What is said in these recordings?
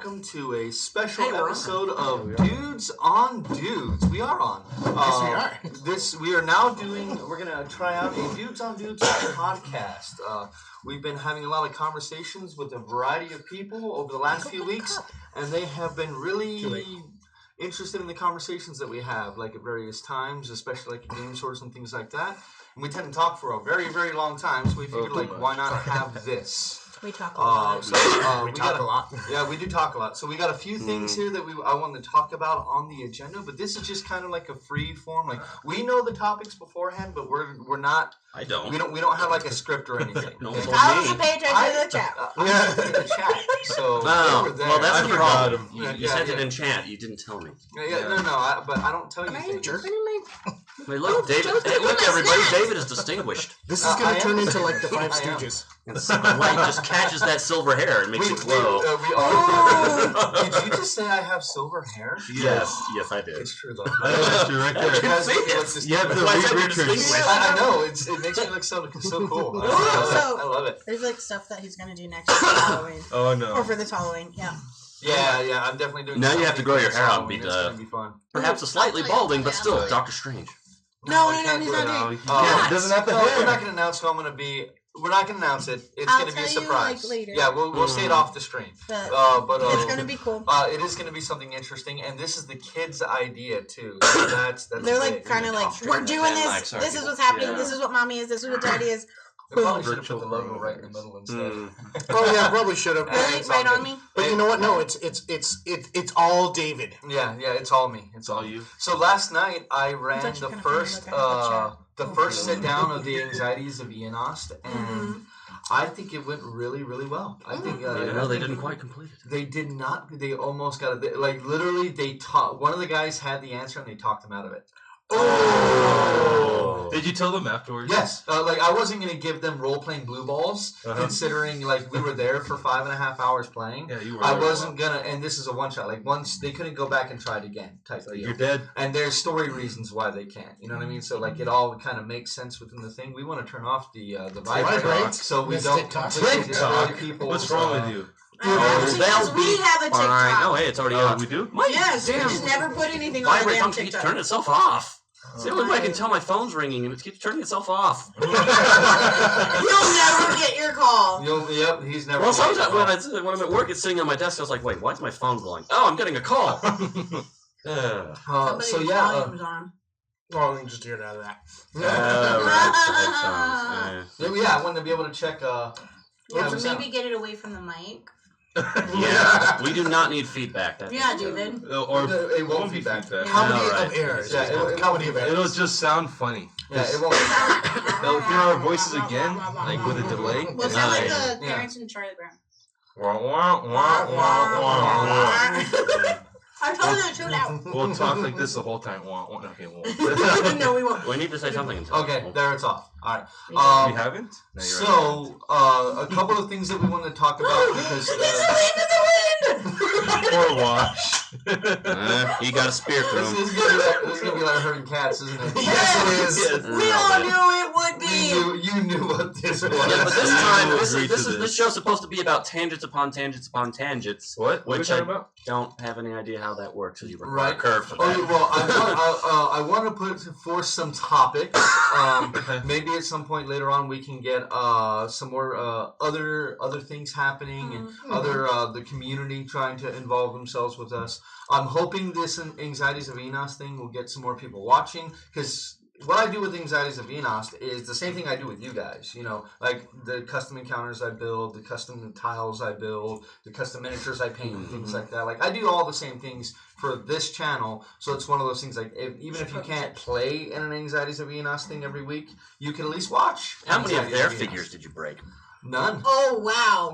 welcome to a special episode of Dudes on Dudes. We are on. Yes, we are. We're going to try out a Dudes on Dudes podcast. We've been having a lot of conversations with a variety of people over the last few weeks, and they have been really interested in the conversations that we have, like at various times, especially like game stores and things like that. And we tend to talk for a very, very long time, so we figured, why not have this? We talk a lot. We talk a lot. Yeah, we do talk a lot. So we got a few things here that I want to talk about on the agenda, but this is just kind of like a free form. Like we know the topics beforehand, but we're not. I don't. We don't have like a script or anything. No, I'll also pay attention to the chat. The chat. So well, that's the problem. You sent it in chat. You didn't tell me. No. But I don't tell you things. Wait, look, David. Hey, look, everybody. David is distinguished. This is going to turn into like the Five Stooges. And the light just catches that silver hair and makes it glow. Did you just say I have silver hair? Yes, I did. It's true though. That's true, right there. You have the I know. It makes me look so cool. I love it. There's like stuff that he's gonna do next for Halloween. Oh no! Or for this Halloween, yeah. Yeah, I'm definitely doing. Now you have to grow your hair out and be be fun. Perhaps a slightly balding, but still Doctor Strange. No, he's not doing. He doesn't have the hair. We're not gonna announce who I'm gonna be. We're not going to announce it. It's going to be a surprise. Later. Yeah, we'll say it off the stream. But it's going to be cool. It is going to be something interesting, and this is the kids' idea too. So that's they're like kind of like, we're doing this. This is what's happening. Yeah. This is what mommy is. This is what daddy is. Probably should have put the logo right in the middle instead. Oh yeah, probably should have. Really? Right on me? But you know what? No, it's all David. Yeah, it's all me. It's all you. So last night I ran the first sit down of the Anxieties of Eonost, and I think it went really, really well. I think they didn't quite complete it. They did not. They almost got it. Like literally, they taught. One of the guys had the answer, and they talked him out of it. Oh! Did you tell them afterwards? Yes. I wasn't going to give them role-playing blue balls, considering like we were there for 5.5 hours playing. Yeah, you were. I wasn't gonna, and this is a one-shot. Like once they couldn't go back and try it again. Type deal. You're dead. And there's story reasons why they can't. You know what I mean? So like it all kind of makes sense within the thing. We want to turn off the vibrate, so we don't completely destroy people. What's wrong with you? We have a TikTok. Oh, hey, it's already on. We do? Yes, we just never put anything on the damn function keeps turning itself off. It's the only way I can tell my phone's ringing and it keeps turning itself off. You'll never get your call. Yep, he's never. Well, sometimes when I'm at work, it's sitting on my desk. I was like, wait, why is my phone glowing? Oh, I'm getting a call. Volume's on. Oh, we can just hear it out of that. I wanted to be able to check. Maybe get it away from the mic. Yeah, we do not need feedback. David. Or it won't be feedback. Comedy of errors. Yeah, comedy of errors. It'll just sound funny. Yeah, it won't. They'll hear our voices again, like with a delay. We'll sound like the parents in Charlie Brown. I told you to tune out. We'll talk like this the whole time. Okay, No, we won't. We need to say something. Okay, there it's off. All right. We haven't? No, so, a couple of things that we wanted to talk about because... Or wash. You got a spear through him. This is going to be like herding cats, isn't it? Yes, it is. We all knew it would be. You knew what this was. Yeah, but this time, this show's supposed to be about tangents upon tangents upon tangents. What? Which are you talking about? Don't have any idea how that works, because you require a curve for that. Okay, well, I want to put forth some topics. Maybe at some point later on we can get some more other things happening and the community trying to involve themselves with us. I'm hoping this Anxieties of Eonost thing will get some more people watching, because what I do with Anxieties of Eonost is the same thing I do with you guys. You know, like the custom encounters I build, the custom tiles I build, the custom miniatures I paint, and things like that. Like I do all the same things for this channel, so it's one of those things like even if you can't play in an Anxieties of Eonost thing every week, you can at least watch. How many of their figures did you break? None. Oh wow!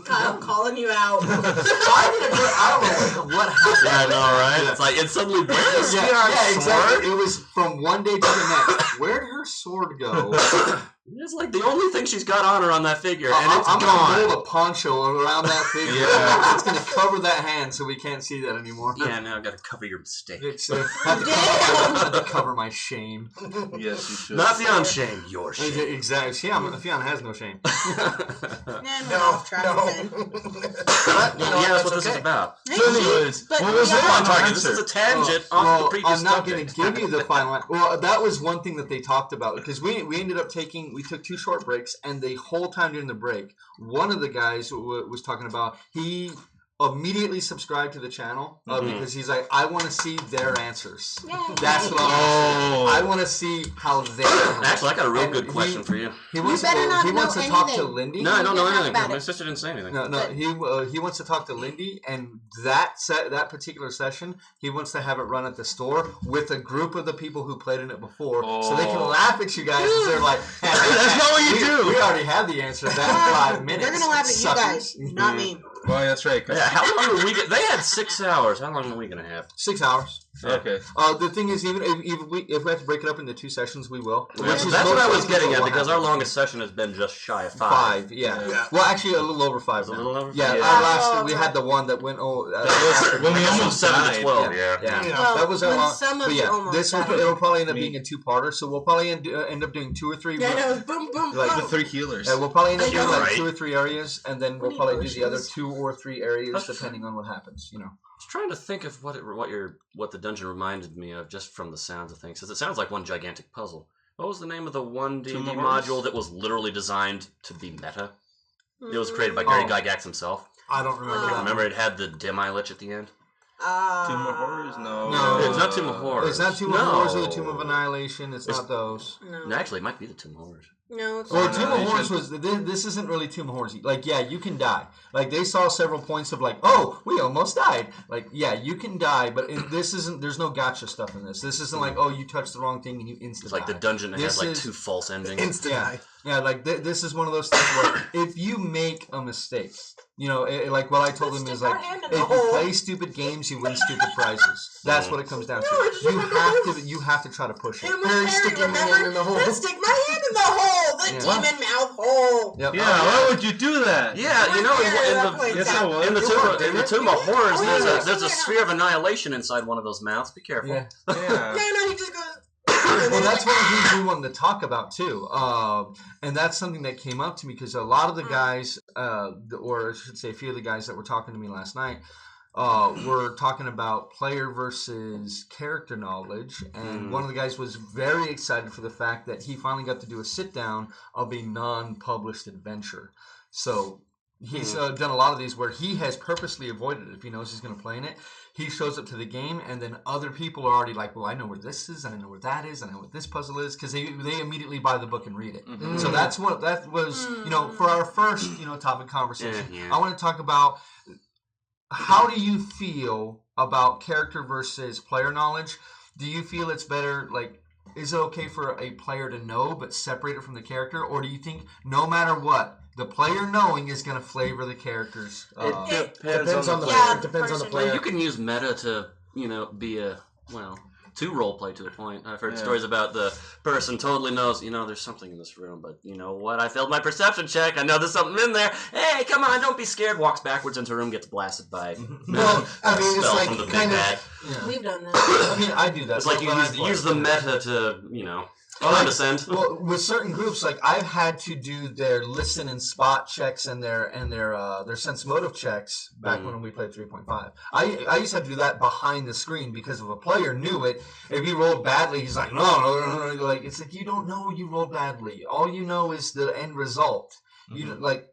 I'm calling you out. I don't know what happened. Yeah, I know, right? It's like it suddenly breaks. Yeah, exactly. It was from one day to the next. Where'd her sword go? It's like the only thing she's got on her on that figure, and it's I'm gone. gonna build a poncho around that figure. Yeah. It's gonna cover that hand so we can't see that anymore. Yeah, now I've got to cover your mistake. It's, have to cover my shame. Yes, you should. Not Fion's shame, your shame. Exactly. Fion has no shame. No. That's what this is about. So anyways, what was Come on, the Target. This is a tangent off the previous I'm not subject. going to give you the final one. Well, that was one thing that they talked about because we ended up we took 2 short breaks, and the whole time during the break, one of the guys was talking about he immediately subscribed to the channel because he's like, I want to see their answers. That's what I want to see how they. Actually, I got a real good question for you. He wants better not he wants know to talk to anything. Lindy. No, I don't know talk anything. about My it. sister didn't say anything. No. He wants to talk to Lindy, and that particular session, he wants to have it run at the store with a group of the people who played in it before, so they can laugh at you guys. And they're like, That's not what you do. We already had the answer to that in 5 minutes. They're gonna laugh at you guys, not me. Well, that's right. Yeah, how long are we? They had 6 hours. How long are we gonna have? 6 hours. Okay. The thing is, even if we have to break it up into 2 sessions, we will. That's what I was getting at because our longest session has been just shy of 5. 5, yeah. Well, actually, a little over 5. A little over. Yeah, we had the one that went. When we almost 7 died. to 12. Yeah. Well, That was our when long. some of But you yeah, almost this died. it'll probably end up being a 2-parter. So we'll probably end up doing 2 or 3. Yeah, no, boom, boom, Like The boom. 3 healers. We'll probably end up doing like Right. 2 or 3 areas, and then we'll What probably do the other emotions? 2 or 3 areas depending on what happens. I was trying to think of what the dungeon reminded me of just from the sounds of things, because it sounds like one gigantic puzzle. What was the name of the one D&D Tomb of module Horrors? that was literally designed to be meta? It was created by Gary Gygax himself. I don't remember that. Remember, it had the dim eye lich at the end. Tomb of Horrors? No. It's not Tomb of Horrors. It's not Tomb of Horrors or the Tomb of Annihilation. It's not those. No, Actually, it might be the Tomb of Horrors. no, it's Well, not. Tomb of Horrors was. This isn't really Tomb of Horrors. Like, yeah, you can die. Like, they saw several points of like, oh, we almost died. Like, yeah, you can die, but this isn't. There's no gotcha stuff in this. This isn't like, oh, you touched the wrong thing and you instantly. It's like the dungeon that This had like is- 2 false endings. Yeah, like this is one of those things where if you make a mistake, like what I told him is like, if you play stupid games, you win stupid prizes. That's what it comes down to. You have to try to push it. Harry, sticking my hand in the hole. Let's stick my hand in the hole. The demon mouth hole. Yep. Yeah, why would you do that? Yeah, in the Tomb of Horrors, there's a sphere of annihilation inside one of those mouths. Be careful. Yeah. Yeah. No, he just goes. Well, that's one of the things we wanted to talk about too, and that's something that came up to me because a lot of the guys, or I should say, a few of the guys that were talking to me last night, were talking about player versus character knowledge, and one of the guys was very excited for the fact that he finally got to do a sit down of a non-published adventure. So he's done a lot of these where he has purposely avoided it if he knows he's going to play in it. He shows up to the game, and then other people are already like, well, I know where this is, and I know where that is, and I know what this puzzle is, because they immediately buy the book and read it. So that was, for our first, topic conversation. I want to talk about how do you feel about character versus player knowledge? Do you feel it's better, like, is it okay for a player to know but separate it from the character, or do you think no matter what, the player knowing is going to flavor the characters? It Depends on the Yeah, player. the Depends on the person. player. You can use meta to, be to role play to a point. I've heard stories about the person totally knows, there's something in this room, but you know what? I failed my perception check. I know there's something in there. Hey, come on, don't be scared. Walks backwards into a room, gets blasted by Well, I mean, it's spell like from the big kind bad. of. We've done this. I mean, I do that. It's like you use the meta to, condescend. Well, with certain groups, like I've had to do their listen and spot checks and their sense motive checks back when we played 3.5. I used to have to do that behind the screen because if a player knew it, if he rolled badly, he's like, no. Like it's like you don't know you rolled badly. All you know is the end result. You don't, like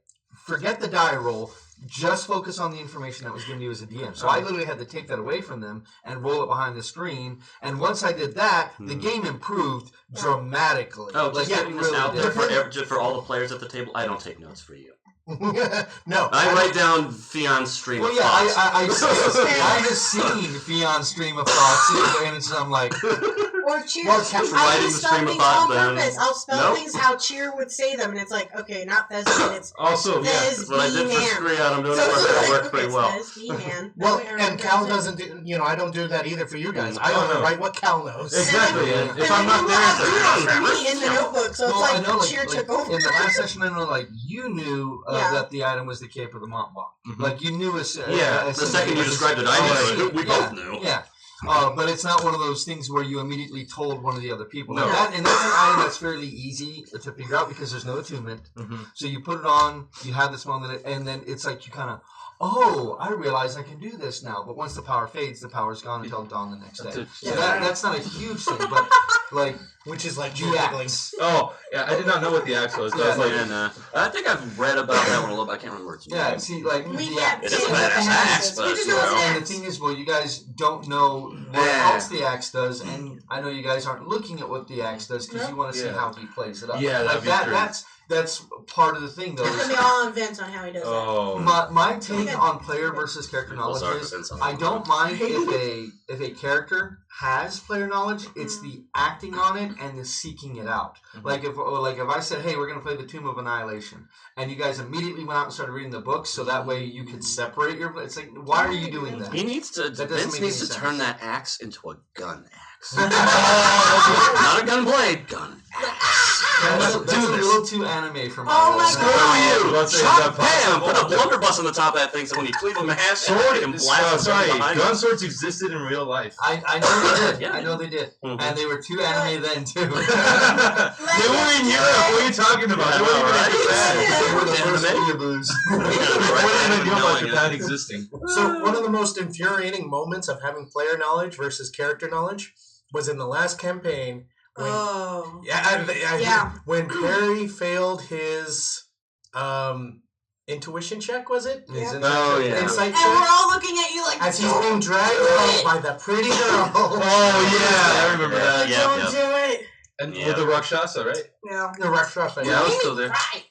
forget the die roll. Just focus on the information that was given to you as a DM. So I literally had to take that away from them and roll it behind the screen. And once I did that, the game improved dramatically. Oh, just getting this out there did. for all the players at the table. I don't take notes for you. No. I write down Fion's stream Well, of yeah, thoughts. I have seen Fion's stream of thoughts, and it's I'm like, Or cheer. Well, I writing just the spell stream of things thoughts, on then- purpose. I'll spell Nope. things how cheer would say them, and it's like, okay, not Thespian, it's Also, yeah. That's what I did for Thespian. Scree-Out. I'm doing So it it's for like, it worked okay, pretty it's well. Thespian. Well, That way and Cal everyone doesn't do, I don't do that either for you guys. I Oh, only no. write what Cal knows. Exactly. And If I'm not there, you it's wrote me in the notebook. book, so it's Well, I know, like Cheer took over. in the last session, I know, like, you knew Yeah. that the item was the Cape of the Montblanc. Like, you knew as The second you described it, I knew. We both knew. Yeah. But it's not one of those things where you immediately told one of the other people. No. Like and that's an item that's fairly easy to figure out because there's no attunement. So you put it on, you have this moment, and then it's like you kind of, I realize I can do this now. But once the power fades, the power's gone until dawn the next day. So that's not a huge thing, but like, which is like the axe. Oh, yeah, I did not know what the axe was. I was like, I think I've read about that one a little bit. I can't remember. Yeah, see, like, We axe. It is a badass axe, but We just know it's an And the axe. thing is, well, you guys don't know what else the axe does, and I know you guys aren't looking at what the axe does because you want to see how he plays it up. Yeah, like that'd be true. That's part of the thing, though. It's is- gonna be all events on how he does that. oh. my take on player versus character knowledge is I don't mind if a character has player knowledge. It's the acting on it and the seeking it out. Like if I said, hey, we're gonna play the Tomb of Annihilation, and you guys immediately went out and started reading the books, so that way you could separate your. It's like, why are you doing that? He needs to. That doesn't Vince make needs any to sense. turn that axe into a gun axe. Not a gun blade, gun axe. That's a Do this. little too anime for my. Oh my liking. God. Let's say, is Chop, that bam! possible? Put a blunderbuss on the top of that thing so when you cleave him in half, Sword, and blast him behind gun him. swords existed in real life. I know they did. Yeah. I know they did, Mhm. and they were too anime then too. They were in Europe. What are you talking about? They weren't even in Japan. They were the Anime? first weeaboos. I wouldn't even know about Knowing Japan it. existing. So one of the most infuriating moments of having player knowledge versus character knowledge was in the last campaign when when Perry failed his intuition check, was it? Yeah. Oh, yeah. Insight And we're check. all looking at you like, As he's being dragged out by the pretty girl. Oh, yeah, I remember that. Yeah. don't do it. And Yeah. with the Rakshasa, right? Yeah. The Rakshasa. Yeah, I was still there. Right.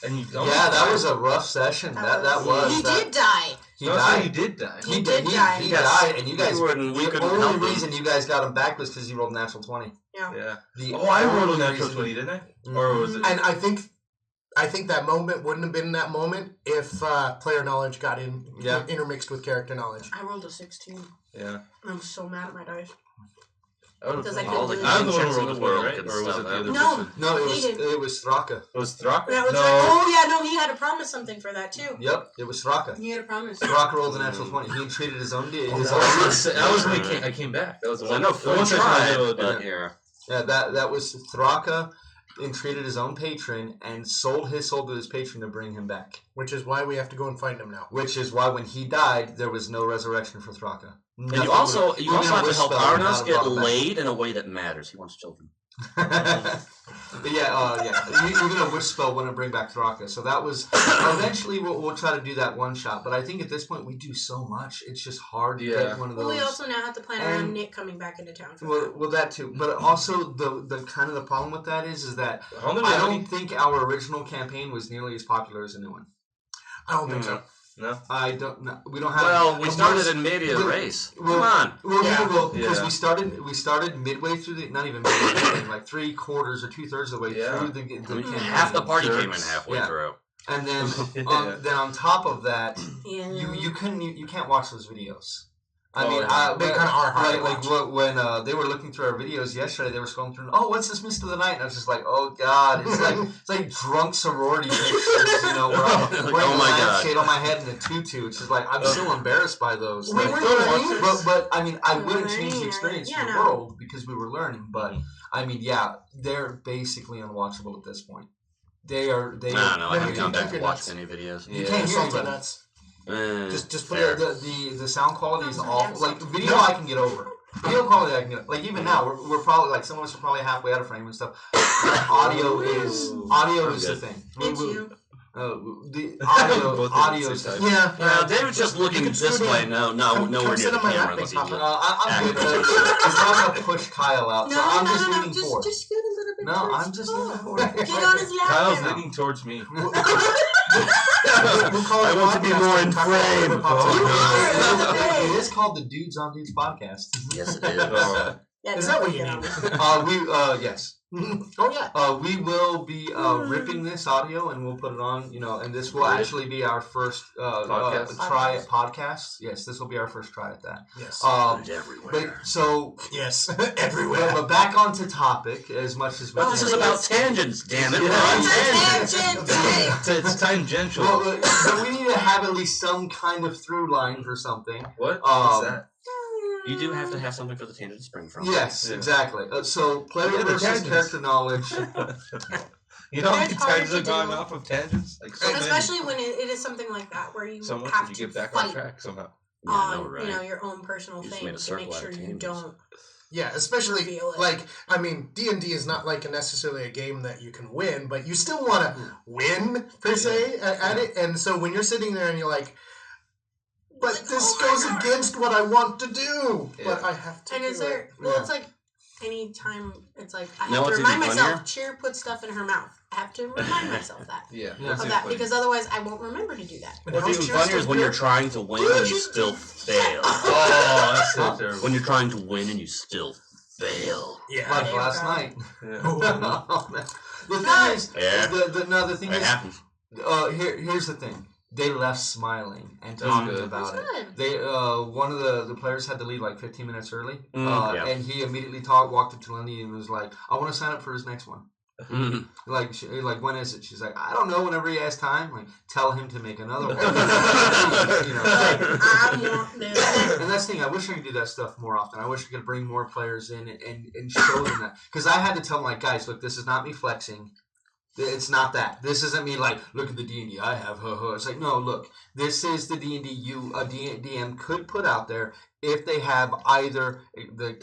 And you, Yeah, that was a rough session. That was. He that, did die. He No, died. he did die. He did die. He Yes. died, and you guys. We couldn't The help only him. reason you guys got him back was because he rolled a natural 20. Yeah. The Oh, I rolled a only natural reason- 20, didn't I? Or was it? And I think that moment wouldn't have been that moment if player knowledge got intermixed with character knowledge. I rolled a 16. Yeah. I'm so mad at my dice. I Because I couldn't all the do it. was the one checks who in rolled the the 20, world right? can Or was it stop the that. other No. person? No, He did. it was Thraka. It was Thrak? That was No. he had to promise something for that too. Yep, it was Thraka. He had to promise. Thraka rolled a natural 20. He treated his own deal. That was when I came back. That was the I one. know the full one session I was tried, able to do. but yeah. Yeah, that was Thraka entreated his own patron and sold his soul to his patron to bring him back. Which is why we have to go and find him now. Which is why when he died, there was no resurrection for Thraka. And you also have to help Arnos get laid in a way that matters. He wants children. But even a wish spell wouldn't bring back Thraka. So that was eventually we'll try to do that one shot. But I think at this point we do so much, it's just hard to get one of those. Well, we also now have to plan around Nick coming back into town. Well, that too. But also the kind of the problem with that is that How many- I don't think our original campaign was nearly as popular as the new one. I don't think so. No? I don't know. We don't have. Well, we started in media race. Come on. Well, because Yeah. we started midway through the not even midway, like 3/4 or 2/3 of the way through the campaign. Half the party came in Jerks. halfway Yeah. through. And then Yeah. then on top of that, Yeah. you can't watch those videos. I Oh, mean, yeah. They kinda are hard to like watch. when they were looking through our videos yesterday, they were scrolling through. Oh, what's this Mist of the Night? And I was just like, oh god, it's like drunk sorority pictures. You know, where I'm wearing Oh a my God. lampshade on my head and a tutu. It's just like I'm still embarrassed by those. We Like, were learning. but I mean, I We were wouldn't change the learning, experience yeah, of the no. world because we were learning. But I mean, yeah, they're basically unwatchable at this point. They are. I don't know. I Then haven't you gone can back keep and your watched nuts. any videos. You Yeah. can't hear Salty anybody. nuts. Just put fair. the sound quality is Oh, awful. yeah. Like video, I can get over. Video quality, I can get. Like even now, we're probably like some of us are probably halfway out of frame and stuff. Audio is the good. thing. It's you. The Both audio at the is the same thing. Yeah. Well, David's just looking this way. No, Come nowhere near sit the on my lap, camera. big Looking papa. I'm good. Active. It's not gonna push Kyle out, so I'm just leaning forward. Just scoot a little bit. No, towards I'm just Paul. leaning forward. Get on his lap. Kyle's now. leaning towards me. We'll call it I want to be podcast more and in talk about frame. whatever pops up. It is called the Dudes on Dudes podcast. Yes, it is. Oh. Yeah, Is that what you get mean? on. Yes. Oh yeah. We will be ripping this audio and we'll put it on. And this will actually be our first try at podcasts. Yes, this will be our first try at that. Yes. Everywhere. Yes, everywhere. But back onto topic as much as we can. This is about tangents, damn it. It's tangential. But we need to have at least some kind of through line for something. What? What's that? You do have to have something for the tangent to spring from. Yes, exactly. So player versus character knowledge. You know how many times I've gone off of tangents? Like especially when it is something like that where you have to get back fight on track somehow. On your own personal thing to make sure you don't. Yeah, especially D&D is not like necessarily a game that you can win, but you still want to win per se at it. And so when you're sitting there and you're like, but this goes against what I want to do, but I have to. And is there? Well, it's like anytime it's like I have to remind myself. Cheer put stuff in her mouth. I have to remind myself that. Of that because otherwise I won't remember to do that. What's even funnier is when you're trying to win and you still fail. Oh, that's so terrible. When you're trying to win and you still fail. Yeah, like last night. Yeah. The thing is, happens. Here's the thing. They left smiling and talking about it. They one of the players had to leave like 15 minutes early, and he immediately walked up to Lenny and was like, "I want to sign up for his next one." Like when is it? She's like, "I don't know. Whenever he has time, like tell him to make another one." And that's the thing. I wish I could do that stuff more often. I wish I could bring more players in and show them that, because I had to tell them like, guys, look, this is not me flexing. It's not that. This isn't me like, look at the D&D I have. It's like, no, look, this is the D&D a DM could put out there if they have either the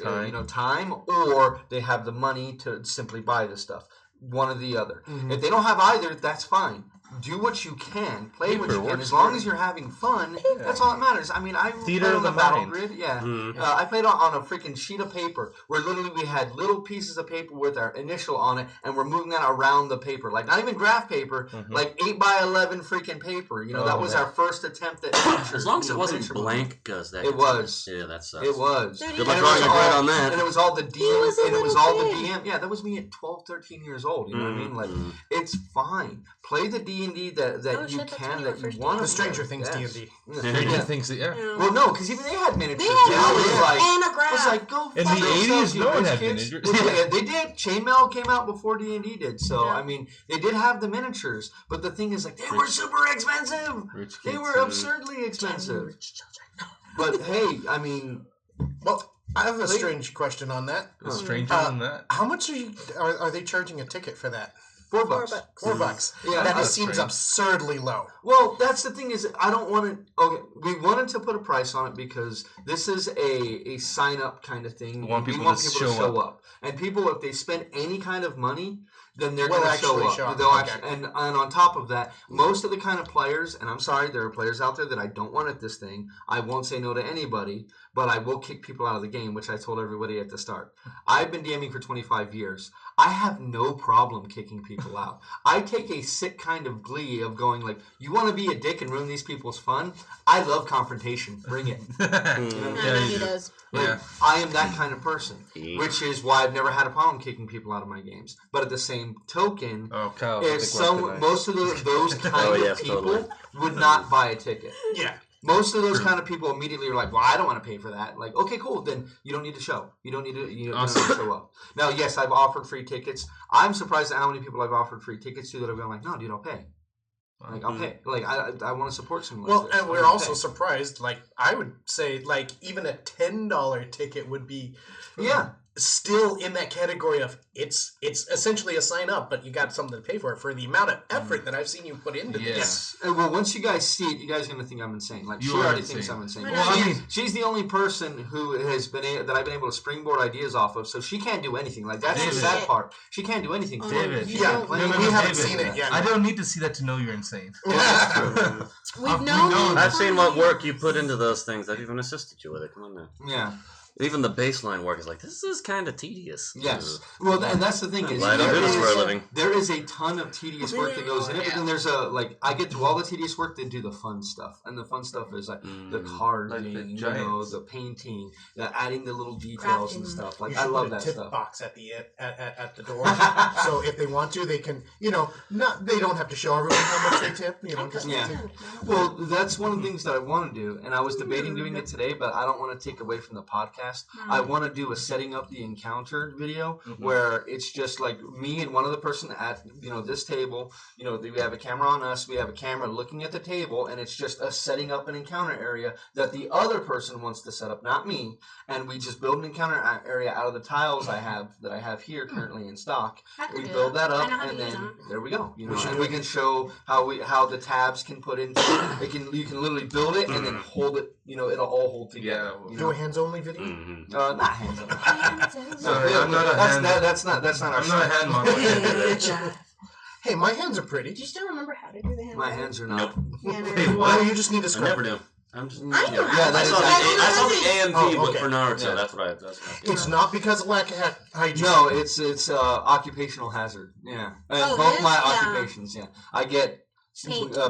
time or they have the money to simply buy the stuff. One or the other. Mm-hmm. If they don't have either, that's fine. Do what you can, play what you can. As long as you're having fun, that's all that matters. I mean, I played on the Battle Grid. Yeah, I played on a freaking sheet of paper where literally we had little pieces of paper with our initial on it, and we're moving that around the paper, like not even graph paper, like 8x11 freaking paper. That was our first attempt at. As long as it wasn't blank, because that. It was. Yeah, that sucks. It was. Good luck drawing a grid on that. And it was all the DM, and it was all the DM. Yeah, that was me at 12, 13 years old. You know what I mean? Like, it's fine. Play the D&D that you can, that you want to. The Stranger Things D&D. Stranger Things, yeah. Well, no, because even they had miniatures. They had I was like, go. In the 80s, no one had miniatures. Yeah, they did. Chainmail came out before D&D did, so I mean, they did have the miniatures. But the thing is, like, they were super expensive. They were absurdly expensive. But hey, I mean, well, I have a strange question on that. A stranger on that. How much are they charging a ticket for that? $4. $4. Yeah, that just seems absurdly low. Well, that's the thing is, I don't want to. Okay, we wanted to put a price on it because this is a sign up kind of thing. We want people to show up, and people, if they spend any kind of money, then they're going to show up. They'll actually, and on top of that, most of the kind of players, and I'm sorry, there are players out there that I don't want at this thing. I won't say no to anybody, but I will kick people out of the game, which I told everybody at the start. I've been DMing for 25 years. I have no problem kicking people out. I take a sick kind of glee of going like, you want to be a dick and ruin these people's fun? I love confrontation. Bring it. He does. I am that kind of person, which is why I've never had a problem kicking people out of my games. But at the same token, most of those kind of people would not buy a ticket. Yeah. Most of those kind of people immediately are like, well, I don't want to pay for that. Like, okay, cool. Then you don't need to show. You don't need to show up. Now, yes, I've offered free tickets. I'm surprised at how many people I've offered free tickets to that have been like, no, dude, I'll pay. Like, I'll pay. Like, I want to support someone like this. And we're also surprised. Like, I would say, like, even a $10 ticket would be... Yeah. Still in that category of it's essentially a sign up, but you got something to pay for it for the amount of effort that I've seen you put into this. And well, once you guys see it, you guys are gonna think I'm insane. Like she already thinks I'm insane. Well, she's the only person who has been that I've been able to springboard ideas off of. So she can't do anything. Like that's the sad part. She can't do anything. David, we haven't seen it yet. I don't need to see that to know you're insane. We've known. I've seen what work you put into those things. I've even assisted you with it. Come on now. Yeah. Even the baseline work is like, this is kind of tedious. Yes. Well, and that's the thing. There is a ton of tedious work that goes in it, but then there's I get through all the tedious work, then do the fun stuff. And the fun stuff is like the carving, the painting, adding the little details and stuff. Like, I love that stuff. Tip box at the door. So if they want to, they can, they don't have to show everyone how much they tip, Well, that's one of the things that I want to do, and I was debating doing it today, but I don't want to take away from the podcast. I want to do a setting up the encounter video where it's just like me and one other person at this table. We have a camera on us, we have a camera looking at the table, and it's just us setting up an encounter area that the other person wants to set up, not me. And we just build an encounter area out of the tiles I have here currently in stock. We build that up, and then there we go. And we can show how the tabs can put into it. You can literally build it and then hold it. It'll all hold together. Do a hands only video. Not hands only. Sorry, I'm not a hand. That's not our. I'm not a hand model. Hey, my hands are pretty. Do you still remember how to do the hands? My hands are not. Well, you just need to scrub. I never do. I'm just. I saw the AMV book for Naruto. Yeah. That's what I. It's not because of lack of hygiene. No, it's occupational hazard. Yeah, both my occupations. Yeah, I get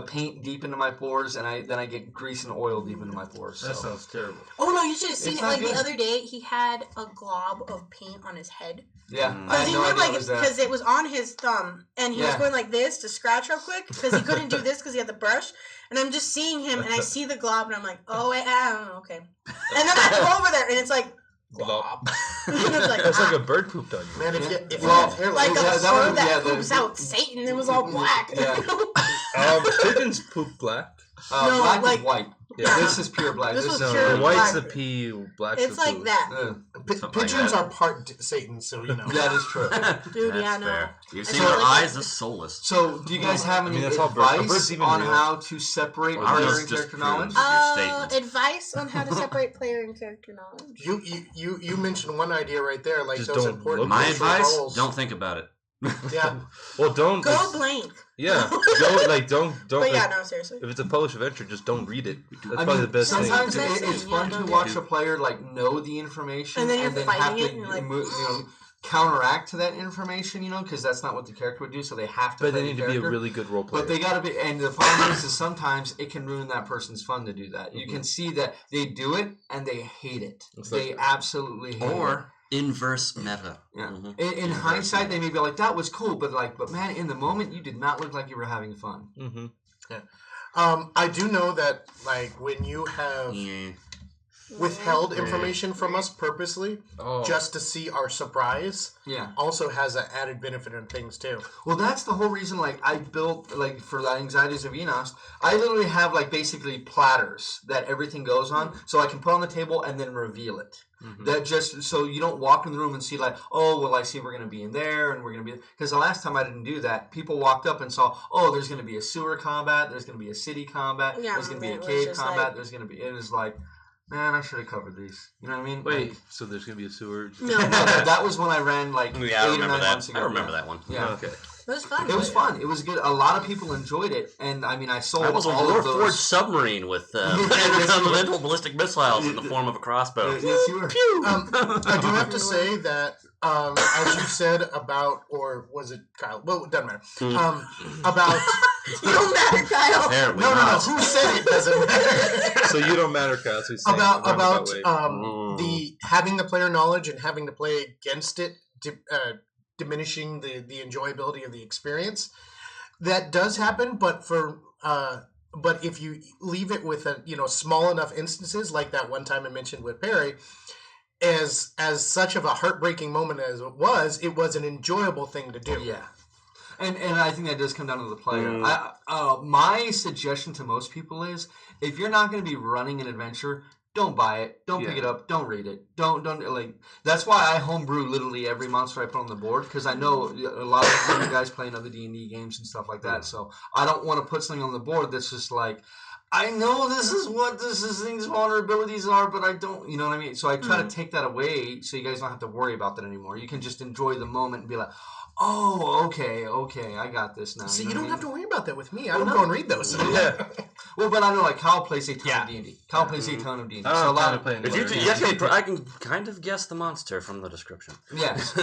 paint deep into my pores, and then I get grease and oil deep into my pores. That sounds terrible. Oh no, you should have seen it. Like the other day, he had a glob of paint on his head. Yeah, because he went because it was on his thumb, and he was going like this to scratch real quick because he couldn't do this because he had the brush. And I'm just seeing him, and I see the glob, and I'm like, oh wait, okay. And then I go over there, and it's like. Glob. It's like a bird pooped on you. Man, if you have hair like a bird that poops out Satan, it was all black. Pigeons poop black. Black is white. Yeah, this is pure black. This was pure black. White's the pea, black's it's the like poop. that. Pigeons are part Satan, so That is true. Dude, yeah, no. Fair. You see their eyes as soulless. So, do you guys have any advice on how to separate player and character knowledge? Advice on how to separate player and character knowledge. You mentioned one idea right there, like just those important. My advice: don't think about it. Yeah. Well, don't go blank. Yeah. Don't. But yeah, no, seriously. If it's a published adventure, just don't read it. That's probably the best thing. Sometimes it's fun to watch a player know the information and then have to counteract to that information, because that's not what the character would do. So they have to. But they need to be a really good role player. But they got to be, and the problem is sometimes it can ruin that person's fun to do that. You can see that they do it and they hate it. They absolutely hate it. Or inverse meta. Yeah. In hindsight, they may be like, "That was cool," but man, in the moment, you did not look like you were having fun. Mm-hmm. Yeah. I do know that when you have withheld information from us purposely, just to see our surprise, also has an added benefit in things too. Well, that's the whole reason. I built for the Anxieties of Enos, I literally have basically platters that everything goes on, so I can put on the table and then reveal it. Mm-hmm. That just so you don't walk in the room and see I see we're going to be in there and we're going to be, because the last time I didn't do that, people walked up and saw, there's going to be a sewer combat, there's going to be a city combat, there's going to be a cave combat, there's going to be, it was like, man, I should have covered these. You know what I mean? Wait, so there's going to be a sewer? No, that was when I ran 8 or 9 months ago. I remember that one. Yeah. Okay. It was fun. It was fun. It was good. A lot of people enjoyed it, and I sold all of those. I was a Warforged submarine with mental ballistic missiles in the form of a crossbow. Yes, you were. Pew! I do have to say that, as you said about, or was it Kyle? Well, it doesn't matter. About you don't matter, Kyle. Apparently no. Who said it doesn't matter. So you don't matter, Kyle. So about the having the player knowledge and having to play against it. Diminishing the enjoyability of the experience. That does happen, but if you leave it with small enough instances like that one time I mentioned with Perry, as such of a heartbreaking moment as it was an enjoyable thing to do. Yeah. And I think that does come down to the player. My suggestion to most people is, if you're not going to be running an adventure, don't buy it. Don't pick it up. Don't read it. Don't That's why I homebrew literally every monster I put on the board, because I know a lot of you guys playing other D&D games and stuff like that. So I don't want to put something on the board that's just I know this is what thing's vulnerabilities are, but I don't. You know what I mean? So I try to take that away, so you guys don't have to worry about that anymore. You can just enjoy the moment and be like, oh, okay, I got this now. See, you don't have to worry about that with me. I don't go and read those. Yeah. Well, but I know like Kyle plays a ton of D&D. Kyle plays a ton of D&D. I don't So a lot of playing. I can kind of guess the monster from the description. Yes,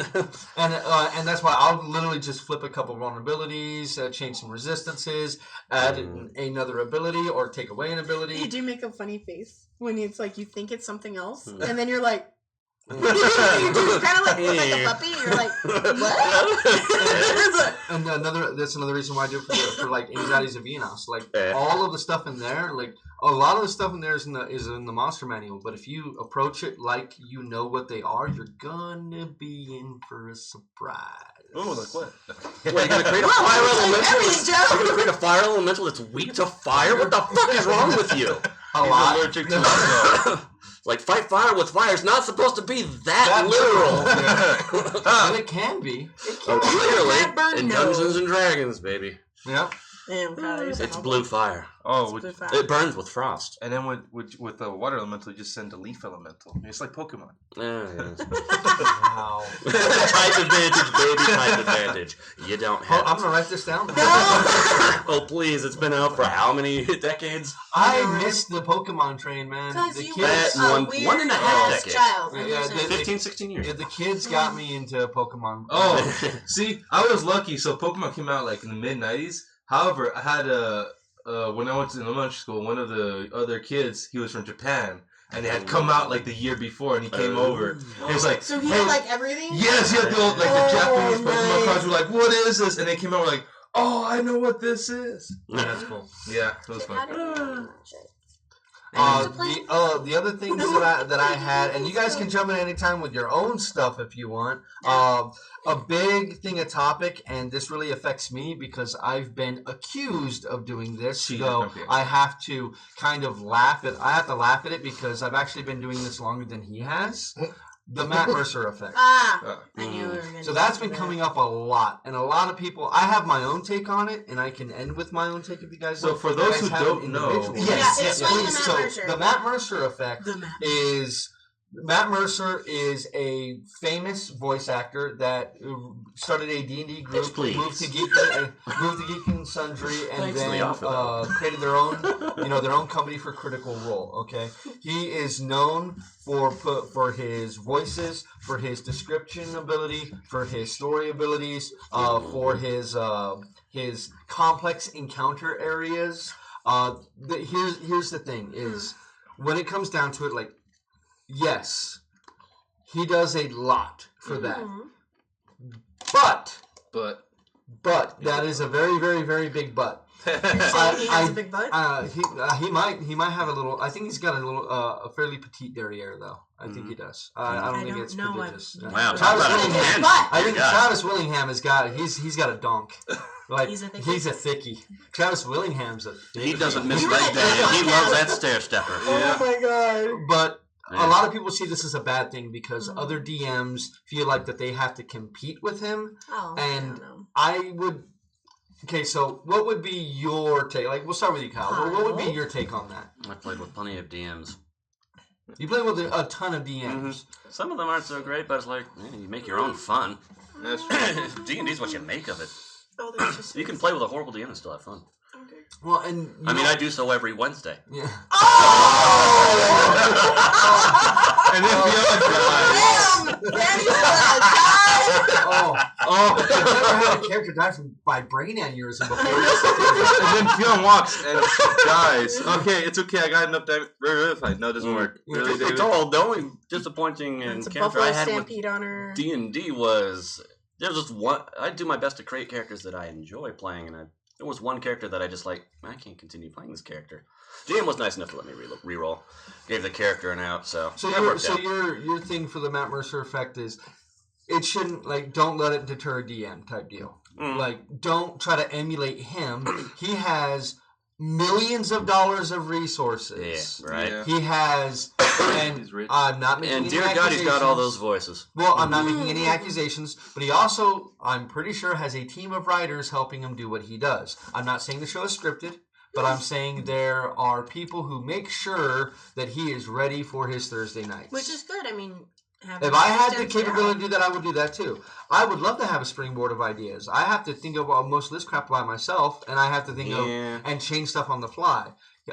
and that's why I'll literally just flip a couple vulnerabilities, change some resistances, add another ability, or take away an ability. You do make a funny face when it's like you think it's something else, and then you're like. you just kind of like look like a puppy. You're like, what? And that's another reason why I do it for like Anxieties of Enos. Like all of the stuff in there, like a lot of the stuff in there is in the monster manual. But if you approach it like you know what they are, you're gonna be in for a surprise. Oh, like what? Wait, you're gonna create a fire elemental? You're gonna create a fire elemental that's weak to fire? What the fuck is wrong with you? Allergic to snow. Like, fight fire with fire is not supposed to be that literal. And it can be. It can be. Clearly, in Dungeons and Dragons, baby. Yep. Damn, It's blue fire. Oh, it burns with frost. And then with the water elemental, you just send a leaf elemental. It's like Pokemon. Wow. Type advantage, baby. Type advantage. You don't have. I'm gonna write this down. Oh please! It's been out for how many decades? I missed the Pokemon train, man. Because the you kids, were one and a half decades. Child. Yeah, 15, 16 years. Yeah, the kids got me into Pokemon. Oh, see, I was lucky. So Pokemon came out like in the mid-90s. However, I had when I went to elementary school, one of the other kids, he was from Japan, and it had come out like the year before, and he came over. He was like, so he had like everything. Yes, he had the Japanese Pokemon cards. Were like, what is this? And they came out like, oh, I know what this is. Yeah, that's cool. Yeah, it was fun. The other things that I had, and you guys can jump in anytime with your own stuff if you want. A big thing, a topic, and this really affects me because I've been accused of doing this. So I have to kind of laugh at. I have to laugh at it because I've actually been doing this longer than he has. The Matt Mercer effect. I knew we were going to. So that's been coming up a lot, and a lot of people. I have my own take on it, and I can end with my own take if you guys. So for those who don't know, yes. The Matt Mercer effect is. Matt Mercer is a famous voice actor that started a D&D group, moved to Geek and Sundry, and then created their own company for Critical Role. Okay, he is known for his voices, for his description ability, for his story abilities, for his complex encounter areas. Here's the thing: is when it comes down to it, like. Yes, he does a lot for that, but that is a very, very, very big but. He has a big butt. He might have a little. I think he's got a little a fairly petite derriere though. I think he does. I don't think it's prodigious. Wow, I think Travis Willingham has got. He's got a donk. Like he's a thickie. Travis Willingham's a. He doesn't miss leg day. He loves that stair stepper. Oh my god! But. A lot of people see this as a bad thing because other DMs feel like that they have to compete with him. And I would... Okay, so what would be your take? Like, we'll start with you, Kyle. What would be your take on that? I played with plenty of DMs. You played with a ton of DMs. Some of them aren't so great, but it's like, you make your own fun. That's true. D&D's what you make of it. Oh, you can play with a horrible DM and still have fun. Well, and I do so every Wednesday. Yeah. And then Fiona I've never had a character die by brain aneurysm before. And then Fiona walks and dies. Okay, it's okay. I got enough damage. No, it doesn't work. Really, David? The only disappointing encounter I had with D&D was there was just one. I do my best to create characters that I enjoy playing, and there was one character that I just like. I can't continue playing this character. GM was nice enough to let me reroll. Gave the character an out, so your thing for the Matt Mercer effect is it shouldn't don't let it deter a DM type deal. Like don't try to emulate him. He has millions of dollars of resources. Yeah, right. Yeah. He has, and he's rich. I'm not making and dear God, he's got all those voices. Well, I'm not making any accusations, but he also, I'm pretty sure, has a team of writers helping him do what he does. I'm not saying the show is scripted, but I'm saying there are people who make sure that he is ready for his Thursday nights. Which is good. I mean, if I had the capability to do that, I would do that too. I would love to have a springboard of ideas. I have to think about most of this crap by myself, and I have to think of and change stuff on the fly.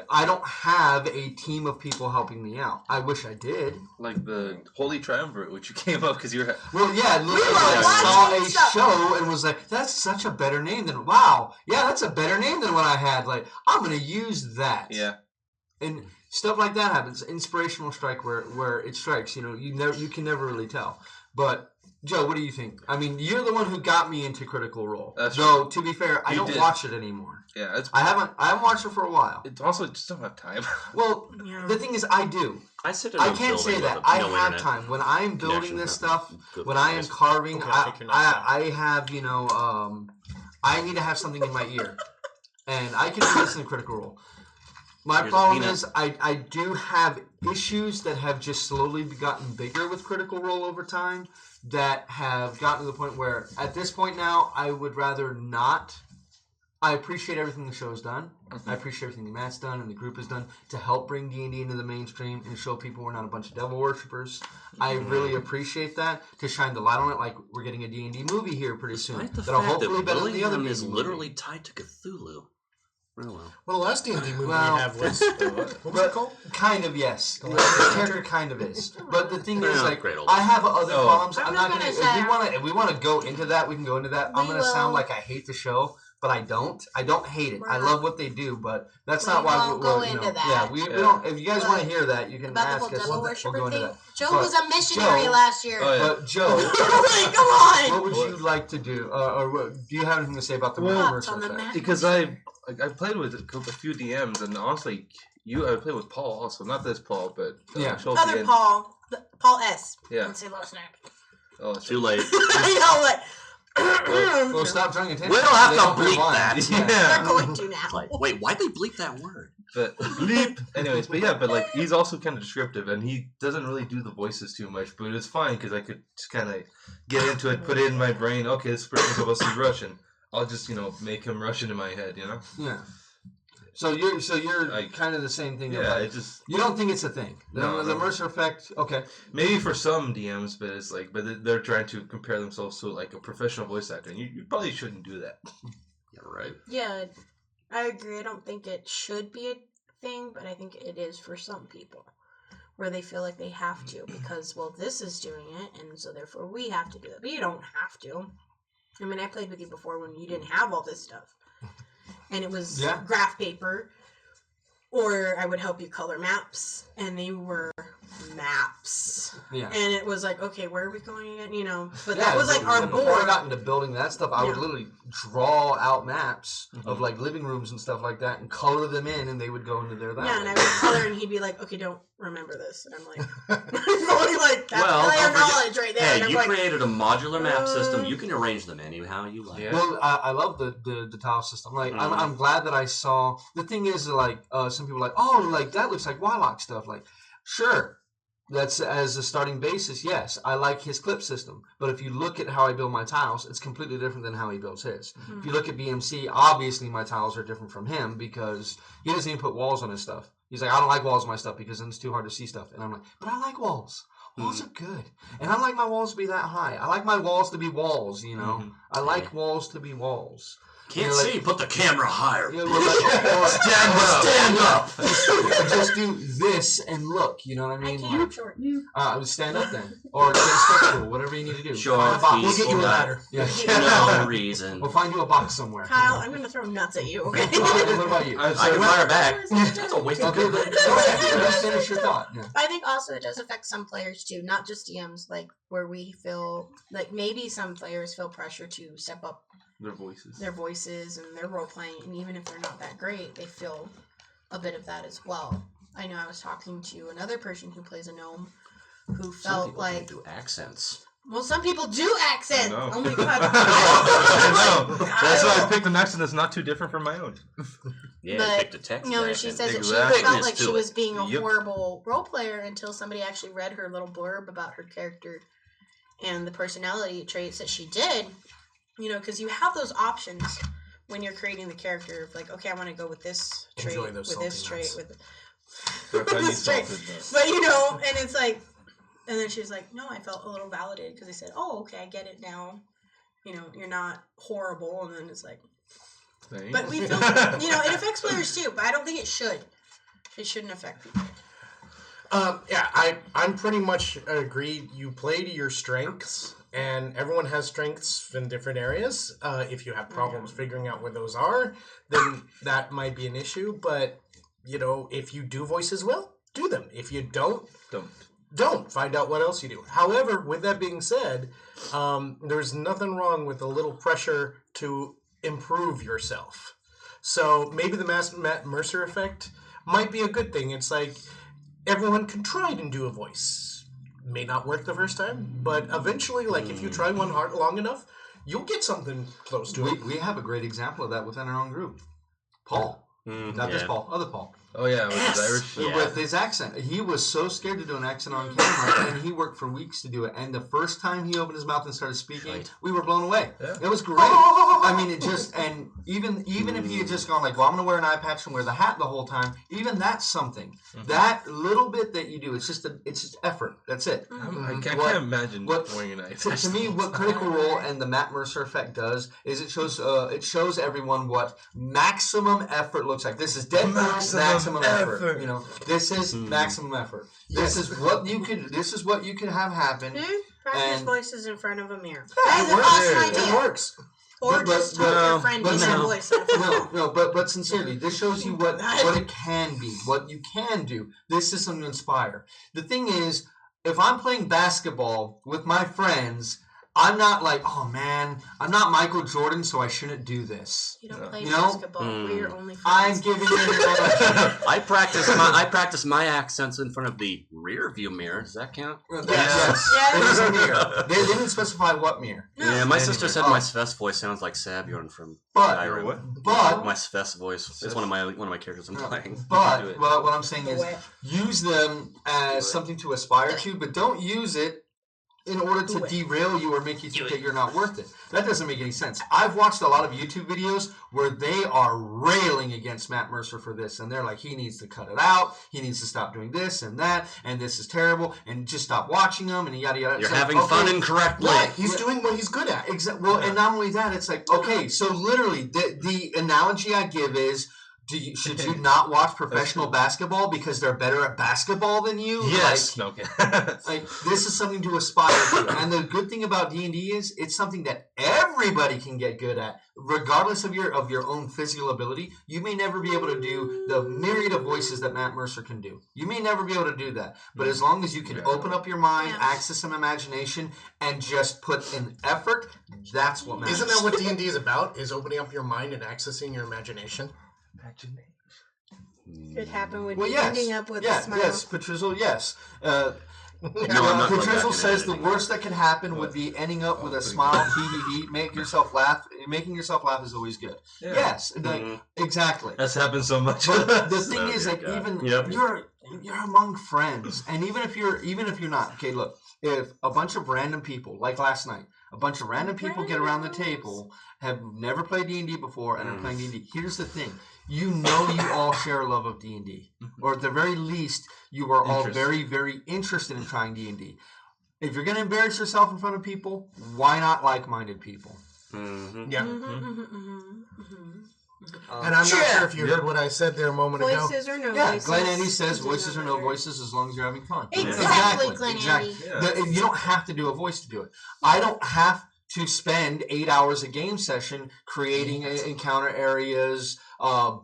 I don't have a team of people helping me out. I wish I did. Like the Holy Triumvirate, which you came up because you were... Well, yeah, I saw a show and was like, that's such a better name than... Wow, yeah, that's a better name than what I had. Like, I'm going to use that. Yeah. And stuff like that happens. Inspirational strike where it strikes. You can never really tell. But... Joe, what do you think? I mean, you're the one who got me into Critical Role. Though, to be fair, I don't watch it anymore. Yeah, I haven't watched it for a while. It's also just don't have time. Well, the thing is, I do. I can't say that. I have time. When I'm building this stuff, when I am carving, I have, I need to have something in my ear. And I can do this in Critical Role. My problem is I do have issues that have just slowly gotten bigger with Critical Role over time that have gotten to the point where at this point now I would rather not. I appreciate everything the show's done. Mm-hmm. I appreciate everything Matt's done and the group has done to help bring D&D into the mainstream and show people we're not a bunch of devil worshippers. Mm-hmm. I really appreciate that, to shine the light on it. Like, we're getting a D&D movie here pretty soon. That'll hopefully better than the other is literally tied to Cthulhu. Oh, well, the last D&D movie we have was... what was it called? Kind of, yes. The character kind of is. But the thing is, like, I have other problems. I'm not going to... If we want to go into that, we can go into that. I'm going to sound like I hate the show, but I don't. I don't hate it. I love what they do, but that's not why we'll go into that. Yeah, we don't... If you guys want to hear that, you can ask us. We'll go into that. Joe was a missionary last year. But Joe... Come on! What would you like to do? Or do you have anything to say about the Mercer effect? Because I played with a few DMs, and honestly, I played with Paul also. Not this Paul, but other Paul. Paul S. Yeah. Don't say last name. Oh, too late. I know, We'll stop drawing attention. We don't have to bleep that. Yeah. We're going to now. Wait, why'd they bleep that word? But bleep. Anyways, but like he's also kind of descriptive, and he doesn't really do the voices too much. But it's fine because I could just kind of get into it, put it in my brain. Okay, this person's supposed to be Russian. I'll just, make him Russian in my head, Yeah. So you're kind of the same thing. Yeah, you don't think it's a thing. No. The Mercer effect, okay. Maybe for some DMs, but it's like, but they're trying to compare themselves to like a professional voice actor, and you probably shouldn't do that. Yeah, right. Yeah, I agree. I don't think it should be a thing, but I think it is for some people, where they feel like they have to because, well, this is doing it, and so therefore we have to do it. But you don't have to. I mean, I played with you before when you didn't have all this stuff. And it was graph paper. Or I would help you color maps. And they were maps. Yeah. And it was like, okay, where are we going again? But that was like our board. Before I got into building that stuff, I would literally draw out maps of like living rooms and stuff like that and color them in, and they would go into their that. Yeah, and I would color, and he'd be like, okay, don't remember this. And I'm like, going like, that's player knowledge right there. Hey, you created a modular map system. You can arrange them any how you like. Yeah. Well, I love the tile system. Like, I'm glad that I saw. The thing is, like, some people are like, oh, like that looks like Warlock stuff. Like, sure. That's as a starting basis, yes. I like his clip system. But if you look at how I build my tiles, it's completely different than how he builds his. Mm-hmm. If you look at BMC, obviously my tiles are different from him because he doesn't even put walls on his stuff. He's like, I don't like walls on my stuff because then it's too hard to see stuff. And I'm like, but I like walls. Walls are good. And I like my walls to be that high. I like my walls to be walls, Mm-hmm. I like walls to be walls. Can't see. Put the camera higher. Stand up. Just do this and look. You know what I mean? I can't. I'm short. Stand up then, or get a step stool, whatever you need to do. Sure. We'll get you a ladder. No reason. We'll find you a box somewhere. Kyle, I'm gonna throw nuts at you. Okay. What about you? I can fire back. That's a waste of time. Just finish your thought. Yeah. I think also it does affect some players too, not just DMs. Like where we feel like maybe some players feel pressure to step up their voices and their role playing, and even if they're not that great, they feel a bit of that as well. I know I was talking to another person who plays a gnome who felt like do accents. Well, some people do accents. Oh my god! I know. That's why I picked an accent that's not too different from my own. Yeah, but, picked a Texas accent. She says that she felt like she was being a horrible role player until somebody actually read her little blurb about her character and the personality traits that she did. Because you have those options when you're creating the character of like, okay, I want to go with this trait, with this trait, with this trait. But and it's like, and then she's like, no, I felt a little validated because they said, oh, okay, I get it now. You're not horrible, and then it's like, but we feel, it affects players too, but I don't think it should. It shouldn't affect people. I'm pretty much agreed. You play to your strengths, and everyone has strengths in different areas. If you have problems figuring out where those are, then that might be an issue. But, if you do voices well, do them. If you don't. Find out what else you do. However, with that being said, there's nothing wrong with a little pressure to improve yourself. So maybe the Matt Mercer effect might be a good thing. It's like everyone can try and do a voice. May not work the first time, but eventually, like if you try one hard long enough, you'll get something close to it. We have a great example of that within our own group. Paul. Not this Paul, other Paul. Oh yeah, with his Irish. Yeah. With his accent. He was so scared to do an accent on camera, and he worked for weeks to do it. And the first time he opened his mouth and started speaking, we were blown away. Yeah. It was great. I mean, it just, and even if he had just gone like, well, I'm going to wear an eye patch and wear the hat the whole time, even that's something. Mm-hmm. That little bit that you do, it's just effort. That's it. I can't imagine wearing an eye patch. To me, what Critical Role and the Matt Mercer effect does is it shows everyone what maximum effort looks like. This is dead maximum effort. This is maximum effort. This is what you can have happen. Practice voices in front of a mirror. Yeah, that is an awesome idea. It works. Or just tell your friend do your voice. But sincerely, this shows you what it can be, what you can do. This is something to inspire. The thing is, if I'm playing basketball with my friends, I'm not like, oh man, I'm not Michael Jordan, so I shouldn't do this. You don't play basketball. We're your only friends. I'm giving it. I practice my accents in front of the rear view mirror. Does that count? Yes. It is a mirror. They didn't specify what mirror. No. Yeah, my sister said my Sves voice sounds like Sabjorn from Skyrim. But my Sves voice is one of my characters I'm playing. But what I'm saying is, use them as something to aspire to, but don't use it in order to derail you or make you think that you're not worth it. That doesn't make any sense. I've watched a lot of YouTube videos where they are railing against Matt Mercer for this, and they're like, he needs to cut it out, he needs to stop doing this and that, and this is terrible, and just stop watching them, and yada yada. You're having fun incorrectly. Right, he's doing what he's good at. Well, and not only that, it's like, okay, so literally, the analogy I give is, should you not watch professional basketball because they're better at basketball than you? Yes. Like this is something to aspire to. And the good thing about D&D is it's something that everybody can get good at, regardless of your own physical ability. You may never be able to do the myriad of voices that Matt Mercer can do. You may never be able to do that. But as long as you can open up your mind, access some imagination, and just put in effort, that's what matters. Isn't that what D&D is about? Is opening up your mind and accessing your imagination? Could happen with ending up with a smile. Yes, Patrizzle, yes. Patrizzle says the worst that can happen would be ending up with a smile, hee. Making yourself laugh is always good. Yeah. Yes, exactly. That's happened so much. But the thing is, like, even you're among friends, and even if you're not, okay, look, if a bunch of random people, like last night, a bunch of random people get around the table, have never played D&D before, and are playing D&D. Here's the thing. You all share a love of D&D. Or at the very least, you are all very, very interested in trying D&D. If you're going to embarrass yourself in front of people, why not like-minded people? Mm-hmm. Yeah. And I'm not sure if you heard what I said there a moment ago. Voices or no voices. Glenn Andy says voices or no voices as long as you're having fun. Exactly. Glenn Andy. You don't have to do a voice to do it. I don't have to spend 8 hours a game session creating encounter areas,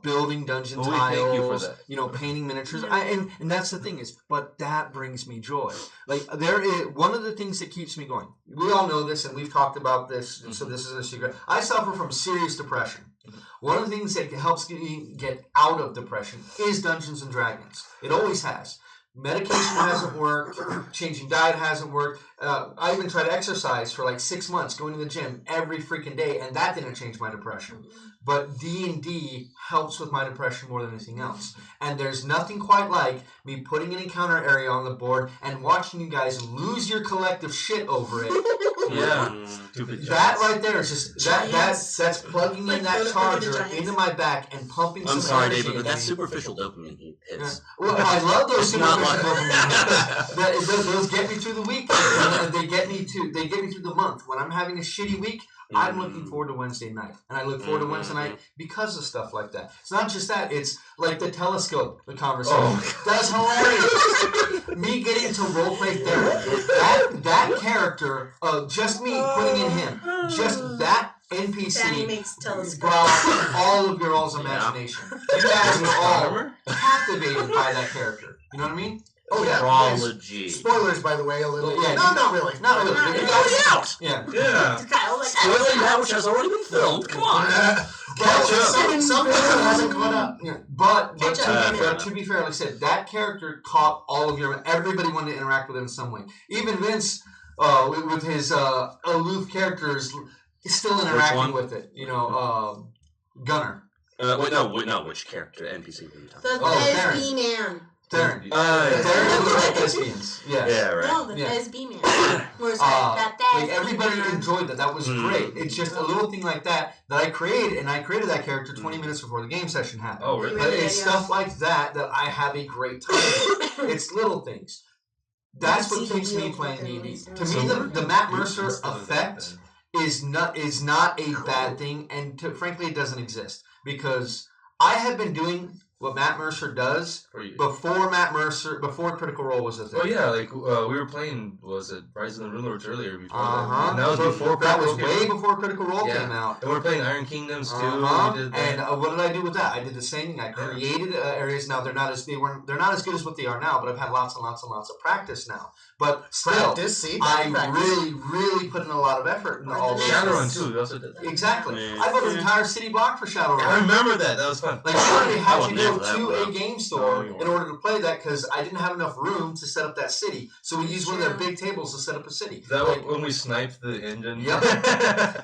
building dungeon tiles, thank you for that. Painting miniatures. And that's the thing is, but that brings me joy. Like there is one of the things that keeps me going. We all know this, and we've talked about this, so this is a secret. I suffer from serious depression. One of the things that helps me get out of depression is Dungeons and Dragons. It always has. Medication hasn't worked. Changing diet hasn't worked. I even tried to exercise for like 6 months, going to the gym every freaking day, and that didn't change my depression. But D&D helps with my depression more than anything else. And there's nothing quite like me putting an encounter area on the board and watching you guys lose your collective shit over it. Stupid. That right there is just that's plugging in that charger into my back and pumping. I'm sorry, David, but that's superficial dopamine hits. Well, I love those superficial dopamine. Those get me through the week, and they get me through the month. When I'm having a shitty week, I'm looking forward to Wednesday night. And I look forward to Wednesday night because of stuff like that. It's not just that. It's like the telescope, the conversation. Oh, that's hilarious. Me getting to roleplay Darren. That character, just me putting in him, just that NPC brought all of your all's imagination. You guys were all captivated by that character. You know what I mean? Oh yeah. Astrology. Spoilers, by the way, a little. Yeah, no, not really. Not really. It's already out. Yeah. Spoiling that which has already been filmed. Come on. Some people hasn't caught up. Yeah. But to be fair, like I said, that character caught all of your. Everybody wanted to interact with him in some way. Even Vince, with his aloof characters, is still interacting with it. You know, Gunner. Which character NPC were you talking about? The SB man. Darren. Darren was like lesbians. Yes. Yeah, right. No, the SB man. Everybody enjoyed that. That was great. It's just a little thing like that I created, and I created that character 20 minutes before the game session happened. Oh, really? But it's stuff like that I have a great time with. It's little things. That's what keeps me playing D&D. To me, the Matt Mercer effect is not a bad thing, and frankly, it doesn't exist because I have been doing what Matt Mercer does before Critical Role was a thing. Oh yeah, like we were playing, was it Rise of the Ruler earlier before that? And that was before way before Critical Role came out. And we were playing Iron Kingdoms too. And what did I do with that? I did the same thing. I created areas. Now they're not as good as what they are now, but I've had lots and lots and lots of practice now. But still, really, really put in a lot of effort in all this. Shadowrun too. We also did that. Exactly. I built an entire city block for Shadowrun. I remember that. That was fun. Like literally had to go to a game store in order to play that because I didn't have enough room to set up that city. So we used one of their big tables to set up a city. That was when we sniped the engine. Yep.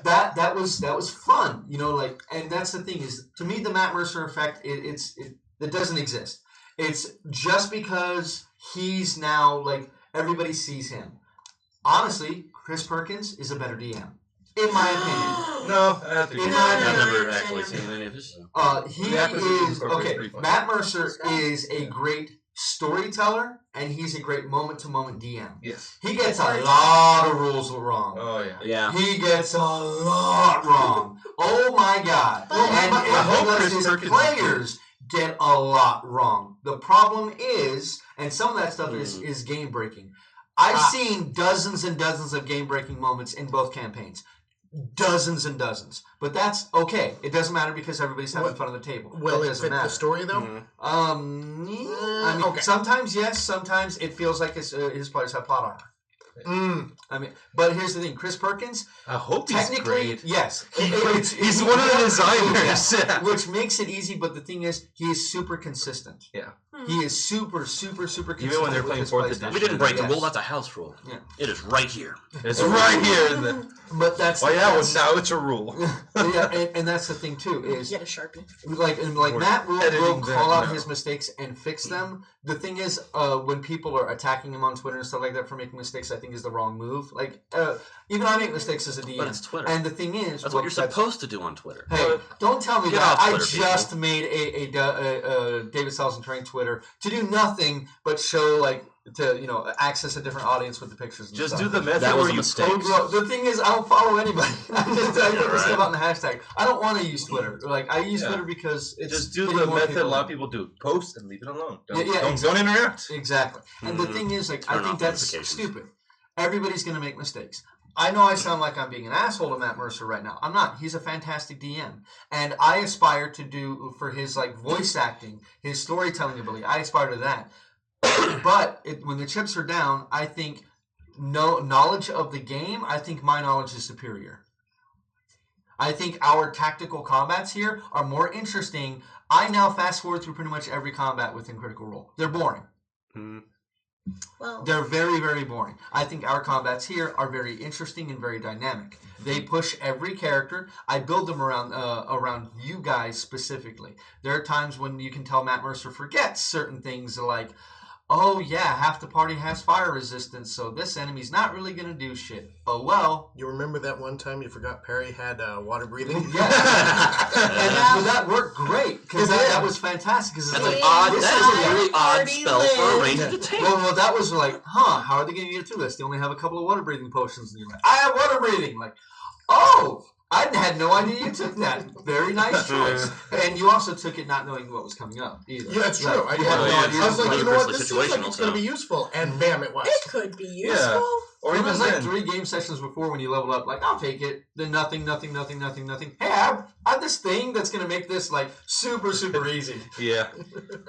that was fun. You know, like, and that's the thing is, to me, the Matt Mercer effect, it doesn't exist. It's just because he's now like everybody sees him. Honestly, Chris Perkins is a better DM. In my opinion. No, I have to in my opinion. I've never actually seen any of his. He is okay. Matt Mercer is a great storyteller, and he's a great moment-to-moment DM. Yes. He gets a lot of rules wrong. Oh yeah. Yeah. He gets a lot wrong. Oh my God. And his players get a lot wrong. The problem is, and some of that stuff is game breaking. I've seen dozens and dozens of game breaking moments in both campaigns. Dozens and dozens. But that's okay. It doesn't matter because everybody's having fun at the table. Will it fit the story though? I mean, sometimes yes, sometimes it feels like his players have plot armor. I mean, but here's the thing: Chris Perkins. I hope he's great. Yes, he's one of the designers, which makes it easy. But the thing is, he is super consistent. Yeah, he is super consistent. Even when they're playing 4th edition, we didn't break the rule. That's a house rule. Yeah, it is right here. It's right here. But that's well, now it's a rule. Yeah, and that's the thing too is get a Sharpie. Like Matt will call out his mistakes and fix them. The thing is, when people are attacking him on Twitter and stuff like that for making mistakes, I think is the wrong move. Like, even I make mistakes as a DM. But it's Twitter. And the thing is, that's what you're supposed to do on Twitter. Hey, don't tell me that. Twitter, I just made a David Salson Train Twitter to do nothing but show to access a different audience with the pictures. And just stuff. do the method that was where a you mistake. The thing is, I don't follow anybody. I put this stuff out in the hashtag. I don't want to use Twitter. Like I use Twitter because it's just do the method a lot of people do: post and leave it alone. Don't interact. Exactly. And the thing is, I think that's stupid. Everybody's going to make mistakes. I know I sound like I'm being an asshole to Matt Mercer right now. I'm not. He's a fantastic DM. And I aspire to do, for his voice acting, his storytelling ability, I aspire to that. But when the chips are down, I think knowledge of the game, I think my knowledge is superior. I think our tactical combats here are more interesting. I now fast forward through pretty much every combat within Critical Role. They're boring. Well, they're very, very boring. I think our combats here are very interesting and very dynamic. They push every character. I build them around you guys specifically. There are times when you can tell Matt Mercer forgets certain things like, oh yeah, half the party has fire resistance, so this enemy's not really going to do shit. Oh well. You remember that one time you forgot Perry had water breathing? Yeah. And that worked great, because that was fantastic. Cause that's a really odd spell for a ranger to take. Well, that was like, how are they going to get through this? They only have a couple of water breathing potions, and you're like, I have water breathing! Like, oh! I had no idea you took that. Very nice choice. And you also took it not knowing what was coming up either. Yeah, that's true. I had no idea. I was like, you know what? This seems like situational, it's going to be useful. And bam, it was. It could be useful. Yeah. Or It even was like then. 3 game sessions before when you level up. Like, I'll take it. Then nothing. Hey, I have this thing that's going to make this, like, super, super easy. Yeah.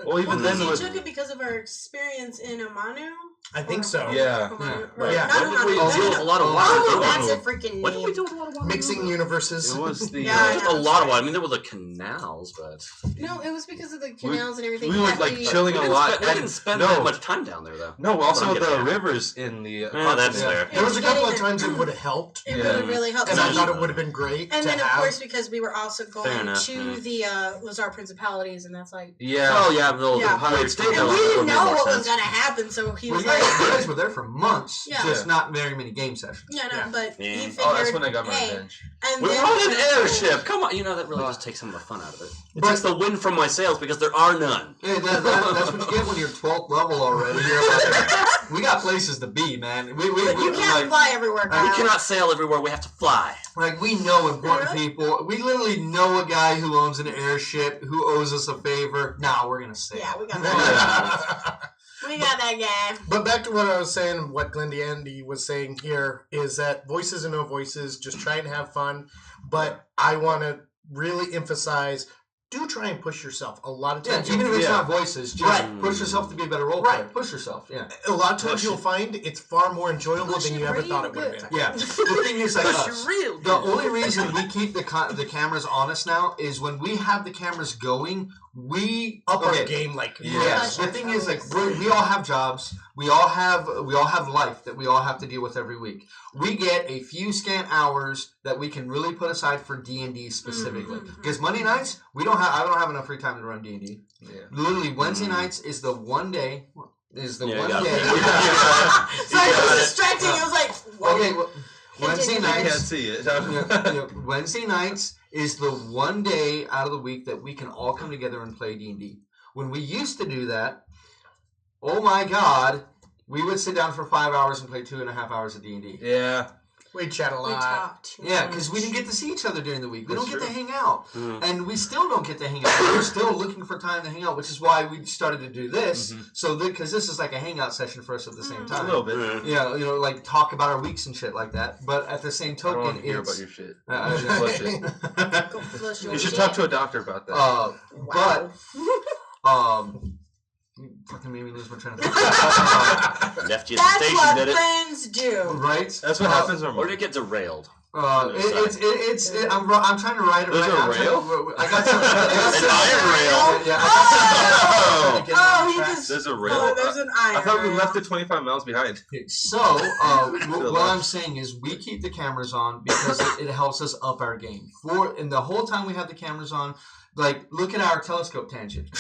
Well, even then, you with, took it because of our experience in Amanu? I think so. Yeah. Right. Yeah. Not When did we Amanu. deal with a lot of water? Oh, that's a freaking What did we name. do with a lot of water? Mixing universes. it was the. Yeah, Just a lot of water. I mean, there were the canals, but No, it was because of the canals and everything. we were that like chilling a lot. we didn't spend no, that much time down there, though. No, also That's what I'm the getting at. rivers in the. Yeah, that's Yeah. fair. There was a couple of Getting times it would have helped. It Yeah. would have really helped. And So I he- thought it would have been great and to then, of have. course, because we were also Fair going enough, to the Lazar Principalities, and that's like... Yeah. Oh yeah, the Yeah. pirate state. And we didn't know what was going to happen, so he Well, was you like... guys were there for months, Yeah. just not very many game sessions. Yeah, no, Yeah. but he figured, Oh, that's when I got my hey, revenge. and We're then... on an airship. Come on, that really just takes some of the fun out of it. It takes the wind from my sails because there are none. Yeah, that's what you get when you're 12th level already. You're like, we got places to be, man. But you can't fly everywhere, We Kyle. cannot sail everywhere. We have to fly. Like, we know important Really? people. We literally know a guy who owns an airship who owes us a favor. Nah, we're gonna sail. Yeah, we got that. We got that guy. But back to what I was saying, what Glendy Andy was saying here is that voices and no voices, just try and have fun. But I want to really emphasize, do try and push yourself. A lot of Yeah, times, even if it's Yeah. not voices, just Right. push yourself to be a better role player. Right. Push yourself, yeah. a lot of times you'll find it's far more enjoyable Push than it you ever real thought it would have good. been. Yeah. The thing is, like Push us, you real. the only reason we keep the cameras on us now is when we have the cameras going, we Up our game like Yes. The thing is, like, we all have jobs. We all have life that we all have to deal with every week. We get a few scant hours that we can really put aside for D&D specifically. Because Monday nights, I don't have enough free time to run D&D. Yeah. Literally, Wednesday nights is the one day. Yeah, you got it. day. Sorry, it was distracting. It was like, whoa. Okay, Wednesday Continue. I can't nights. see it. Wednesday nights is the one day out of the week that we can all come together and play D&D. When we used to do that, oh my God, we would sit down for 5 hours and play 2.5 hours of D&D. Yeah. We chat a We lot. talked too Yeah, much. because we didn't get to see each other during the week. We That's don't get true. to hang out. And we still don't get to hang out. We're still looking for time to hang out, which is why we started to do this. So, because this is like a hangout session for us at the same A time. little bit. Yeah, like talk about our weeks and shit like that. But at the same I don't token, want to hear it's... about your shit. uh, Flush it. Go flush your You should shit. talk to a doctor about that. Wow. Fucking made me lose my train of thought. Left you at the That's station, what did it? friends do. Right? That's what happens when Or did it get derailed? I'm trying to write it There's right a now. rail? I got some. An iron rail? Yeah, I got some. Oh, he just... There's a rail. Oh, there's an iron I thought we rail. left it 25 miles behind. So, what I'm saying is we keep the cameras on because it helps us up our game. And the whole time we have the cameras on, like, look at our telescope tangent.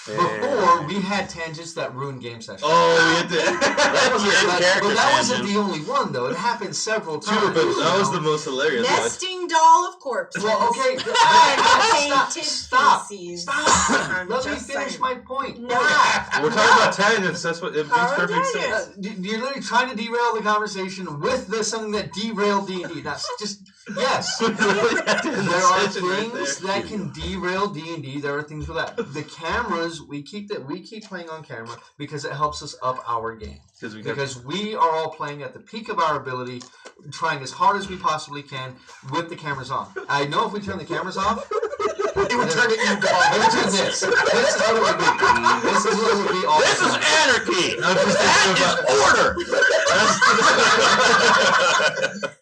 Before, we had tangents that ruined game sessions. Oh, we did. That was your in-character But that wasn't tangent. the only one, though. It happened several times. True, but that was the most hilarious one. Nesting doll of corpses. Well, okay. Painted Stop. feces. Stop. Let me just finish saying. my point. No. We're talking about tangents. That's what it makes Power perfect tangents. sense. You're literally trying to derail the conversation with something that derailed D&D. That's just, yes. There are things that can derail D&D. There are things with that. The cameras, we keep playing on camera because it helps us up our game. Because we are all playing at the peak of our ability, trying as hard as we possibly can with the cameras on. I know if we turn the cameras off, It would turn it into let me turn this. This is what it would be. This is what it would be all This the is time. anarchy! I'm just thinking Order!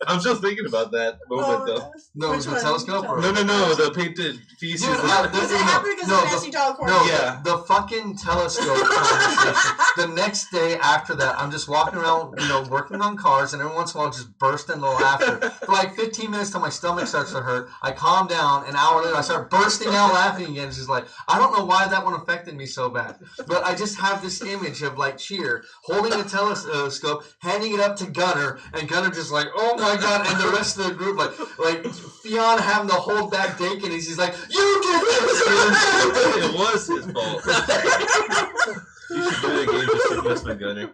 I'm still thinking about that moment though. No, Which the one? telescope or No, the painted feces. Dude, Does it happen because of Nesting doll of corpses? No. Yeah. The fucking telescope conversation. The next day after that, I'm just walking around, working on cars, and every once in a while just burst into laughter. For like 15 minutes till my stomach starts to hurt. I calm down. An hour later, I start bursting out laughing again. It's just like, I don't know why that one affected me so bad. But I just have this image of like Cheer holding a telescope, handing it up to Gunner, and Gunner just like, oh my god, and the rest of the group like Fionn having to hold back Dakin, and he's like, you did this! It was his fault. You should do it again, just investment gunner.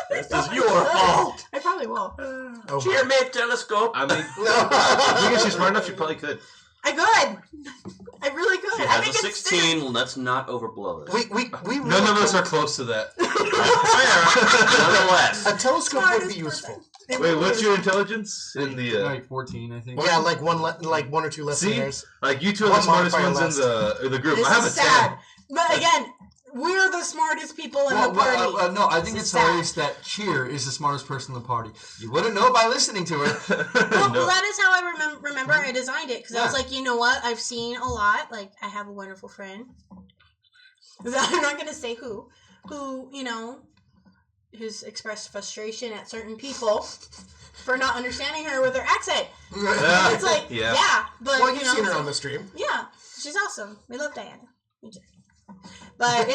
This is your fault! I probably probably will. Oh, Cheer me, telescope. I mean, I think if she's smart enough, she probably could. I could. I really could. She I has think a it's 16. Well, let's not overblow this. we None of us are close to that. Nonetheless. A telescope would Smartest be useful. person. Wait, what's your intelligence in the? Like 14, I think. Yeah, like one or two less than See, theirs. like you two are the One smartest modifier ones in the group. This I have a is sad. 10. But again, we're the smartest people in the party. No, I think This it's is sad. hilarious that Cheer is the smartest person in the party. You wouldn't know by listening to her. Well, No. that is how I remember I designed it. Because I was Yeah. like, you know what? I've seen a lot. Like, I have a wonderful friend. I'm not going to say who, who's expressed frustration at certain people for not understanding her with her accent. It's like, yeah, but, Well, you've seen her on the stream. Yeah, she's awesome. We love Diana. Me too. But,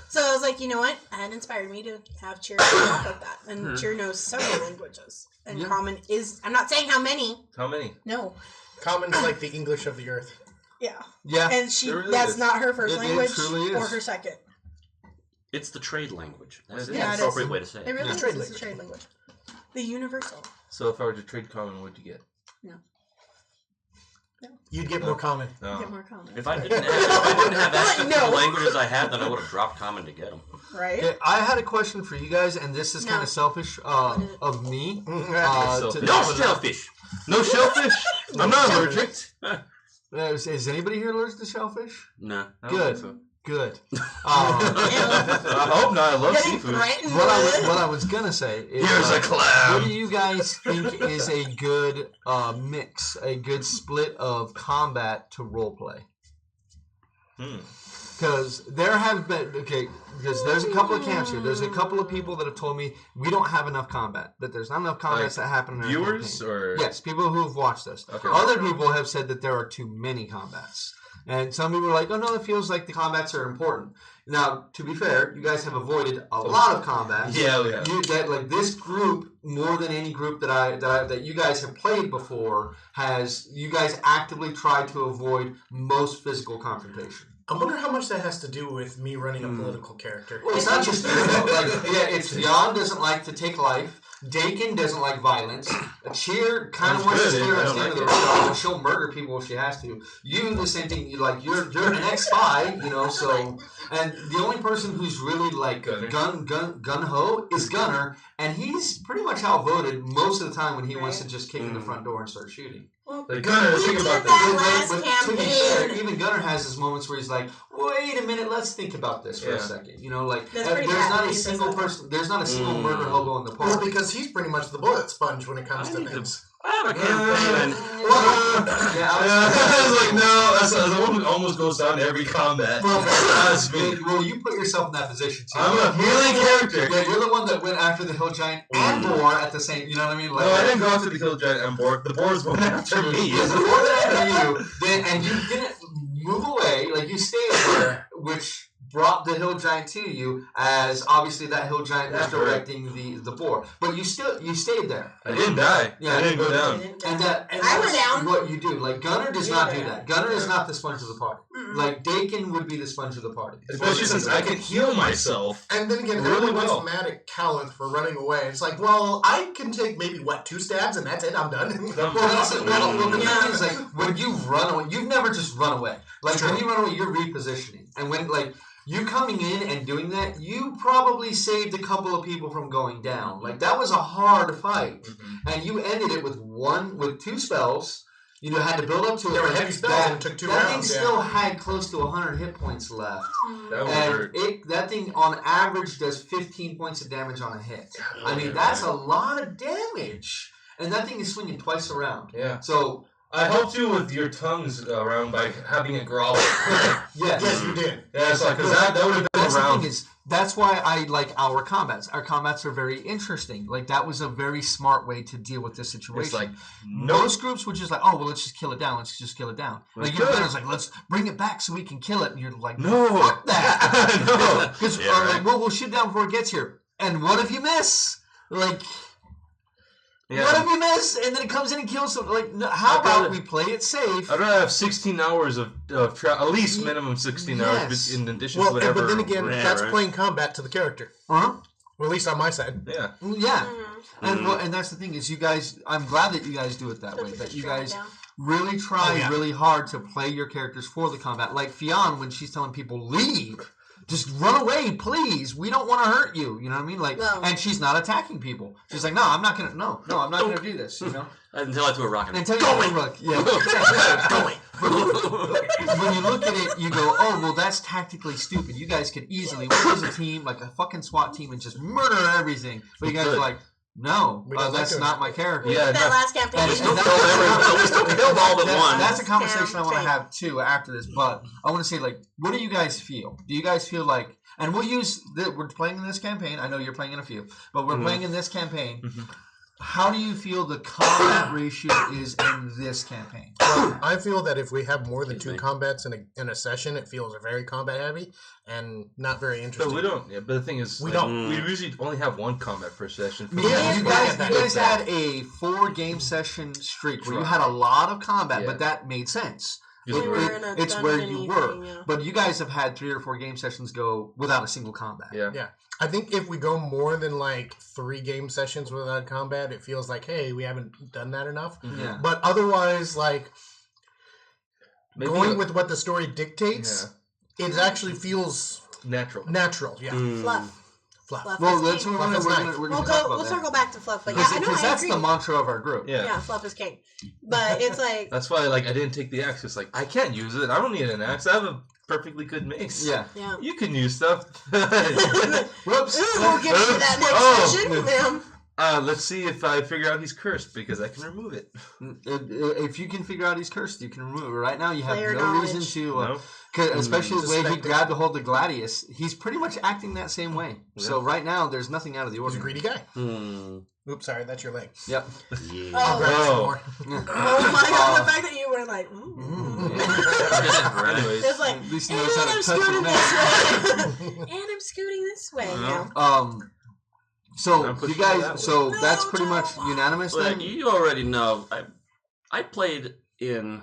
so I was like, you know what? That inspired me to have Cheer talk like that. And Cheer knows several languages. And Common is, I'm not saying how many. How many? No. Common's like the English of the earth. Yeah. Yeah. And that's not her first It language truly is. or her second. It's the trade language. That's the Yeah, it appropriate is. way to say It it. really Yeah. is. Trade It's a trade language. The universal. So if I were to trade common, what'd you get? You'd get more common. No. Get more common. If I didn't have access to No. the languages I had, then I would have dropped common to get them. Right? Okay, I had a question for you guys, and this is kind of selfish of me. Selfish. No shellfish. No shellfish? I'm not allergic. Is anybody here allergic to shellfish? No. I don't Good. think so. Good. I hope not. I love Getting seafood. threatened What with- I was gonna say is, Here's a clam. what do you guys think is a good mix, a good split of combat to roleplay? Because there have been because there's a couple of camps here. There's a couple of people that have told me we don't have enough combat. That there's not enough combats that happen in our Viewers campaign. or Yes, people who have watched us. Okay. Other people have said that there are too many combats. And some people are like, oh no, it feels like the combats are important. Now, to be fair, you guys have avoided a lot of combats. Yeah, we have. This group, more than any group that you guys have played before, you guys actively tried to avoid most physical confrontation. I wonder how much that has to do with me running a political character. Well, it's not just you. It's Jan doesn't like to take life. Dakin doesn't like violence. Cheer kind of wants to steer us into the road, and she'll murder people if she has to. You, the same thing. You're an ex-spy, so. And the only person who's really like gun ho is Gunner, and he's pretty much outvoted most of the time when he wants to just kick in the front door and start shooting. Like, Gunner, We think did about that this. last To be fair, campaign. even Gunner has his moments where he's like, "Wait a minute, let's think about this for a second." That's pretty there's bad not when a he says single that. person. There's not a single murder hobo in the Well, party. because he's pretty much the bullet sponge when it comes to things. I have a campaign. I was like, no, that's the one who almost goes down every combat. That's me. Well, you put yourself in that position too. I'm a melee character. Yeah, you're the one that went after the hill giant and boar at the same. You know what I mean? No, I didn't go after the kill giant and boar. The boars went after me. Yeah, the boar went after you, and you didn't move away. Like you stayed there, which brought the hill giant to you, as obviously that hill giant was directing the boar. But you stayed there. I didn't die. Yeah. I didn't go down. And I went that's down. what you do. Like Gunner does not do that. Gunner is not the sponge of the party. Like Dakin would be the sponge of the party. Especially since I can heal myself. And then again, Really everyone's well. mad at Callith for running away. It's like, well, I can take maybe 2 stabs and that's it. I'm done. Well, the thing is, like, when you run away, you've never just run away. Like, when you run away, you're repositioning. And when, like, you coming in and doing that, you probably saved a couple of people from going down. Like, that was a hard fight. And you ended it with 2 spells. You had to build up to it. They were heavy spells and it took 2 That rounds. thing still had close to 100 hit points left. That would And hurt. that thing, on average, does 15 points of damage on a hit. I mean, that's a lot of damage. And that thing is swinging twice around. Yeah. So, I helped you with your tongues around by having it growl. Yes, you did. Yeah, it's like, because that would have been That's the around. thing is, that's why I like our combats. Our combats are very interesting. Like, that was a very smart way to deal with this situation. It's like, most groups were just like, oh, well, let's just kill it down. Let's just kill it down. Like, your good. gunner's like, let's bring it back so we can kill it. And you're like, no. fuck that. No. Because, Yeah, right. like, we'll shoot it down before it gets here. And what if you miss? Like... Yeah. What if you miss and then it comes in and kills someone? Like, no, how about we play it safe? I'd rather have 16 hours of at least minimum 16 hours Yes. in addition Well, to whatever. but then again, Yeah, that's right. playing combat to the character. Huh? Well, at least on my side. Yeah. Yeah. And that's the thing is you guys, I'm glad that you guys do it that way. That you guys really try really hard to play your characters for the combat. Like Fionn, when she's telling people, leave. Just run away, please. We don't want to hurt you. You know what I mean? Like, and she's not attacking people. She's like, no, I'm not gonna do this. You know? Until I threw a rock at him. Until you threw a rock. Yeah. Going. When you look at it, you go, oh, well, that's tactically stupid. You guys could easily work as a team, like a fucking SWAT team, and just murder everything. But you guys are like, no, that's not my character. Yeah, that last campaign. We still killed all but one. That's a conversation I want to have too after this. But I want to say, like, what do you guys feel? Do you guys feel like, and we're playing in this campaign. I know you're playing in a few, but we're playing in this campaign. How do you feel the combat ratio is in this campaign? Well, I feel that if we have more than 2 combats in a session, it feels very combat heavy and not very interesting. But we don't. Yeah, but the thing is, we usually only have 1 combat per session. Yeah, you guys had a 4-game session streak where you had a lot of combat, but that made sense. It's where you were. But you guys have had 3 or 4 game sessions go without a single combat. Yeah. I think if we go more than like 3 game sessions without combat, it feels like, hey, we haven't done that enough. Yeah. But otherwise, like, going with what the story dictates, it actually feels natural. Yeah. Fluff. Well, that's what we're going to talk about. We'll circle back to fluff. But because that's the mantra of our group. Yeah, fluff is king. But it's like... That's why, like, I didn't take the axe. It's like, I can't use it. I don't need an axe. I have a perfectly good mace. Yeah. You can use stuff. Whoops. We'll get to that next session, ma'am. Let's see if I figure out he's cursed, because I can remove it. If you can figure out he's cursed, you can remove it. Right now, you have no reason to... No. Especially the way he grabbed a hold of Gladius. He's pretty much acting that same way. Yeah. So right now, there's nothing out of the ordinary. He's a greedy guy. Oops, sorry, that's your leg. Yep. Yeah. Oh my god, the fact that you were like... It's like, and I'm scooting this way. And I'm scooting this way. So you guys, that's pretty much unanimous then? Like, you already know, I played in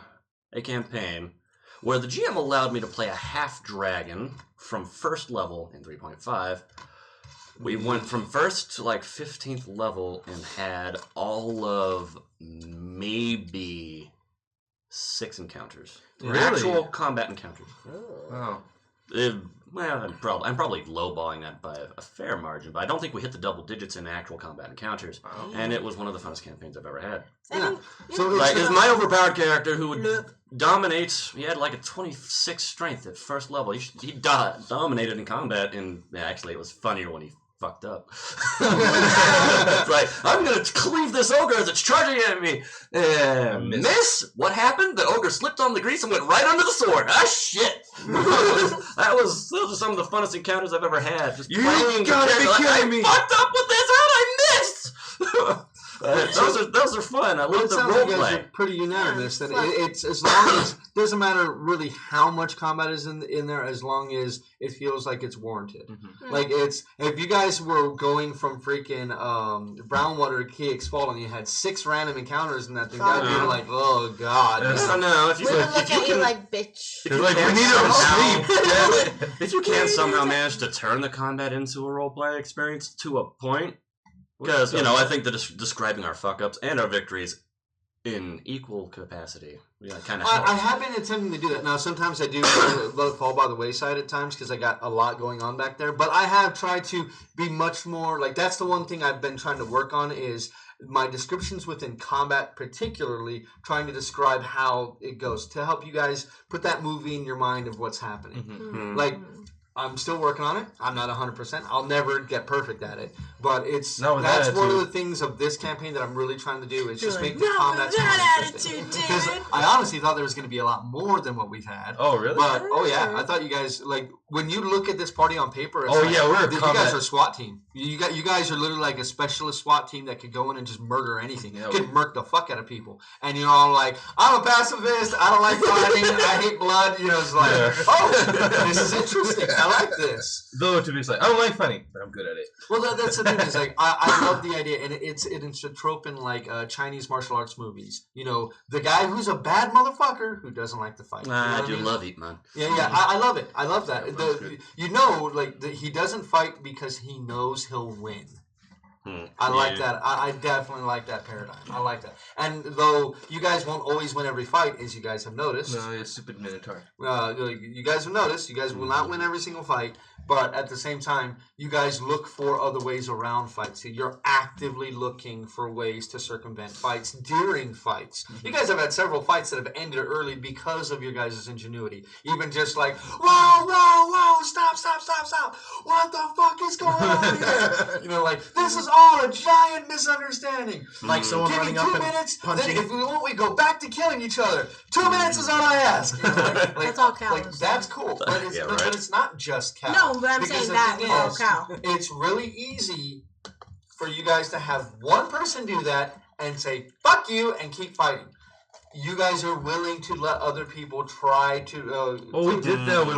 a campaign where the GM allowed me to play a half dragon from first level in 3.5. We went from first to like 15th level and had all of maybe 6 encounters. Really? Actual combat encounters. Oh. I'm probably lowballing that by a fair margin, but I don't think we hit the double digits in actual combat encounters. Oh. And it was one of the funnest campaigns I've ever had. Yeah. So it's my overpowered character who would dominate. He had like a 26 strength at first level. He dominated in combat, and actually it was funnier when he fucked up. It's like, I'm gonna cleave this ogre as it's charging at me. Miss? What happened? The ogre slipped on the grease and went right under the sword. Ah, shit! Those are some of the funnest encounters I've ever had. Just playing gotta be kidding me! I fucked up with this. How'd I miss? Those are fun. I love the role play. Are pretty unanimous that it's as long as doesn't matter really how much combat is in there, as long as it feels like it's warranted. Mm-hmm. Like it's if you guys were going from freaking Brownwater to Kiek's Fault and you had 6 random encounters in that thing, that'd be like, oh god. No, if you can, like bitch. If like we need to sleep. If you can somehow manage to turn the combat into a role play experience to a point. Because, I think that describing our fuck-ups and our victories in equal capacity kind of helps. I have been attempting to do that. Now, sometimes I do let it fall by the wayside at times because I got a lot going on back there. But I have tried to be much more, like, that's the one thing I've been trying to work on is my descriptions within combat, particularly trying to describe how it goes to help you guys put that movie in your mind of what's happening. Mm-hmm. Like... I'm still working on it. I'm not 100%. I'll never get perfect at it. But that's one of the things of this campaign that I'm really trying to do is just make the combat interesting. Because I honestly thought there was going to be a lot more than what we've had. Oh, really? But, I thought you guys, like, when you look at this party on paper, it's we're a you guys are a SWAT team. You guys are literally like a specialist SWAT team that could go in and just murder anything. You could murk the fuck out of people. And you're all like, I'm a pacifist. I don't like fighting. I hate blood. It's like, this is interesting. I like this. Though to be like, I don't like fighting, but I'm good at it. Well, that's the thing. Is like I love the idea, and it's a trope in like Chinese martial arts movies. You know, the guy who's a bad motherfucker who doesn't like to fight. I do love it, man. Yeah, I love it. I love that. You know, like he doesn't fight because he knows he'll win. I like that. I definitely like that paradigm. I like that. And though you guys won't always win every fight, as you guys have noticed. No, you're stupid Minotaur. You guys have noticed. You guys will not win every single fight. But at the same time, you guys look for other ways around fights. So you're actively looking for ways to circumvent fights during fights. You guys have had several fights that have ended early because of your guys' ingenuity. Even just like, whoa, stop. What the fuck is going on here? You know, like, this is all a giant misunderstanding. Like someone Give me running 2 up minutes, and punching. then if we want, we go back to killing each other. 2 minutes is all I ask. You know, like, That's all cows. Like, that's cool. But it's not just cows. No, but I'm saying that with all cow. It's really easy for you guys to have one person do that and say, fuck you, and keep fighting. You guys are willing to let other people try to... we did that when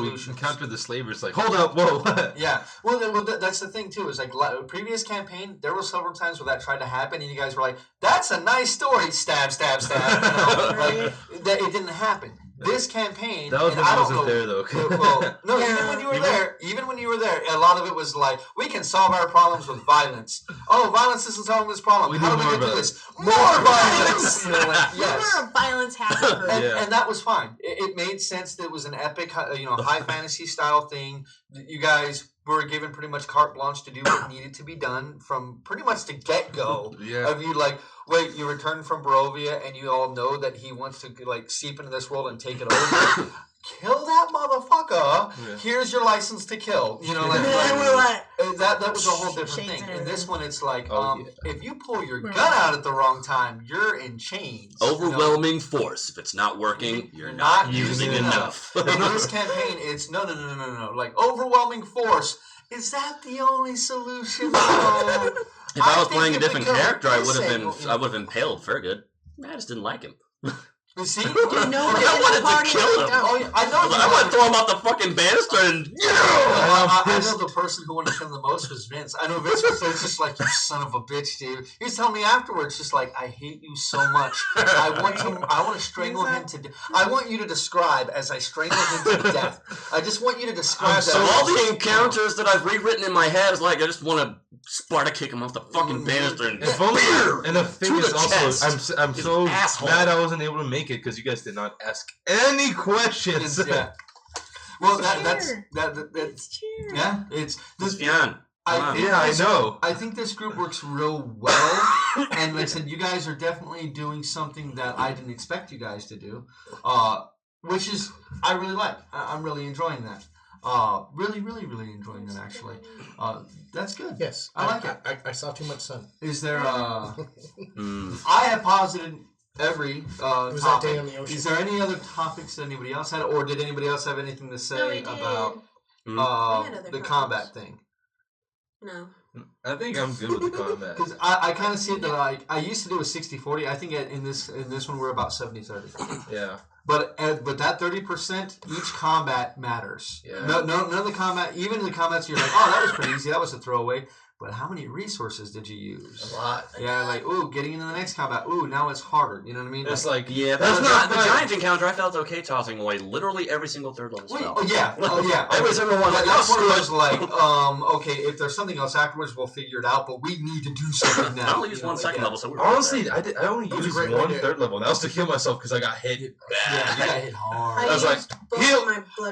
we encountered the slavers. Like, hold up, whoa. Yeah. Well, that's the thing, too. Is like, previous campaign, there were several times where that tried to happen, and you guys were like, that's a nice story. Stab. You know? Like, it didn't happen. This campaign, that was when I wasn't there, though. Well, no, even when you were there, a lot of it was like, we can solve our problems with violence. Oh, violence isn't solving this problem. How do we get through this? More violence. You know, like, yes. More violence happened. And that was fine. It made sense that it was an epic, high fantasy style thing. You guys were given pretty much carte blanche to do what needed to be done from pretty much the get-go. Yeah. Of you like, wait, you return from Barovia and you all know that he wants to like seep into this world and take it over. Kill that motherfucker. Yeah. Here's your license to kill. You know, that was a whole different thing. In this one, it's like, if you pull your gun out at the wrong time, you're in chains. Overwhelming force. If it's not working, you're not using enough. In this campaign, it's no. Like, overwhelming force. Is that the only solution? No. If I was playing a different character, I would have impaled Fergus. I just didn't like him. You see? I wanted to kill him. I want to throw him off the fucking banister and... I know the person who wanted to kill him the most was Vince. I know Vince was just like, you son of a bitch, dude. He was telling me afterwards, just like, I hate you so much. I want to strangle him to death. I want you to describe as I strangle him to death. I just want you to describe that. So all the encounters that I've rewritten in my head is like, I just want to Sparta kick him off the fucking banister and the thing is also, I'm so mad I wasn't able to make it because you guys did not ask any questions. Yeah. Well, that's yeah. It's Fian. I know. I think this group works real well, and like I said, you guys are definitely doing something that I didn't expect you guys to do, which is I really like. I'm really enjoying that. Really enjoying that actually. That's good. Yes, I like it. I saw too much sun. Is there? I have posited every topic. That day on the ocean. Is there any other topics that anybody else had, or did anybody else have anything to say about the combat thing? No. I think I'm good with the combat. Because I kind of see it that I used to do a 60-40. I think in this one we're about 70-30. Yeah. But that 30%, each combat matters. Yeah. None of the combat, even in the combats, you're like, oh, that was pretty easy. That was a throwaway. But how many resources did you use? A lot. Yeah, like, ooh, getting into the next combat. Ooh, now it's harder. You know what I mean? It's like, that's not the giant encounter. I felt okay tossing away literally every single third level spell. Oh yeah. Every single one. That's one of those like, okay, if there's something else afterwards, we'll figure it out. But we need to do something now. I only used one second level, so we're honestly, I only used one third level, and that was to heal myself because I got hit bad. Yeah, you got hit hard. I was like, heal.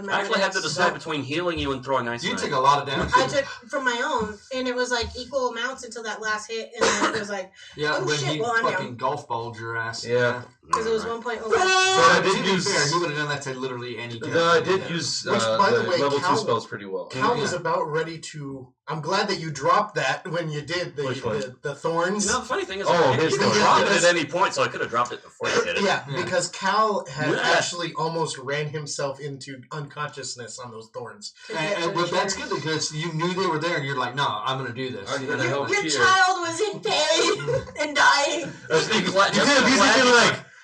I actually had to decide between healing you and throwing ice. You took a lot of damage. I took from my own, and it was like equal amounts until that last hit, and then it was like, when shit, he fucking golf balled your ass. Yeah. Because it was 1.0. But I did use. Fair, he would have done that to literally any. I did use Which, by the way, level 2 spells pretty well. Cal was about ready to. I'm glad that you dropped that when you did the thorns. You know, the funny thing is, you can drop it at any point, so I could have dropped it before you hit it. Yeah, because Cal had actually almost ran himself into unconsciousness on those thorns. But that's good because you knew they were there, and you're like, no, I'm going to do this. Your child was in pain and dying.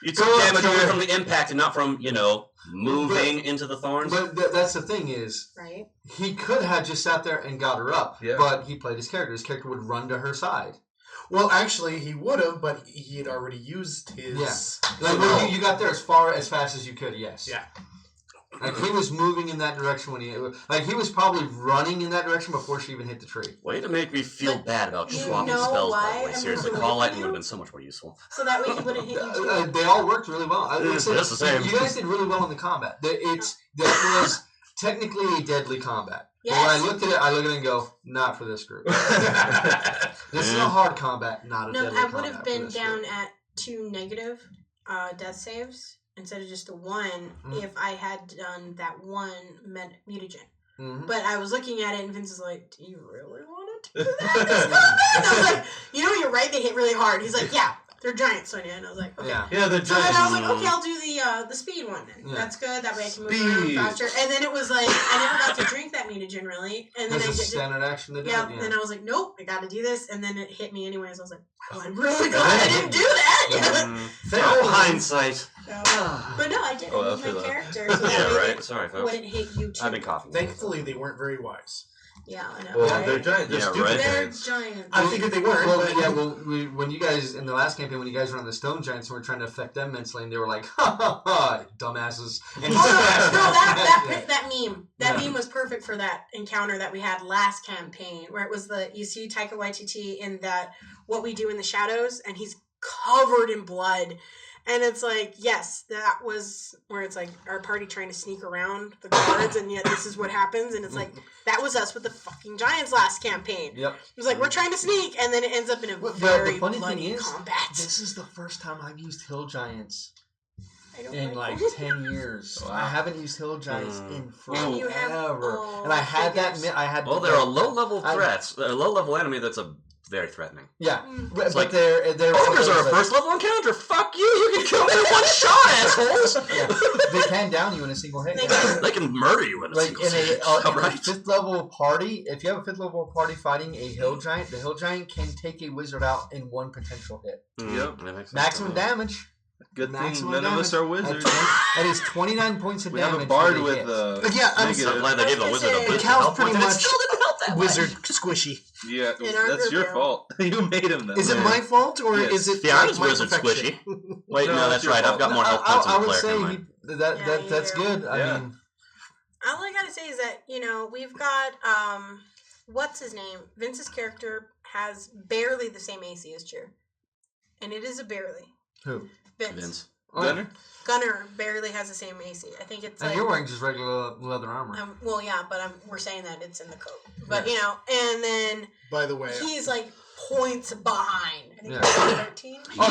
You took damage only from the impact and not from, moving into the thorns. But that's the thing is, right? He could have just sat there and got her up, but he played his character. His character would run to her side. Well, actually, he would have, but he had already used his... Yeah. Like, you got there as fast as you could, yes. Yeah. Like, he was moving in that direction when he was probably running in that direction before she even hit the tree. Way to make me feel bad about swapping spells, by the way. Seriously, Call Lightning would have been so much more useful. So that way he wouldn't hit you too. They all worked really well. It's the same. You guys did really well in the combat. That was technically a deadly combat. Yes. But when I looked at it and go, not for this group. This is a hard combat, not a deadly combat. No, I would have been down at 2 negative death saves instead of just a 1 if I had done that 1 mutagen. Mm-hmm. But I was looking at it and Vince is like, do you really want to do that? This combat? And I was like, you're right, they hit really hard. He's like, yeah. They're giants, Sonia, and I was like, okay. Yeah, they're giants. So then I was like, okay, I'll do the speed one then. Yeah. That's good. That way I can move around faster. And then it was like, I never got to drink that mutagen really. And then That's a standard action to do. Yeah. And I was like, nope, I got to do this. And then it hit me anyways. I was like, wow, I'm really glad I didn't do that. Oh, hindsight. But no, I did. I moved my character. So right. Sorry, folks. Wouldn't hit you too. I've been coughing. Thankfully, they weren't very wise. Yeah, I know. Well, right? they're giant. They're stupid giants. They're giants. I figured they weren't. Well, when you guys, in the last campaign, when you guys were on the stone giants and were trying to affect them mentally, and they were like, ha ha ha, dumbasses. And that meme. That meme was perfect for that encounter that we had last campaign, where it was you see Taika Waititi in that What We Do in the Shadows, and he's covered in blood. And it's like, yes, that was where it's like our party trying to sneak around the guards, and yet this is what happens. And it's like, that was us with the fucking giants last campaign. Yep. It was like, we're trying to sneak, and then it ends up in a very bloody combat. This is the first time I've used hill giants in like 10 years. Wow. I haven't used hill giants in forever. And I had that. Well, they're a low-level threat. They're a low-level enemy that's very threatening. Yeah, but like, they're ogres are a first level encounter. Fuck you! You can kill me in one shot, assholes. Yeah. They can down you in a single hit. They can murder you in a single hit. In a fifth level party, if you have a fifth level party fighting a hill giant, the hill giant can take a wizard out in one potential hit. Yep, maximum damage. Good thing none of us are wizards. That is 29 points of damage. We have a bard with I'm so glad they gave the wizard a bit. It counts pretty much. Wizard squishy. Yeah, that's your fault. You made him that. Is it my fault or is it Fionna's wizard squishy? Wait, no, that's right. I've got more health points than the player. I would say that's good. I mean, all I gotta say is that we've got what's his name? Vince's character has barely the same AC as Cheer, and it is a barely. Who? Vince. Gunner barely has the same AC. I think it's. And you're wearing just regular leather armor. Well, yeah, but we're saying that it's in the code. But and then. By the way, he's like points behind. I think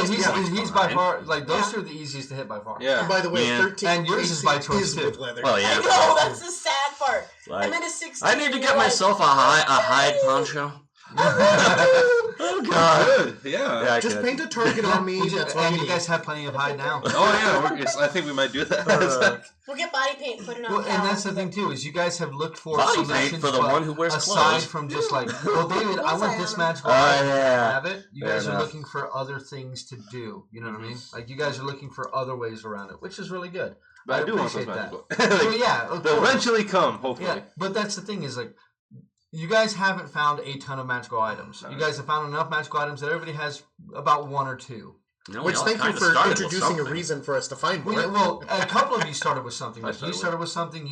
he's 13. He's by far those two are the easiest to hit by far. Yeah. And by the way, 13 and yours is by choice too. With leather. Well, yeah. I know, that's the sad part. I'm at a 16. I need to get myself a hide poncho. Oh God! Good. Yeah. Just paint a target on me. And you guys have plenty of hide now. Oh yeah, I think we might do that. We'll get body paint and put it on. And that's the thing too is you guys have looked for body paint for the one who wears aside clothes. From just like, well, David, I want this magical item. Have it. You guys are looking for other things to do. You know what I mean? Like you guys are looking for other ways around it, which is really good. But I do want those magical. They'll eventually come, hopefully. Yeah, but that's the thing is like. You guys haven't found a ton of magical items. You guys have found enough magical items that everybody has about 1 or 2. No, which thank you for introducing a reason for us to find more. Well, a couple of you started with something. Like you started with something,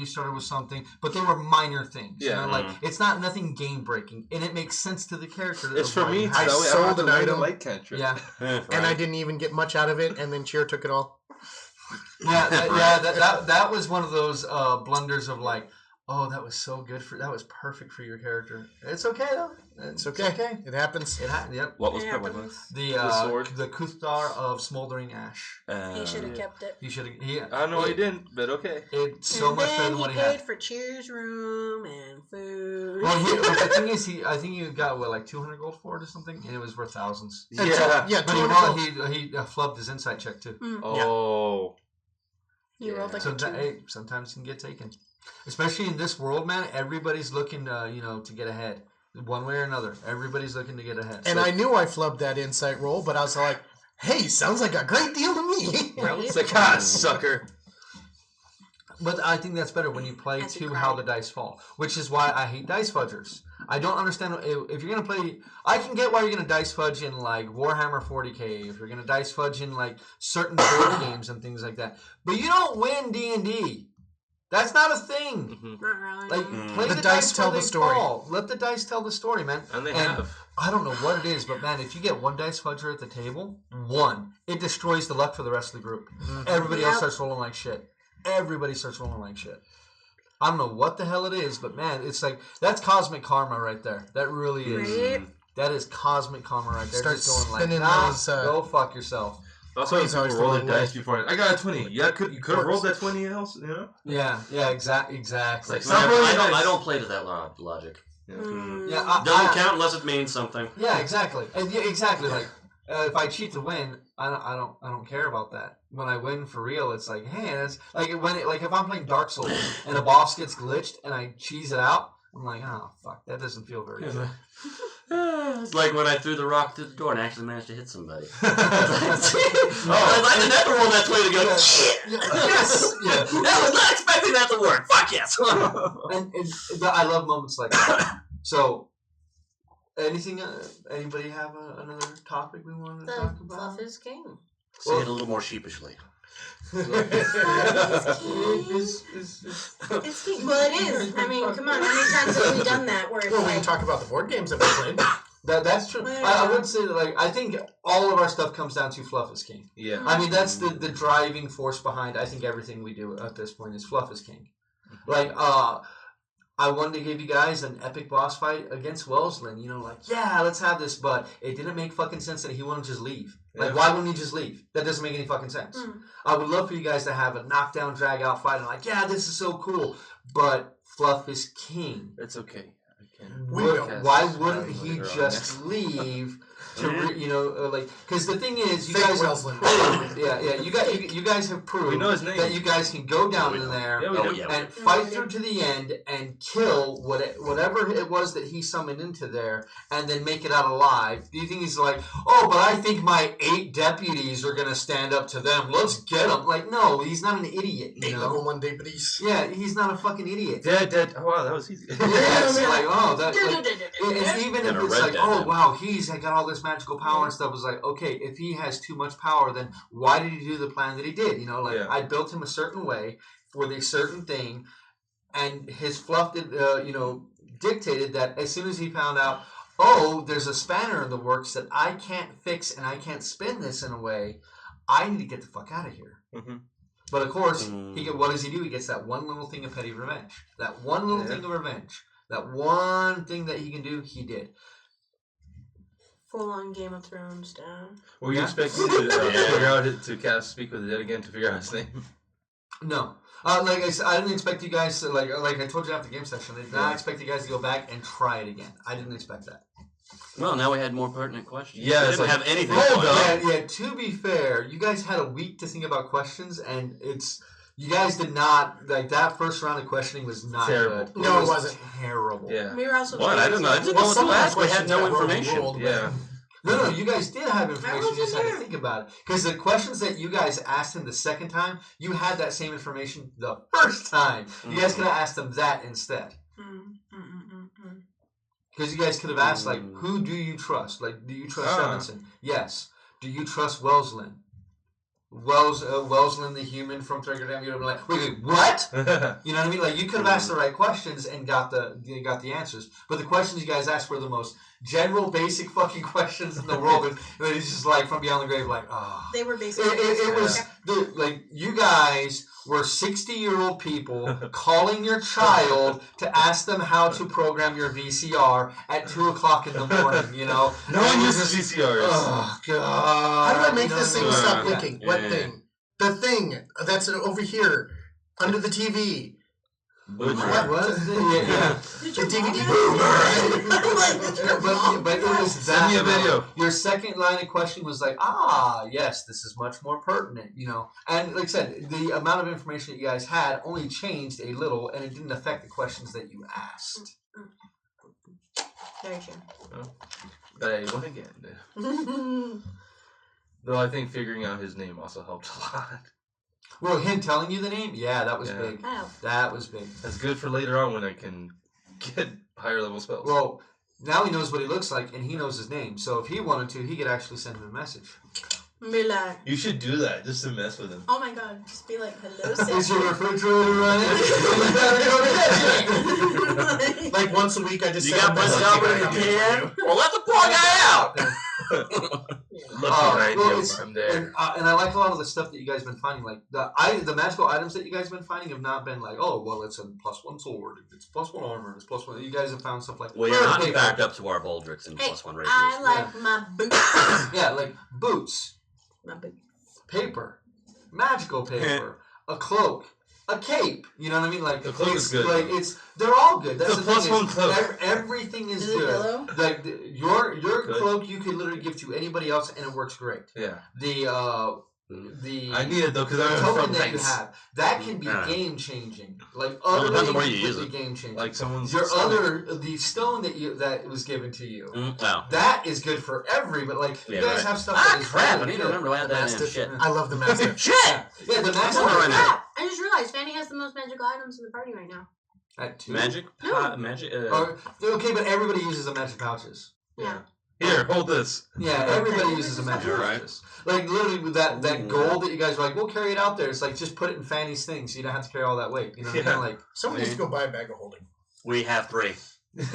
but they were minor things. Yeah. You know, it's not nothing game breaking, and it makes sense to the character. It's for me. I sold an item, light cantrip. Yeah, and I didn't even get much out of it, and then Cheer took it all. That was one of those blunders of like. Oh, that was so good that was perfect for your character. It's okay though. It's okay. It happens. Yep. What was perfect? The sword, the Kuthar of Smoldering Ash. He should have kept it. He should have. I know he didn't, but okay. It's so much better than what he had. He paid for Cheer's room and food. Well, the thing is, I think you got like 200 gold for it or something, and it was worth thousands. Yeah. But he flubbed his insight check too. Oh. He rolled like a 2. Sometimes it can get taken. Especially in this world, man, everybody's looking to get ahead. One way or another. Everybody's looking to get ahead. And I knew I flubbed that insight roll, but I was like, hey, sounds like a great deal to me. It's like, sucker. But I think that's better when you play to how the dice fall, which is why I hate dice fudgers. I don't understand if you're gonna play. I can get why you're gonna dice fudge in like Warhammer 40k. If you're gonna dice fudge in like certain board games and things like that, but you don't win D&D. That's not a thing. Not really. Like play the dice tell the story. Fall. Let the dice tell the story, man. And they have. I don't know what it is, but man, if you get one dice fudger at the table, it destroys the luck for the rest of the group. Everybody else starts rolling like shit. Everybody starts rolling like shit. I don't know what the hell it is, but man, it's like that's cosmic karma right there. That really is. Right? That is cosmic karma right there. Start Just going spinning like, those, go fuck yourself. Also, He's always people roll the the one dice before. I got a 20. Yeah, you could have rolled that 20 else, you know? Yeah, exactly. Like, I don't play to that logic. Yeah. Doesn't count unless it means something. Yeah, exactly. Exactly. Like if I cheat to win, I don't care about that. When I win for real, it's like, hey, that's like if I'm playing Dark Souls and a boss gets glitched and I cheese it out, I'm like, oh fuck, that doesn't feel very good. It's like when I threw the rock through the door and actually managed to hit somebody. I didn't have to roll that 20 to go, shit! Yes! Yeah. I was not expecting that to work. Fuck yes! and I love moments like that. So, anything? Anybody have another topic we want to talk about? Fluff is king. Say it a little more sheepishly. It's king. Well, it is. I mean, come on. How many times have we done that? Where it's Well, we like, can talk about the board games that we played. That's true. I would say that, like, I think all of our stuff comes down to Fluff is king. Yeah. I mean, that's the driving force behind, I think, everything we do at this point is Fluff is king. Like, I wanted to give you guys an epic boss fight against Wellsland. You know, like, yeah, let's have this, but it didn't make fucking sense that he wouldn't just leave. Like, why wouldn't he just leave? That doesn't make any fucking sense. I would love for you guys to have a knockdown, drag-out fight, and like, yeah, this is so cool, but Fluff is king. It's okay. Why wouldn't he just leave to like? Because the thing is, you guys have proved, you guys have proved that you guys can go down in there and fight through to the end and kill whatever it was that he summoned into there, and then make it out alive. Do you think he's like, oh, but I think my 8 deputies are gonna stand up to them? Let's get them. Like, no, he's not an idiot. 8 level 1 deputies. Yeah, he's not a fucking idiot. Dead. Oh, wow, that was easy. Yeah, it's like, oh, that. And even if it's like, oh wow, he's got all this magical power and stuff, it's like, okay, if he has too much power, then why did he do the plan that he did? You know, like I built him a certain way for a certain thing, and his fluff did, dictated that as soon as he found out, oh, there's a spanner in the works that I can't fix and I can't spin this in a way, I need to get the fuck out of here. Mm-hmm. But of course, what does he do? He gets that one little thing of petty revenge. That one little thing of revenge. That one thing that he can do, he did. Full on Game of Thrones down. Were you expecting to figure out to cast Speak with the Dead again to figure out his name? No. Like I said, I didn't expect you guys to, like I told you after the game session, I did not expect you guys to go back and try it again. I didn't expect that. Well, now we had more pertinent questions. Yeah, we didn't have anything. Yeah, to be fair, you guys had a week to think about questions, and you guys did not, like, that first round of questioning was not terrible. Good. No, it wasn't. Terrible. Yeah. We were also what? I don't know. I didn't know what to ask. We had no information. No, you guys did have information. You just had to think about it. Because the questions that you guys asked him the second time, you had that same information the first time. You guys could have asked him that instead. Because you guys could have asked, like, who do you trust? Like, do you trust Stevenson? Yes. Do you trust Wellsland? Wellsland the human from Trigger Dam, you'd have been like, wait, what? You know what I mean? Like, you could have asked the right questions and got the answers. But the questions you guys asked were the most general, basic fucking questions in the world. And it's just like, from beyond the grave, like, oh. They were basic. It was, like, you guys were 60-year-old people calling your child to ask them how to program your VCR at 2 o'clock in the morning, you know? No one uses VCRs. Oh, God. How do I make this thing stop clicking? What thing? The thing that's over here, under the TV. What was it? Yeah. The DVD. But it was that. Send me a video. Your second line of question was like, yes, this is much more pertinent, you know. And like I said, the amount of information that you guys had only changed a little, and it didn't affect the questions that you asked. Very true. But I won again. Though I think figuring out his name also helped a lot. Well, him telling you the name, yeah, that was big. Oh. That was big. That's good for later on when I can get higher level spells. Well, now he knows what he looks like, and he knows his name. So if he wanted to, he could actually send him a message. Be like, you should do that just to mess with him. oh my god, just be like, hello, Is your sexy. refrigerator running? Like once a week, I just You got my salad in the can? Well, let the poor guy out! I'm there. And I like a lot of the stuff that you guys have been finding. Like the magical items that you guys have been finding have not been like, oh, well, it's a +1 sword, it's +1 armor, it's +1. You guys have found stuff like We are not backed up to our baldricks and +1 rapiers. I like my boots. Yeah, like boots, My boots. paper, magical paper, a cloak, a cape. You know what I mean? Like the cloak is good. Like they're all good. That's the the thing +1 cloak. Everything is Is it good. yellow? Like your Good. cloak, you could literally give to anybody else, and it works great. Yeah. The I need it though because the I'm token from that you Thanks. have that can be Yeah. game changing. Like Well, it utterly depends on where you use completely it. game changing. Like someone's Your stomach. the stone that was given to you. Oh. That is good for every, but like Yeah, you guys right. have stuff Ah, that is crap! I really need to good. remember to add that in. Mastiff. Shit. I love the master. Shit! Yeah, the master Oh, right now. Crap! I just realized Fanny has the most magical items in the party right now. At 2. Magic? No. Magic? Okay, but everybody uses the magic pouches. Yeah. Here, hold this. Yeah, everybody uses the magic You're right. pouches. Like literally with that gold that you guys were like, we'll carry it out there. It's like just put it in Fanny's thing, so you don't have to carry all that weight. You know what I mean? Like Someone needs to go buy a bag of holding. We have 3. We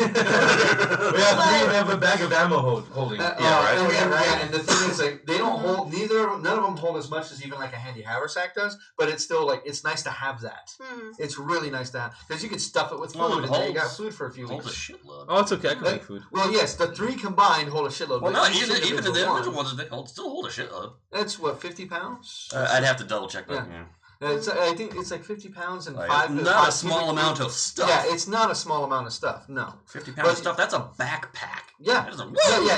have a bag of ammo holding. And the thing is, like, they don't hold. None of them hold as much as even like a handy haversack does. But it's still like it's nice to have that. Mm. It's really nice to have because you can stuff it with food, Well, it and then you got holds- food for a few Hold a weeks. shitload. Oh, it's okay. I can make food. Well, yes, the 3 combined hold a shitload. Well, but no, each even the individual one, ones, they still hold a shitload. That's what 50 pounds. I'd have to double check that. Yeah. I think it's like 50 pounds and Like, 5. not a 5 small cubic amount feet. of stuff. Yeah, it's not a small amount of stuff. No. 50 pounds But- of stuff. That's a backpack. Yeah. That is a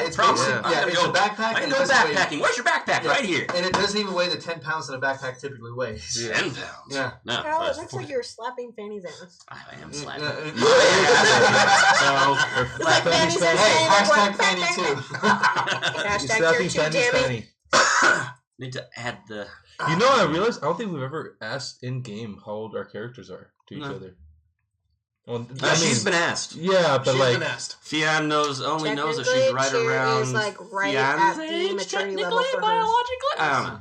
It's problem. basic. I'm Yeah, gonna it's go, a backpack. I and can it go doesn't weigh- backpacking. Where's your backpack? Yeah. Right here. And it doesn't even weigh the 10 pounds that a backpack typically weighs. 10 pounds. Yeah. No. Carl, it that's looks 40. like you're slapping Fanny's ass. I am slapping. It's like Fanny's ass. Hey, saying, hashtag like, Fanny too. Hashtag your too, Jamie. Need to add the. You know, I realized I don't think we've ever asked in game how old our characters are to each No. other. Well, She's been asked. yeah, but She's like, been asked. Fion knows that she's Technically, right Cheer around. is like right at the Fion's maturity age, level for her. biologically. I don't know.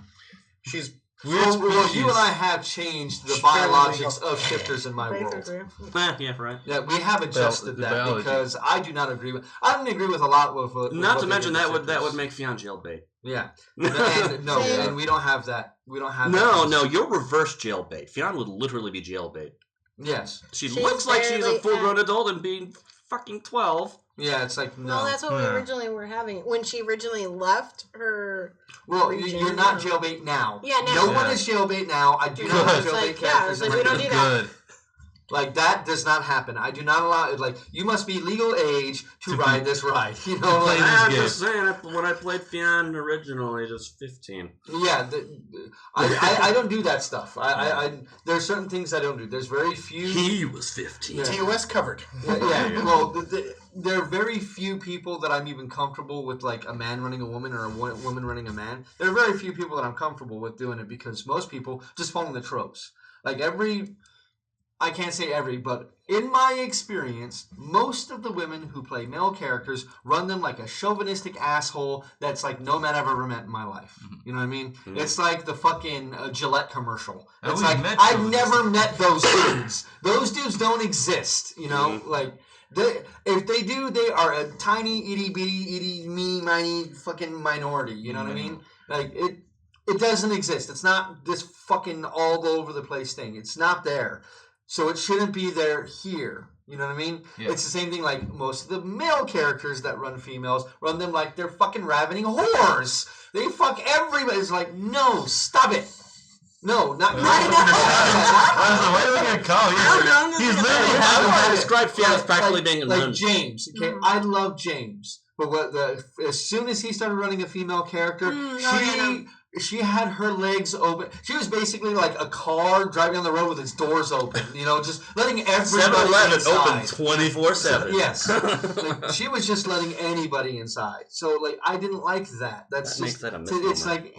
She's Well, you and I have changed the biologics of shifters in my world. Yeah, right. Yeah, we have adjusted the that biology. because I do not agree with. I don't agree with a lot with Not what to they mention do that with would shifters. make Fion jailbait. Yeah, and, no, Same. and we don't have that. We don't have. No, that. no, you're reverse jailbait. Fion would literally be jailbait. Yes. She She's looks like she's a barely full-grown adult and being fucking 12. Yeah, it's like no. Well, that's what we Yeah. originally were having. When she originally left her... Well, region, you're not yeah. jailbait now. Yeah, now. No one Yeah. is jailbait now. I do not have It's jailbait like, yeah, characters. it's like in we my don't game. do that. good. Like that does not happen. I do not allow it. Like you must be legal age to To ride this ride. You know, play like this I'm game. just saying, when I played Fion originally, it was 15. yeah. I don't do that stuff. I there are certain things I don't do. There's very few. He was 15. Yeah. TOS covered. Yeah. Well, there are very few people that I'm even comfortable with, like a man running a woman or a woman running a man. There are very few people that I'm comfortable with doing it because most people just follow the tropes. Like I can't say every, but in my experience, most of the women who play male characters run them like a chauvinistic asshole that's like no man I've ever met in my life. You know what I mean? Mm-hmm. It's like the fucking Gillette commercial. Oh, It's we like, met I've those. never met those dudes. Those dudes don't exist, you know? Like, if they do, they are a tiny, itty-bitty, miny fucking minority, you know what I mean? Like, it doesn't exist. It's not this fucking all over the place thing. It's not there. So it shouldn't be there here. You know what I mean? Yeah. It's the same thing like most of the male characters that run females run them like they're fucking ravening whores. They fuck everybody. It's like, no, stop it. No, not Why do we get called? He's literally I having want to that. describe Fion as practically being a like nun. James. Okay, I love James, but as soon as he started running a female character, she had her legs open. She was basically like a car driving on the road with its doors open. You know, just letting everybody 7-Eleven inside. open 24/7. Yes, like, she was just letting anybody inside. So like, I didn't like that. That's That just makes that a it's misnomer. like,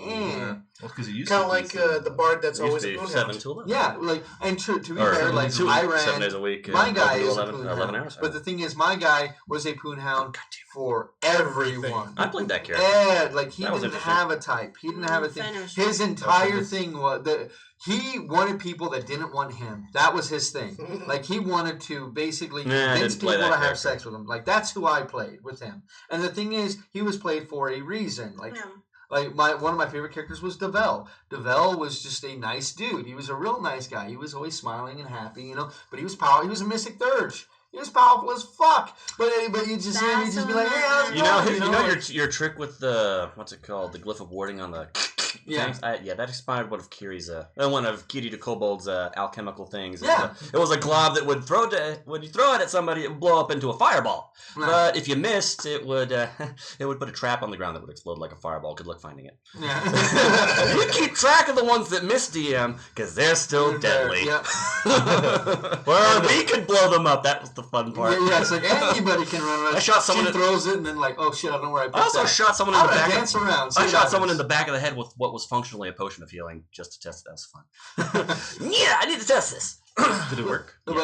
Well, because it used Kind to of be like seven. the bard that's It used always to a be moonhound. 7 to 11. Yeah, like, and to be Or fair, like, 7 days a week. my guy is a 11 poonhound. hours. But the thing is, my guy was a poonhound for everyone. I played that character. And, like, he That was didn't interesting. have a type. He didn't have a thing. Finish. His entire thing was that he wanted people that didn't want him. That was his thing. Like, he wanted to basically Nah, I convince didn't play people to that have character. sex with him. Like, that's who I played with him. And the thing is, he was played for a reason. Like, Yeah. like one of my favorite characters was Devel. Devel was just a nice dude. He was a real nice guy. He was always smiling and happy, you know. But he was powerful. He was a Mystic Thurge. He was powerful as fuck. But you just see him, you just be like, hey, how's it going? Like, your trick with the what's it called? The glyph of warding on the things? That inspired one of Kiri's one of Kiri de Kobold's alchemical things. Yeah. It was a glob that would when you throw it at somebody, it would blow up into a fireball. Right. But if you missed, it would put a trap on the ground that would explode like a fireball. Good luck finding it. Yeah. You keep track of the ones that missed DM because they're still deadly. Yeah. Well, we could blow them up. That was the fun part. Yeah, it's like anybody can run around. I shot someone She throws it and then like, oh shit, I don't know where I put I also that. shot someone in I'm the gonna back. dance around. I shot someone in the back of the head with what was functionally a potion of healing just to test it. That was fun. Yeah, I need to test this. Did it work? But,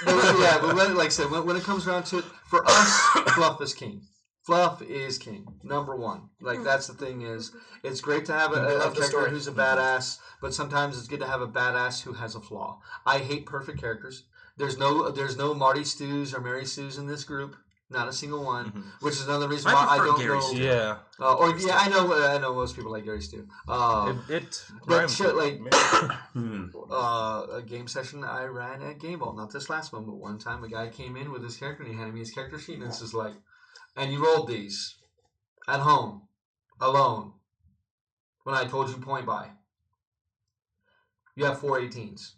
but like I said, when it comes down to it, for us, Fluff is king. Fluff is king, number one. Like, that's the thing is, it's great to have a character who's a badass, but sometimes it's good to have a badass who has a flaw. I hate perfect characters. There's no Marty Stews or Mary Stews in this group. Not a single one, which is another reason why I don't Gary know. Stew. Yeah. I know most people like Gary Stew. But shit, like a game session I ran at Game Vault, not this last one, but one time a guy came in with his character and he handed me his character sheet and it's just like, and you rolled these at home, alone, when I told you point by. You have 4 18s.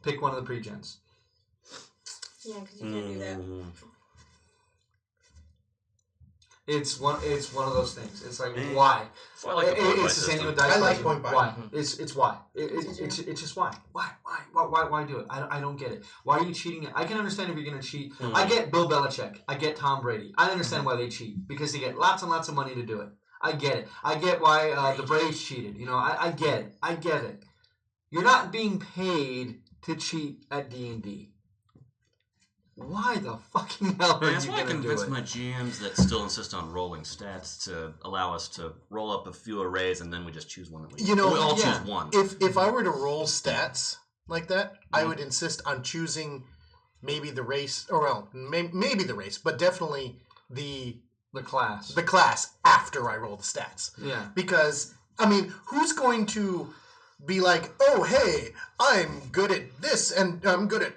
Pick one of the pre-gens. Yeah, because you can't do that. It's one of those things. It's like, why? So I like the point by It's the same system. with dice. I like Like, point by. why? It's why. It's just why. Why do it? I don't get it. Why are you cheating? I can understand if you're going to cheat. I get Bill Belichick. I get Tom Brady. I understand why they cheat because they get lots and lots of money to do it. I get it. I get why the Braves cheated. You know, I get it. I get it. You're not being paid to cheat at D&D. Why the fucking hell are That's you why I going to do convince it? my GMs that still insist on rolling stats to allow us to roll up a few arrays and then we just choose one that we. You know, we all yeah. choose one. If I were to roll stats like that, I would insist on choosing maybe the race, or well, maybe the race, but definitely the class after I roll the stats. Yeah. Because I mean, who's going to be like, oh hey, I'm good at this and I'm good at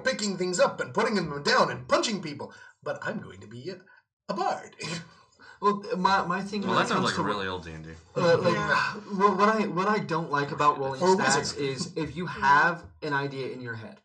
picking things up and putting them down and punching people, but I'm going to be a bard. Well, my thing. Well, that sounds like a really old D&D. What I don't like about rolling Or stats wizard. is if you have an idea in your head,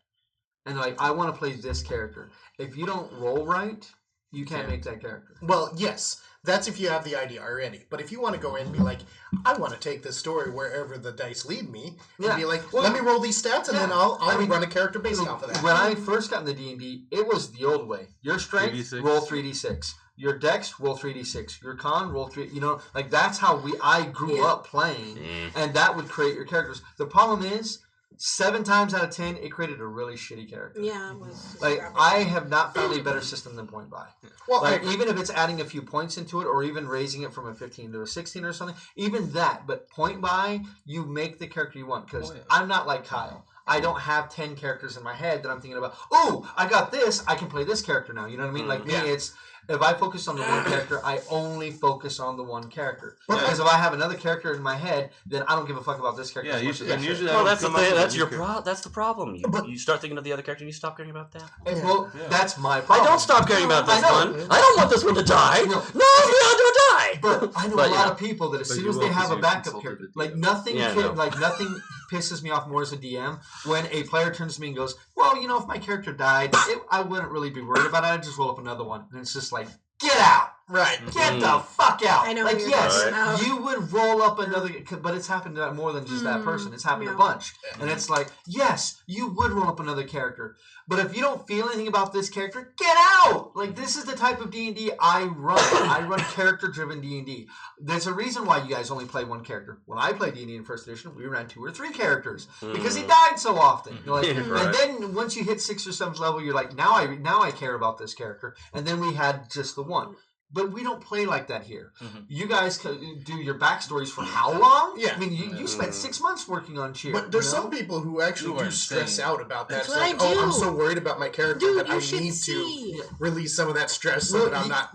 and like I want to play this character. If you don't roll right, you can't make that character. Well, yes, that's if you have the idea already. But if you want to go in and be like, I want to take this story wherever the dice lead me, and be like, let me roll these stats, and then I'll run a character based off of that. When I first got into D&D, it was the old way. Your strength, 3d6. roll 3d6. Your dex, roll 3d6. Your con, roll 3. Like that's how I grew up playing, and that would create your characters. The problem is, 7 times out of 10, it created a really shitty character. Yeah, it was. Like I have not found a better system than point by. Well, Like even if it's adding a few points into it, or even raising it from a 15 to a 16 or something, even that. But point by, you make the character you want. Because I'm not like Kyle. I don't have 10 characters in my head that I'm thinking about. Oh, I got this. I can play this character now. You know what I mean? Like me, it's if I focus on the one character, I only focus on the one character. Because if I have another character in my head, then I don't give a fuck about this character. Yeah, as much usually, as and that usually shit. Well, that's the come up thing. with a That's new your character. that's the problem. You start thinking of the other character and you stop caring about that. Well, that's my problem. I don't stop caring about this I know. one. I don't want this one to die. No. No, Leon, don't die. But I know But, a you lot know. of people that as But soon you as will, they have 'cause a you backup consulted character, the like DM. nothing, Yeah, I know. like nothing pisses me off more as a DM when a player turns to me and goes, "Well, if my character died, I wouldn't really be worried about it. I'd just roll up another one." And it's just like, get out. Right. Get the fuck out. I know Like, you're yes, talking about. you would roll up another, but it's happened to more than just that person. It's happened a bunch. And it's like, yes, you would roll up another character. But if you don't feel anything about this character, get out! Like, this is the type of D&D I run. I run character-driven D&D. There's a reason why you guys only play one character. When I played D&D in 1st edition, we ran 2 or 3 characters. Because he died so often. You're like, and then once you hit 6th or 7th level, you're like, now I care about this character. And then we had just the one. But we don't play like that here. You guys do your backstories for how long? Yeah. I mean, you spent 6 months working on Cheer. But there's some people who actually do stress out about that. That's It's what like, I do. I'm so worried about my character Dude, that I need to release some of that stress so that I'm not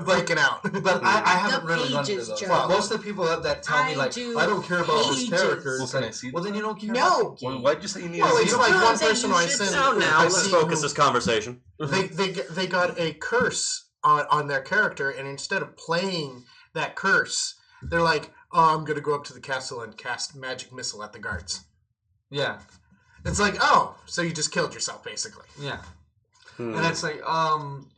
breaking out. But I haven't really run into pages, those. Joe. Most of the people that tell me, like, I don't care about this character. It's Can I like, see well, then you don't care No. about the game. Why'd you say you need Well, to it's see like No, one I'm saying person you I should sent. see. So now, I let's see focus who- this conversation. They got a curse on their character, and instead of playing that curse, they're like, "Oh, I'm gonna go up to the castle and cast magic missile at the guards." Yeah, It's like, oh, so you just killed yourself, basically. yeah. And it's like,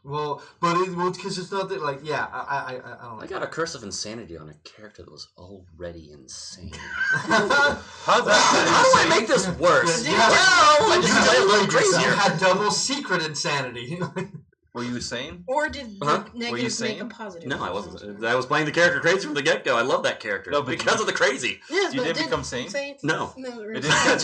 well, because it's not that, like, yeah, I don't I like got a curse of insanity on a character that was already insane. that. How do I make this worse? Yeah. I just made it a little You crazier. had double secret insanity. Were you sane? Or did Huh? negatives make a saying? positive? No, I wasn't. I was playing the character crazy from the get-go. I love that character. No, but because of the crazy. Yes, You but didn't become sane? No. No, It I didn't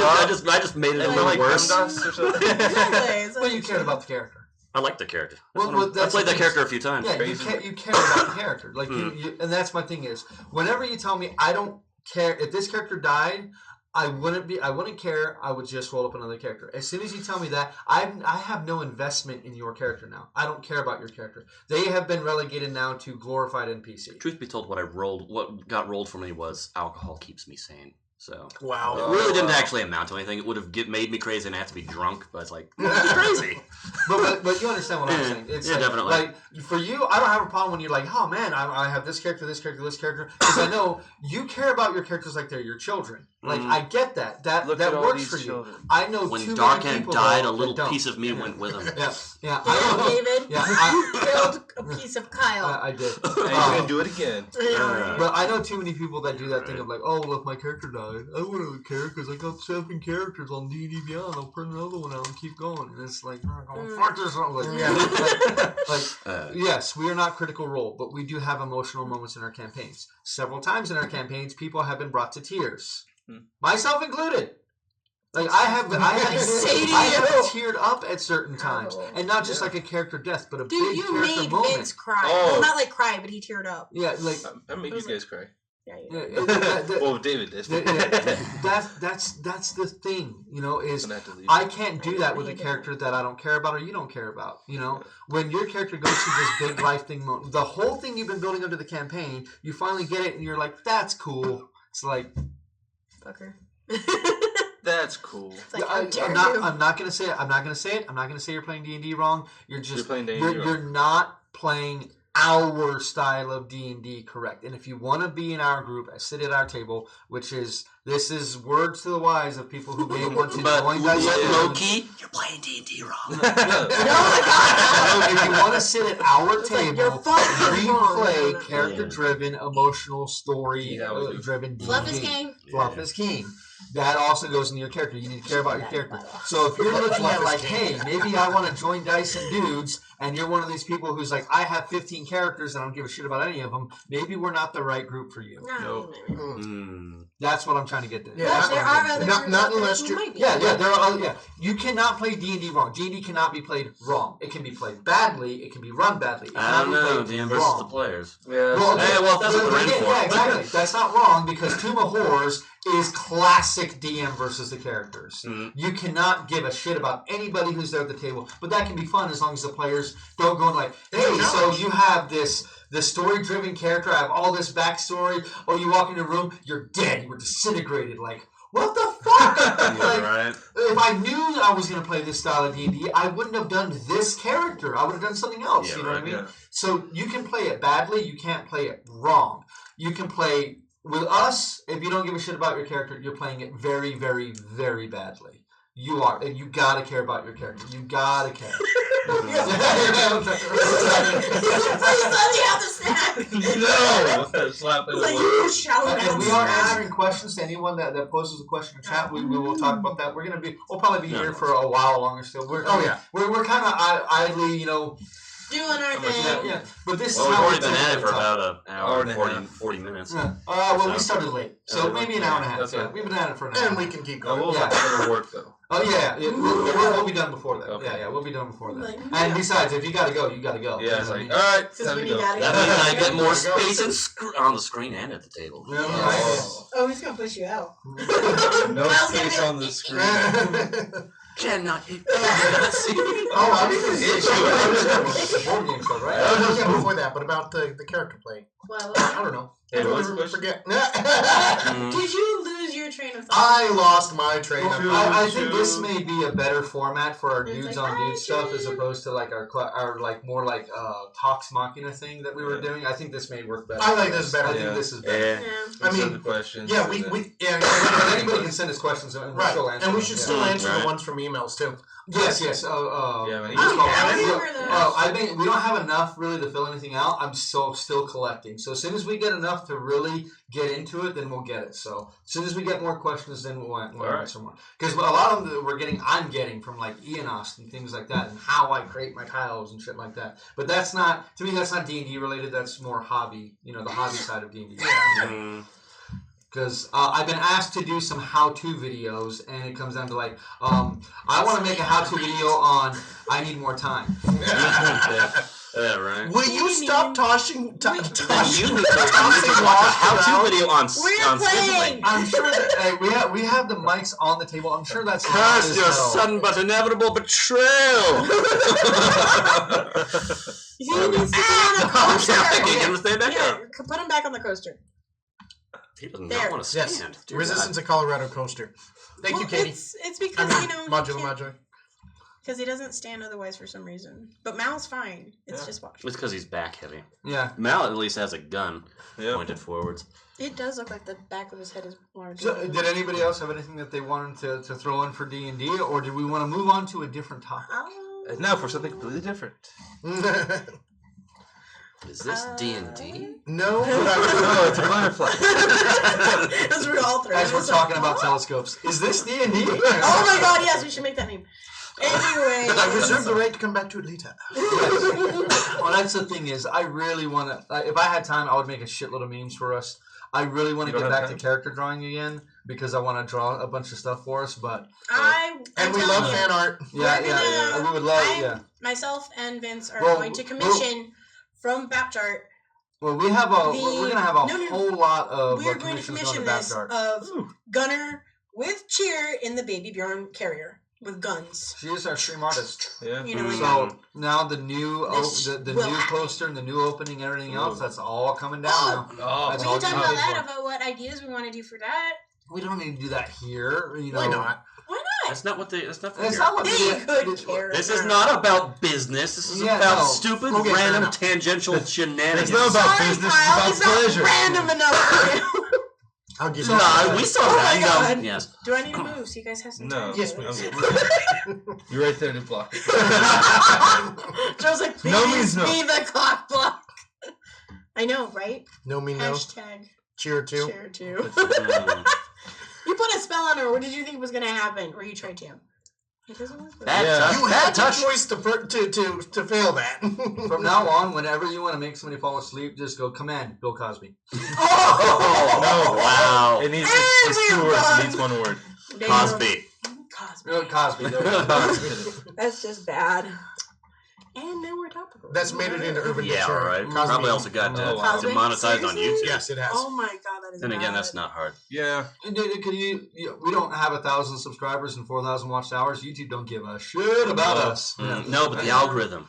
just made it a Am I little like worse. Gundam or something? Exactly. Well, you cared about the character. I like the character. Well, I that's played the that thing. character a few times. Yeah, Crazy. you care about the character. Like you, and that's my thing is, whenever you tell me I don't care if this character died, I wouldn't care. I would just roll up another character. As soon as you tell me that, I have no investment in your character now. I don't care about your character. They have been relegated now to glorified NPC. Truth be told, what got rolled for me was alcohol keeps me sane. So Wow. it really didn't actually amount to anything. It would have made me crazy and I had to be drunk. But it's like crazy. But you understand what I'm saying? It's Yeah, like, definitely. Like for you, I don't have a problem when you're like, oh man, I have this character, this character, this character, because I know you care about your characters like they're your children. Like I get that. That Look at all works these for you. children. I know When too Dark many Hand people died, though, a little that don't. piece of me went with him. Yeah. Yeah, I David. Yeah, I Killed a piece of Kyle. I did. And you're gonna do it again. Yeah. But I know too many people that do that thing of like, oh, well, if my character died, I wouldn't care because I got 7 characters on D&D Beyond. I'll print another one out and keep going. And it's like, fuck this. Yes, we are not Critical Role, but we do have emotional moments in our campaigns. Several times in our campaigns, people have been brought to tears, myself included. Like I have teared up at certain times, and not just like a character death, but a Dude, big you character made moment. Vince cry. Oh. Well, not like cry, but he teared up. Yeah, like I made you guys cry. Yeah. Well, David did. That's the thing, you know, is Gonna have to leave. I can't do that with a character that I don't care about or you don't care about. You know, when your character goes through this big life thing, the whole thing you've been building up to the campaign, you finally get it, and you're like, "That's cool." It's like, Fucker. That's cool. It's like, I'm not gonna say it. I'm not gonna say it. I'm not gonna say you're playing D&D wrong. You're playing D&D you're not playing our style of D&D correct. And if you want to be in our group, sit at our table, this is words to the wise of people who may want to join us. Low key, you're playing D&D wrong. If you want to sit at our table, you're fucking we wrong. play character-driven, emotional, story-driven D&D. Fluff is king. Fluff is king. That also goes into your character. You need to care about your character. So if you're looking at like, hey, maybe I want to join Dice and Dudes, and you're one of these people who's like, I have 15 characters and I don't give a shit about any of them, maybe we're not the right group for you. No. That's what I'm trying to get to. But there are other groups not out there unless who you're. might be. Yeah, there are. Yeah, you cannot play D&D wrong. D&D cannot be played wrong. It can be played badly. It can be run badly. It I cannot don't be know, played DM versus wrong. the players. Yeah. Well, Hey, well, that's what we're in for. Yeah, exactly. That's not wrong because Tomb of Horrors is classic DM versus the characters. You cannot give a shit about anybody who's there at the table, but that can be fun as long as the players don't go like, hey, so you have this story-driven character, I have all this backstory, or you walk in a room, you're dead, you were disintegrated, like, what the fuck? Like, Right. if I knew I was going to play this style of D&D, I wouldn't have done this character. I would have done something else, Yeah, you know what I right, mean? yeah. So you can play it badly, you can't play it wrong. You can play, with us, if you don't give a shit about your character, you're playing it very, very, very badly. you are. And you gotta care about your character. You gotta care. Please let me have the snack. No! Slap it It's like, away. you shout And out we are snack. answering questions to anyone that poses a question in chat. We will talk about that. We'll probably be here for a while longer still. We're kind of idly, doing our thing. Yeah. But this Well, is we've how already been at it for about an hour and and 40 minutes. Yeah. We started late, so maybe an hour and a half. That's right. We've been at it for an hour. And we can keep going. We'll have to work though. Oh yeah. We'll be done before that. Okay. Yeah, we'll be done before that. Like, And besides, if you gotta go, you gotta go. Yeah, it's You like, know what alright, Since time when to you go. gotta That go. means I get more There you go. space on the screen and at the table. I mean? Yeah. Oh, he's gonna push you out. No Miles, space get on the screen. Cannot hit. I mean, Board game stuff, right? before that, but about the character play. I don't know. Hey, I what's the question? forget. Did you lose your train of thought? I lost my train of thought. I think this may be a better format for our It's dudes like, on dudes stuff as "Bye, opposed to like our like more like Talks Machina thing that we were doing. I think this may work better. I like this better. I think Yeah. this is better. Yeah. I mean, the questions. Yeah, and then- But anybody can send us questions and we'll right, still answer and we them. should Yeah. still answer Right. the ones from emails too. Yes. Yeah, man. What's it Oh, called? yeah, I remember those. I think we don't have enough really to fill anything out. I'm still collecting. So as soon as we get enough to really get into it, then we'll get it. So as soon as we get more questions, then we'll answer more. Because a lot of them that I'm getting from like Eonost and things like that, and how I create my tiles and shit like that. But that's not, to me, that's not D&D related. That's more hobby. The hobby side of D&D. Because I've been asked to do some how-to videos, and it comes down to like, I want to make a how-to video on I need more time. Yeah, right. Will you stop tossing Then you tossing need to watch a how-to video on We're on playing. scheduling. I'm sure that we have the mics on the table. I'm sure that's Curse your hell. sudden but inevitable betrayal. He needs to be on a I'm coaster. thinking, get him to stay back Yeah, up. put him back on the coaster. He does not There. want to Yes, stand. Dear Resistance of Colorado coaster. Thank you, Katie. It's because Modular. because he doesn't stand otherwise for some reason. But Mal's fine. It's just watch. It's because he's back heavy. Yeah. Mal at least has a gun Yep. pointed forwards. It does look like the back of his head is large. So, did anybody else have anything that they wanted to throw in for D&D, or did we want to move on to a different topic? And now for something completely different. Is this D&D? No, but No, it's a firefly. As we're all three. As we're talking about telescopes, is this D&D? Oh my god, yes, we should make that name. Anyway. I reserve the right to come back to it later. Well, that's the thing is, I really want to. If I had time, I would make a shitload of memes for us. I really want to You get don't back have to time? character drawing again because I want to draw a bunch of stuff for us. But And we love fan art. yeah, we would love. Myself and Vince are Well, going to commission from Bapchart. Well, we're gonna have a whole lot of We're going to commissions commission going this to Backyard. of Gunner with Cheer in the Baby Bjorn carrier with guns. She is our stream artist. Yeah. You know, like So now the new This the will new happen. poster and the new opening and everything else, that's all coming down Oh. now. Oh, That's We all can talk getting about paid that, for. about what ideas we want to do for that. We don't need to do that here. Why not? Why not? That's not what they. That's not. It's not what They could it- care. This is not about business. This is Yeah, about no. stupid, Okay, fair random, enough. tangential shenanigans. It's not about Sorry, business, Kyle, it's about pleasure. not random enough for you. I'll give you No, that. we saw Oh that. my No, God. yes. Do I need to move so you guys have some No. time? Yes, to please. You're right there to block. Joe's like, please No means no. be the clock block. I know, right? No me no. Hashtag Cheer two. Cheer too. Mm. You put a spell on her. What did you think was going to happen? Or you tried to? It doesn't work. Bad Yeah. touch. You Bad had the touch. choice to fail that. From now on, whenever you want to make somebody fall asleep, just go command Bill Cosby. Oh! No. Wow. It needs And it's two we're words. done. It needs one word. Damn. Cosby. Cosby. Bill Cosby. There we go. That's just bad. And now we're topical. That's made it into Urban Yeah, Dictionary. right. Cosby. Probably also got Oh, wow. demonetized on Seriously? YouTube. Yes, it has. Oh my god, that is Then again, bad. that's not hard. Yeah. Can we don't have 1,000 subscribers and 4,000 watched hours. YouTube don't give a shit about us. No, but the algorithm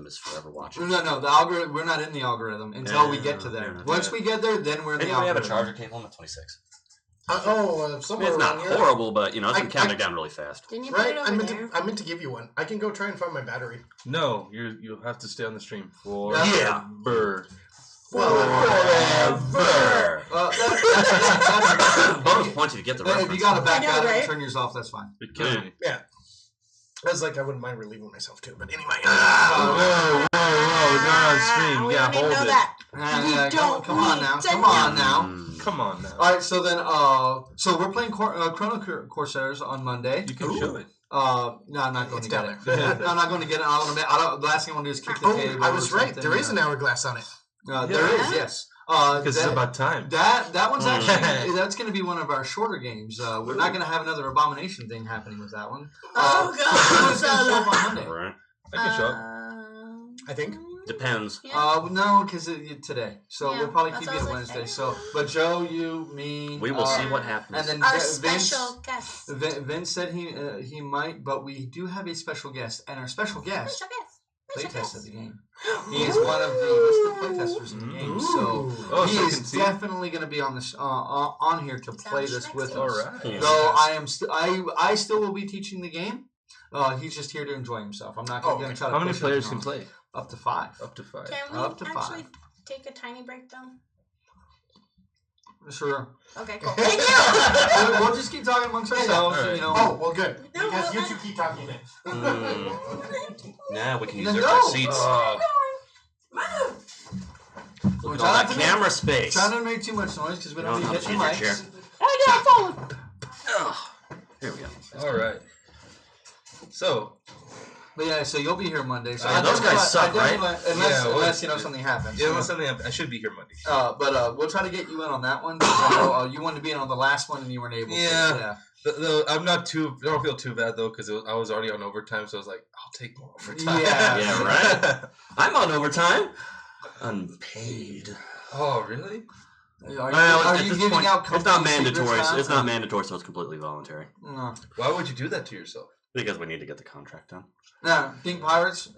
is forever watching. No, the algorithm. We're not in the algorithm until we get to there. Yeah. Once we get there, then we're in the Anybody have a algorithm. charger cable? I'm at 26. Somewhere It's not around here. horrible, but it's been I- counting down really fast. Didn't you put Right? it I over meant there? I meant to give you one. I can go try and find my battery. No, you'll have to stay on the stream for Yeah. Burr. Forever. Bonus points if you get the reference. If you got to back out and turn yours off, that's fine. You're killing me. Yeah. I was like, I wouldn't mind relieving myself too, but anyway. Whoa, not on stream. We Yeah, don't need to hold know it. that. Come on now. Come on now. All right, so then, so we're playing Chrono Corsairs on Monday. You can show it. No, I'm not going to get it. I'm not going to get it. The last thing I want to do is kick the table. I was right. There is an hourglass on it. There is, yes. Because it's about time. That one's actually that's going to be one of our shorter games. We're not going to have another abomination thing happening with that one. Oh god! It's going to show up on Monday. Right. I can show up. I think. Depends. No, because today. So we'll probably keep it Wednesday. So, but Joe, you, me, we will see what happens. And then our special guest. Vince said he might, but we do have a special guest, and our special guest playtested the game. He is one of the listed playtesters in the game, so he is definitely going to be on this on here to play this with us. All right. Though I still will be teaching the game. He's just here to enjoy himself. I'm not going to try to. How many players can play? Up to 5. Up to 5. Can we Up to actually 5. take a tiny break though? Sure. Okay, cool. Thank you. We'll just keep talking amongst ourselves. Right. You know. Oh, well, good. No, Because you two keep talking then. Now we can use Then their go. seats. Look at all trying that to camera space. Try not to make too much noise because we don't need to hit the use your chair. mics. Here we go. All right. So, But yeah, so you'll be here Monday. So Yeah, those guys suck, right? Unless something happens. yeah, well, something happened. I should be here Monday. But we'll try to get you in on that one. Because I know you wanted to be in on the last one and you weren't able to. Yeah. I'm not too. I don't feel too bad though because I was already on overtime, so I was like, I'll take more overtime. Yeah, right. I'm on overtime, unpaid. Oh, really? Are you giving out it's not company mandatory. secrets now? It's not mandatory, so it's completely voluntary. No. Why would you do that to yourself? Because we need to get the contract done. No, think Pirates.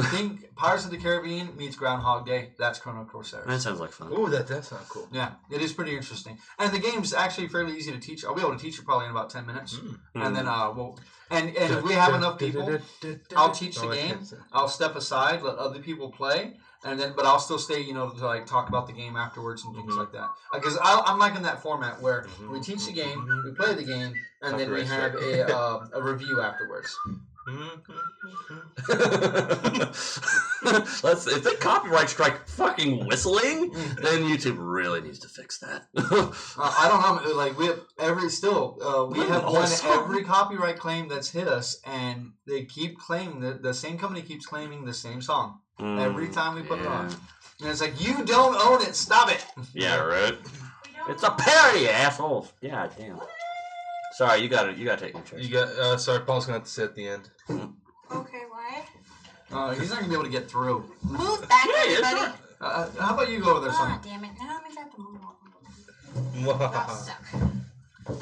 Think Pirates of the Caribbean meets Groundhog Day. That's Chrono Corsairs. That sounds like fun. Ooh, that's not cool. Yeah, it is pretty interesting, and the game's actually fairly easy to teach. I'll be able to teach you probably in about 10 minutes, and then and if we have enough people, I'll teach the game. I'll step aside, let other people play, and then but I'll still stay, to like talk about the game afterwards and things like that. Because I'm like in that format where we teach the game, we play the game, and then we have a review afterwards. If they copyright strike fucking whistling, then YouTube really needs to fix that. I don't know. Like we have we have won every copyright claim that's hit us, and they keep claiming the same company keeps claiming the same song every time we put it on. And it's like, you don't own it. Stop it. Yeah, right. It's a parody, assholes. Yeah, damn. Sorry, you gotta take my chair. You got. Sorry, Paul's gonna have to sit at the end. Okay, why? He's not gonna be able to get through. Move back, everybody. Sure. How about you go over there, Sonny? Oh, damn it. Now I'm gonna have to move on. Wow. That suck.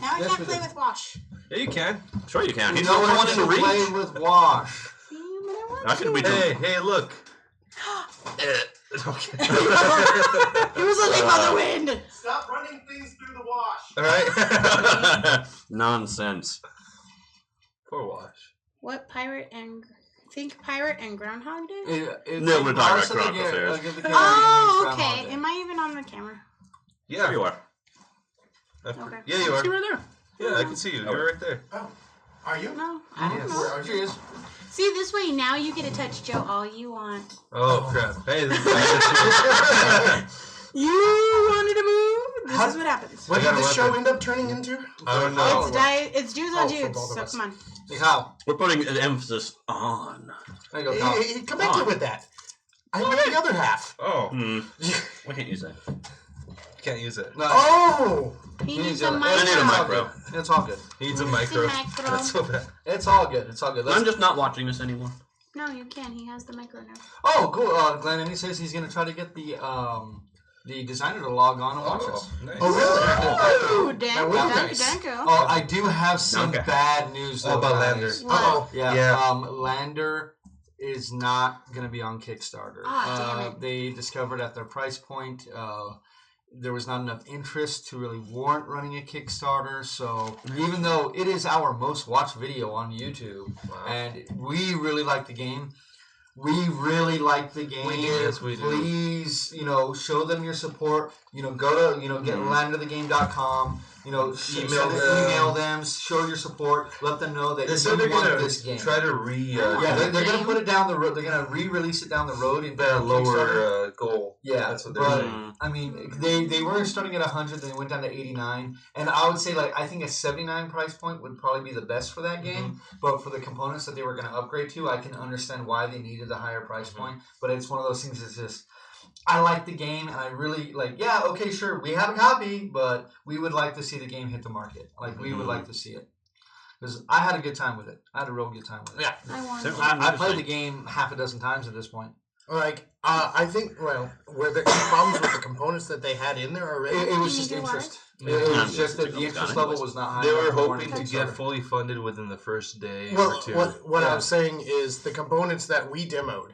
Now I can't play with Wash. Yeah, you can. Sure you can. You He's know the only what one in to reach. play with Wash. I could be Hey, look. He Okay. was looking for the wind. Stop running things through the wash. All right. Nonsense. Poor Wash. What pirate and Groundhog Day? No, we're talking about Chrono Affairs. Oh, okay. Am I even on the camera? Yeah, There you are. Okay. Yeah, you are. See right there. Yeah, I can see you. You're right there. Oh, are you? No, I don't Yes. know. Where are you? See, this way now you get to touch Joe all you want. Oh crap! Hey, this is You wanted to move? This is what happens. What did this show end up turning into? I don't know. It's dudes on for dudes, both of so us. come on. Hey, Hal. We're putting an emphasis on. There you go, Hal. Hey, connect it with that. I like the other half. Oh, We can't use that. can't use it. No, Oh! He needs a a mic. micro. I need a micro. it's all good. He needs a micro. micro. That's so bad. It's all good. It's all good. I'm just not watching this anymore. No, you can. He has the micro now. Oh, cool. Glenn, and he says he's gonna try to get the designer to log on and watch us. Nice. Oh, really? Oh, That would be nice. danko. Oh, I do have some Okay. bad news though, about guys. Lander. What? Uh-oh. Yeah, Yeah. Lander is not going to be on Kickstarter. Damn it. They discovered at their price point there was not enough interest to really warrant running a Kickstarter. So even though it is our most watched video on YouTube, and we really like the game, we really like the game. We do. Yes, we do. Please, show them your support. Go to, get landofthegame.com. Email them, show your support, let them know that you want this game. Try to they're going to put it down the road. They're going to re-release it down the road in a lower goal. Yeah, that's what they're saying. I mean, they were starting at 100, then they went down to 89, and I would say I think a 79 price point would probably be the best for that game. But for the components that they were going to upgrade to, I can understand why they needed the higher price point. But it's one of those things that's just. I like the game, and I really okay, sure, we have a copy, but we would like to see the game hit the market. We would like to see it. Because I had a good time with it. I had a real good time with it. Yeah. I played the game half a dozen times at this point. I think, were there any problems with the components that they had in there already? It was just interest. It was just that the interest level was not high. They were hoping to get fully funded within the first day or two. What I'm saying is the components that we demoed,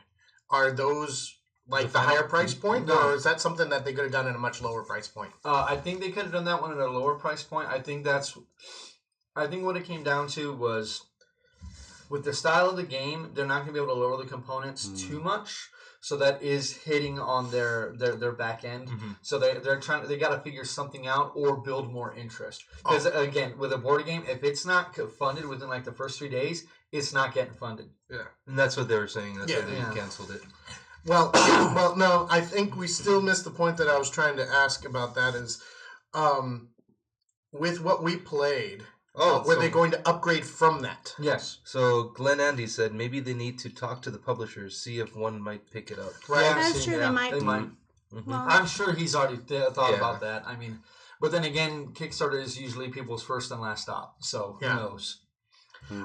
are those... the higher price point, or is that something that they could have done at a much lower price point? I think they could have done that one at a lower price point. I think what it came down to was, with the style of the game, they're not going to be able to lower the components too much. So that is hitting on their back end. So they got to figure something out or build more interest. Because again, with a board game, if it's not funded within the first 3 days, it's not getting funded. Yeah, and that's what they were saying. That's why they canceled it. Well, no, I think we still missed the point that I was trying to ask about that is, with what we played, were they going to upgrade from that? Yes. So Glenn Andy said maybe they need to talk to the publishers, see if one might pick it up. Right. Yeah, that's true. They might. Well, I'm sure he's already thought about that. I mean, but then again, Kickstarter is usually people's first and last stop. So who knows?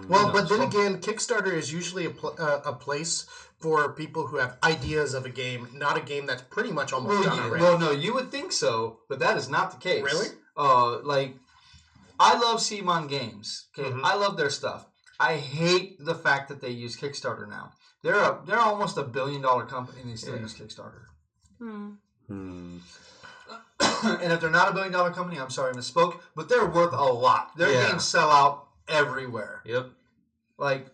Well, but then again, Kickstarter is usually a place for people who have ideas of a game, not a game that's pretty much almost done already. Well, no, you would think so, but that is not the case. Really? I love CMON Games. Okay, I love their stuff. I hate the fact that they use Kickstarter now. They're almost $1 billion company and they still use Kickstarter. And if they're not $1 billion company, I'm sorry, I misspoke, but they're worth a lot. Their games sell out everywhere. Yep.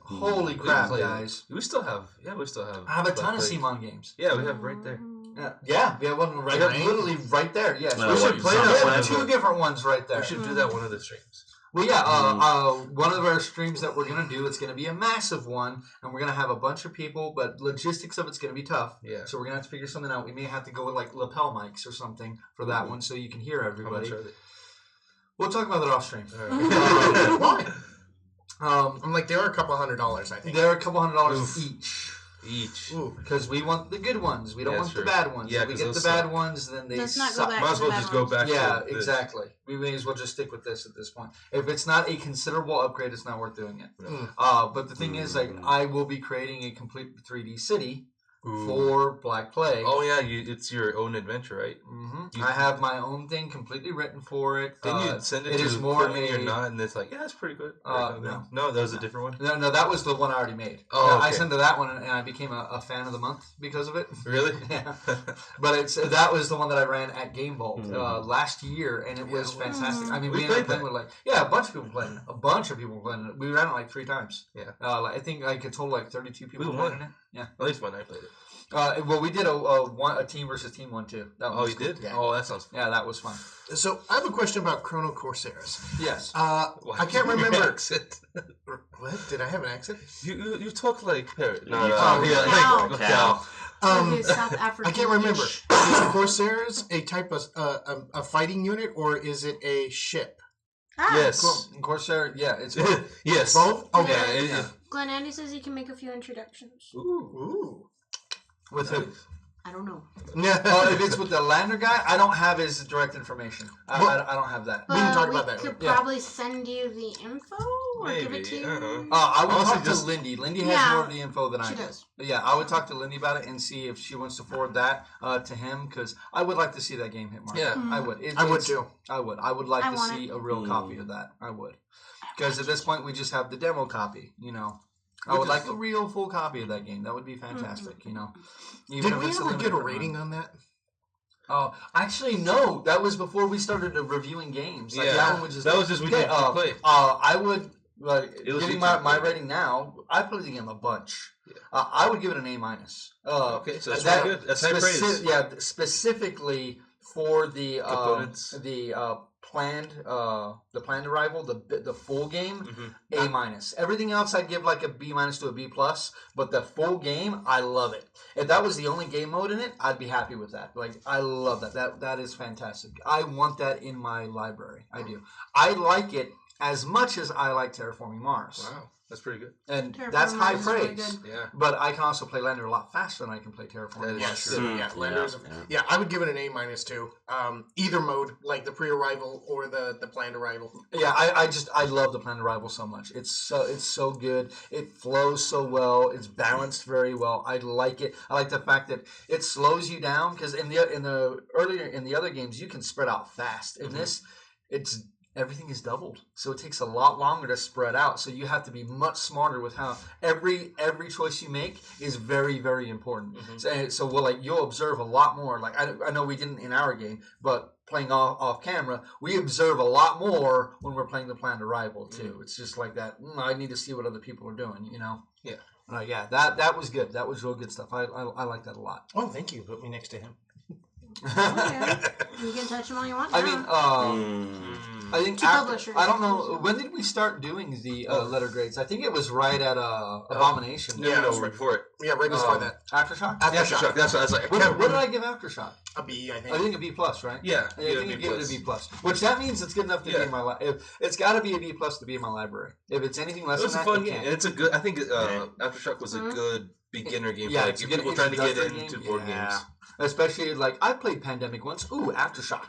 Holy crap, guys. We still have. I have a ton of CMON games. Yeah, we have right there. Yeah, we have one literally right there. Yes, we should play that. We have 2 different ones right there. We should do that one of the streams. Well, yeah, one of our streams that we're going to do, it's going to be a massive one, and we're going to have a bunch of people, but logistics of it's going to be tough. Yeah. So we're going to have to figure something out. We may have to go with lapel mics or something for that one so you can hear everybody. How much are they? We'll talk about that off stream. Why? I'm they are a couple $100, I think. They're a couple $100 each. Ooh. Because we want the good ones. We don't want the bad ones. Yeah, if we get the bad ones, then they suck. Might as well just go back to this. Exactly. We may as well just stick with this at this point. If it's not a considerable upgrade, it's not worth doing it. But the thing is, I will be creating a complete 3D city for Black Plague. Oh yeah, it's your own adventure, right? I have my own thing completely written for it. Then you send it to Courtney or not, and it's it's pretty good. No, that was a different one. No, that was the one I already made. Oh, okay. I sent to that one, and I became a fan of the month because of it. Really? Yeah. But that was the one that I ran at Game Vault last year, and it was fantastic. I mean, we ended up playing with a bunch of people playing it. We ran it 3 times. Yeah. I think I could total 32 people playing it. Yeah. At least when I played it. Well, we did a team versus team one too. You did? Yeah. Oh, that sounds fun. Yeah, that was fun. So I have a question about Chrono Corsairs. Yes. I can't remember. What? Did I have an accent? You talk like parrot. No, Cow. South African. I can't remember. Is Corsairs a type of a fighting unit, or is it a ship? Yes. Corsair, yeah, it's yes. Both? Okay. Yeah. Glenn Andy says he can make a few introductions. Ooh. With who? I don't know. If it's with the Lander guy, I don't have his direct information. I don't have that. We can talk about that. We could probably send you the info or give it to you. I would talk to Lindy. Lindy has more of the info than I do. She does. But yeah, I would talk to Lindy about it and see if she wants to forward that to him, because I would like to see that game hit market. Yeah. I would. I would too. I would like to see a real copy of that. I would. Because at this point, we just have the demo copy, I would like a real full copy of that game. That would be fantastic, Did we ever get a rating on that? Oh, actually, no. That was before we started reviewing games. That was just we didn't play. Like giving my rating now, I played the game a bunch. Yeah. I would give it an A-. Okay, so that's pretty good. That's high praise. Yeah, specifically for the components, planned arrival, the full game, A-. Everything else I'd give like a B- to a B+, but the full game, I love it. If that was the only game mode in it, I'd be happy with that. Like, I love that. That is fantastic. I want that in my library. I do. I like it as much as I like Terraforming Mars. Wow. That's pretty good. And that's high praise. Really yeah. But I can also play Lander a lot faster than I can play Terraforming Mars. Yes. Lander's I would give it an A- too. Either mode, like the pre-arrival or the planned arrival. Yeah, I love the planned arrival so much. It's so good. It flows so well. It's balanced very well. I like it. I like the fact that it slows you down because in the other games you can spread out fast. In this, everything is doubled, so it takes a lot longer to spread out. So you have to be much smarter with how every choice you make is very, very important. So you'll observe a lot more. Like I know we didn't in our game, but playing off camera, we observe a lot more when we're playing the planned arrival too. It's just like that. I need to see what other people are doing. Yeah. That was good. That was real good stuff. I like that a lot. Oh, thank you. Put me next to him. You can touch them all you want. I mean, I think I don't know, when did we start doing the letter grades? I think it was right at Abomination. No, right before it. Yeah, right before that. Aftershock? Aftershock. That's what I was like. What did I give Aftershock? A B, I think. I think a B+, right? Yeah. I think you give it a B+. Which that means it's good enough to be in my library. It's got to be a B+ to be in my library. If it's anything less than that, it was a fun game. It's a good. I think Aftershock was a good beginner game. Yeah, for people trying to get into board games. Especially I played Pandemic once. Ooh, Aftershock.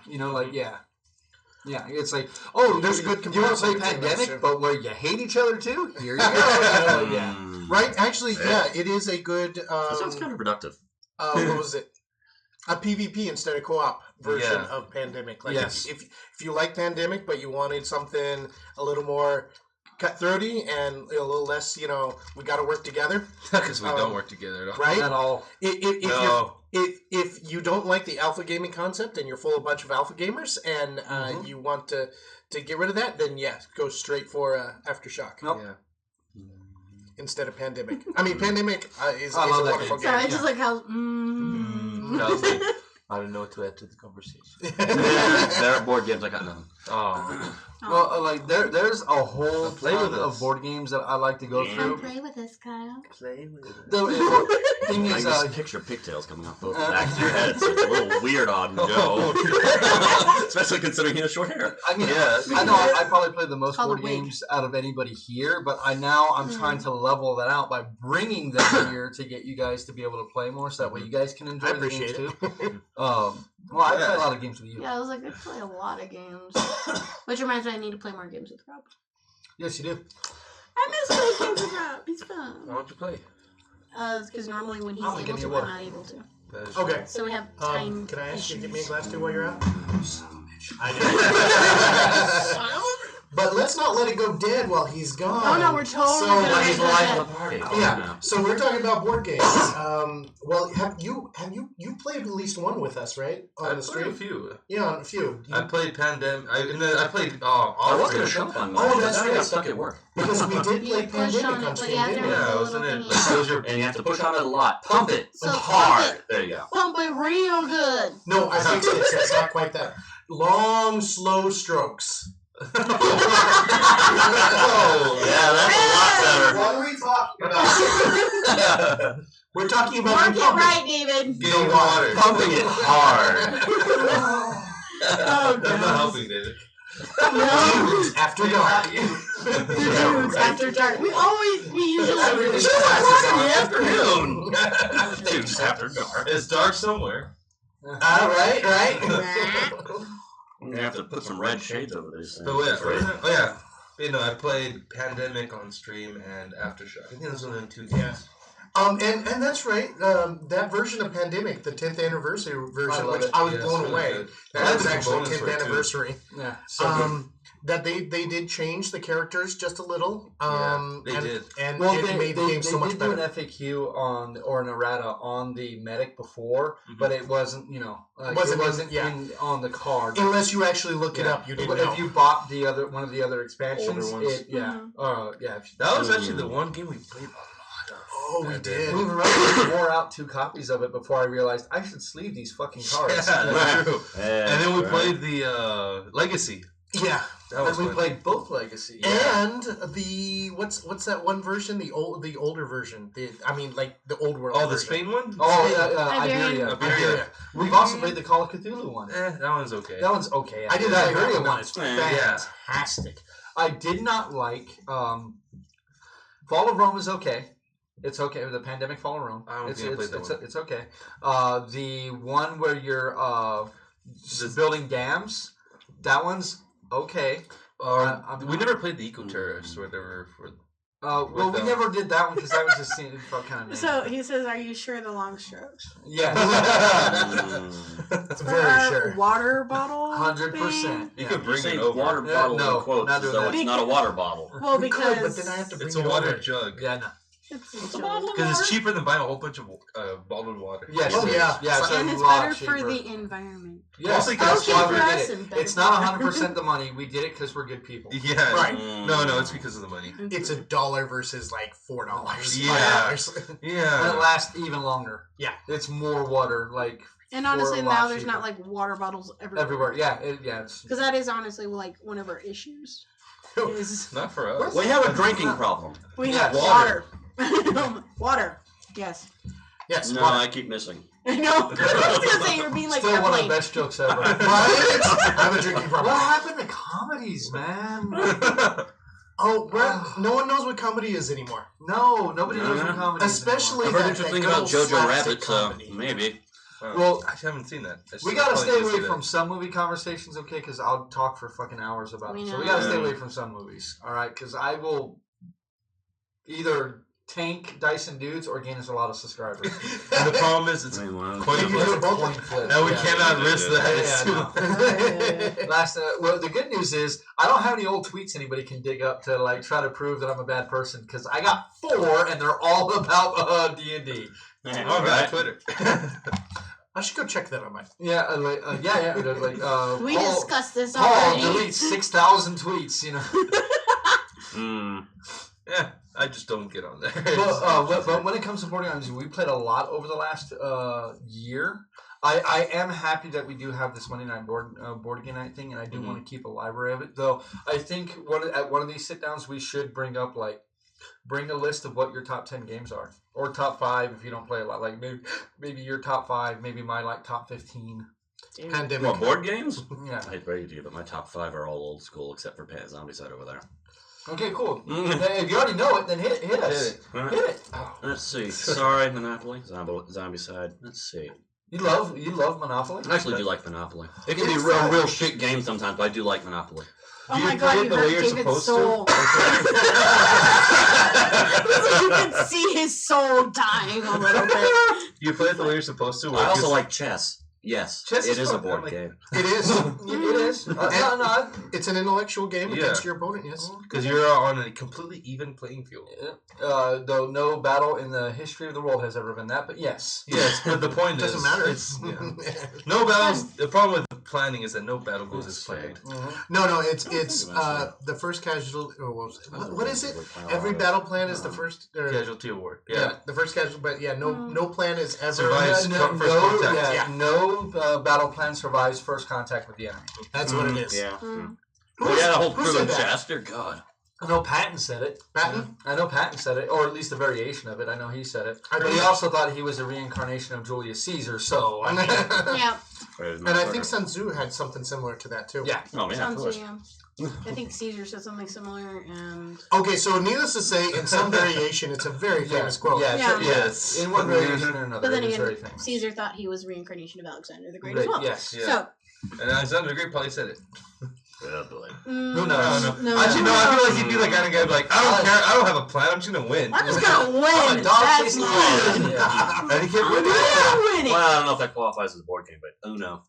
Yeah, it's like, oh, there's a good you want to play Pandemic, but where you hate each other too? Here you go. Yeah. Right? Actually, it is a good. That sounds counterproductive. What was it? A PvP instead of co-op version of Pandemic. Like if you like Pandemic, but you wanted something a little more cutthroaty and a little less, we got to work together. Because we don't work together at all. Right? At all. If you don't like the alpha gaming concept and you're full of a bunch of alpha gamers and you want to get rid of that, then go straight for Aftershock. Nope. Yeah. Instead of Pandemic. I mean, Pandemic is a wonderful game. Sorry, I just like how. I don't know what to add to the conversation. There are board games I got nothing. Oh. Well, there's a whole ton of board games that I like to go through. Play with us, Kyle. Play with it. The thing I is, just picture pigtails coming off both backs of your head, so it's a little weird on Joe. Especially considering he has short hair. I mean, I know I probably play the most board games out of anybody here, but I'm trying to level that out by bringing them here to get you guys to be able to play more, so that way you guys can enjoy the games too. Well, I play a lot of games with you. Yeah, I was like, I play a lot of games. Which reminds me, I need to play more games with Rob. Yes, you do. I miss playing games with Rob. He's fun. Why don't you play? Because normally when he's able to, I'm not able to. Okay. So we have time. Can I ask you to give me a glass too while you're out? I do. But let's not let it go dead while he's gone. Oh no, we're totally gonna He's the life of the party. Yeah. So we're talking about board games. Well, have you played at least one with us, right? On the stream? A few. Yeah, on a few. I played Pandemic. I played I was gonna jump on one. That's I right. got stuck at work. Because we did play Pandemic on stream, didn't we? Yeah, wasn't it? And you have to push on it a lot. Pump it. So hard. pump it. There you go. Pump it real good. No, I fixed it. So it's not quite that. Long, slow strokes. Yeah, that's a lot better. What are we talking about? We're talking about Work it right, David. Getting water. Pumping it hard. I'm not helping, David. No. After dark. Dudes, after dark. We usually It's in the afternoon. Dudes, after dark. It's dark somewhere. Right. I'm gonna have to put some red shades over this thing. Oh yeah. I played Pandemic on stream and Aftershock. I think those are the two games. And that's right. That version of Pandemic, the 10th anniversary version, which I was blown away. That was actually 10th anniversary. Yeah. So that they did change the characters just a little. They did. And it made the game so much better. They did do an FAQ or an errata on the medic before, but it wasn't, it wasn't on the card. Unless you actually look it up, you didn't know. If you bought one of the other expansions, older ones. That was actually the one game we played a lot of. Oh, we did. We wore out 2 copies of it before I realized I should sleeve these fucking cards. Yeah, that's true. And then we played the Legacy. Yeah. And we played both Legacy. And the what's that one version? The older version. The old world. Oh, the version. Spain one? Oh, Iberia. We've also played the Call of Cthulhu one. That one's okay. That one's okay. I did that the Iberia one. one. It's fantastic. I did not like Fall of Rome is okay. It's okay. The Pandemic Fall of Rome. I don't think I played that one. It's okay. The one where you're building dams, that one's okay. We never played the Eco Terrorist or whatever. We never did that one because that was just it felt kind of. So he says, "Are you sure the long strokes?" Yes. Very sure. Water bottle. 100%. You could bring it over. Water bottle in quotes, as though it's not a water bottle. Well, because but then I have to bring it's a water jug. Yeah, no. It's a bottle because it's cheaper than buying a whole bunch of bottled water. Yes. Oh yeah. And it's better for the environment. Yes, that's why we did it. It's not 100% the money. We did it because we're good people. Yeah. Right. No, it's because of the money. It's $1 versus like $4. Yeah. Yeah. And it lasts even longer. Yeah. It's more water, like. And honestly, now there's not like water bottles everywhere. Everywhere, yeah, because that is honestly like one of our issues. Is not for us. We have a drinking problem. We have water. Water. Yes. Yes. No, water. I keep missing. I know. I was gonna say you're being like still one of the best jokes ever. Right? I have a drinking problem. What happened to comedies, man? No one knows what comedy is anymore. No, nobody knows what comedy is. Especially I've heard interesting about Jojo Rabbit, so maybe. Well, I haven't seen that. We gotta stay away from some movie conversations, okay? Because I'll talk for fucking hours about it. So we gotta stay away from some movies, all right? Because I will either tank Dyson Dudes or gain us a lot of subscribers. And the problem is, it's coin flip. No, we cannot risk that. Last, well, the good news is I don't have any old tweets anybody can dig up to like try to prove that I'm a bad person because I got 4 and they're all about D&D. All right, Twitter. I should go check that on mine. Yeah, yeah. We discussed this Paul already. deletes 6,000 tweets, Yeah, I just don't get on there. But when it comes to board games, we played a lot over the last year. I am happy that we do have this Monday night board game night thing, and I do want to keep a library of it. Though I think at one of these sit downs we should bring up bring a list of what your top 10 games are, or top 5 if you don't play a lot. Like maybe your top 5, maybe my top 15. Pandemic. What, board games? Yeah. I hate to break it to you, but my top 5 are all old school except for Zombicide over there. Okay, cool. If you already know it, then hit us. Hit it. Oh. Let's see. Sorry, Monopoly. Zombicide. Let's see. You love Monopoly? I actually do like Monopoly. It can be real shit game sometimes, but I do like Monopoly. Oh my god, you hurt David's soul. You can see his soul dying a little bit. You play it the way you're supposed to. I also like chess. Yes, chess it is a board game. It is. It is. It's an intellectual game against your opponent, yes. Because you're on a completely even playing field. Though no battle in the history of the world has ever been that, but yes. Yes, but the point doesn't is... matter. It's, no battles... The problem with planning is that no battle goes as planned. No, it's the first casualty... What is it? Every battle plan is the first... Casualty award. Yeah, the first casualty... But yeah, no plan is ever... Survives first contact. No battle plan survives first contact with the enemy. That's what it is. Yeah. We had a whole crew in Chester. God. I know Patton said it. Patton? I know Patton said it, or at least a variation of it. I know he said it. But he also thought he was a reincarnation of Julius Caesar, so... I mean, yeah. And I think Sun Tzu had something similar to that, too. Yeah. Oh, yeah, Sun Tzu, yeah. I think Caesar said something similar, and... Okay, so needless to say, in some variation, it's a very famous quote. Yes. In one variation or another, but then it is again, very famous. Caesar thought he was reincarnation of Alexander the Great as well. Yes. Yeah. So... And Alexander the Great probably said it. Oh boy. Who knows? No. Actually, no. I feel like he'd be the kind of guy who'd be like, I don't care. I don't have a plan. I'm just gonna win. I'm just gonna win. I'm a dog That's chasing mine. the wind. And he kept winning. I'm winning. Well, I don't know if that qualifies as a board game, but Uno.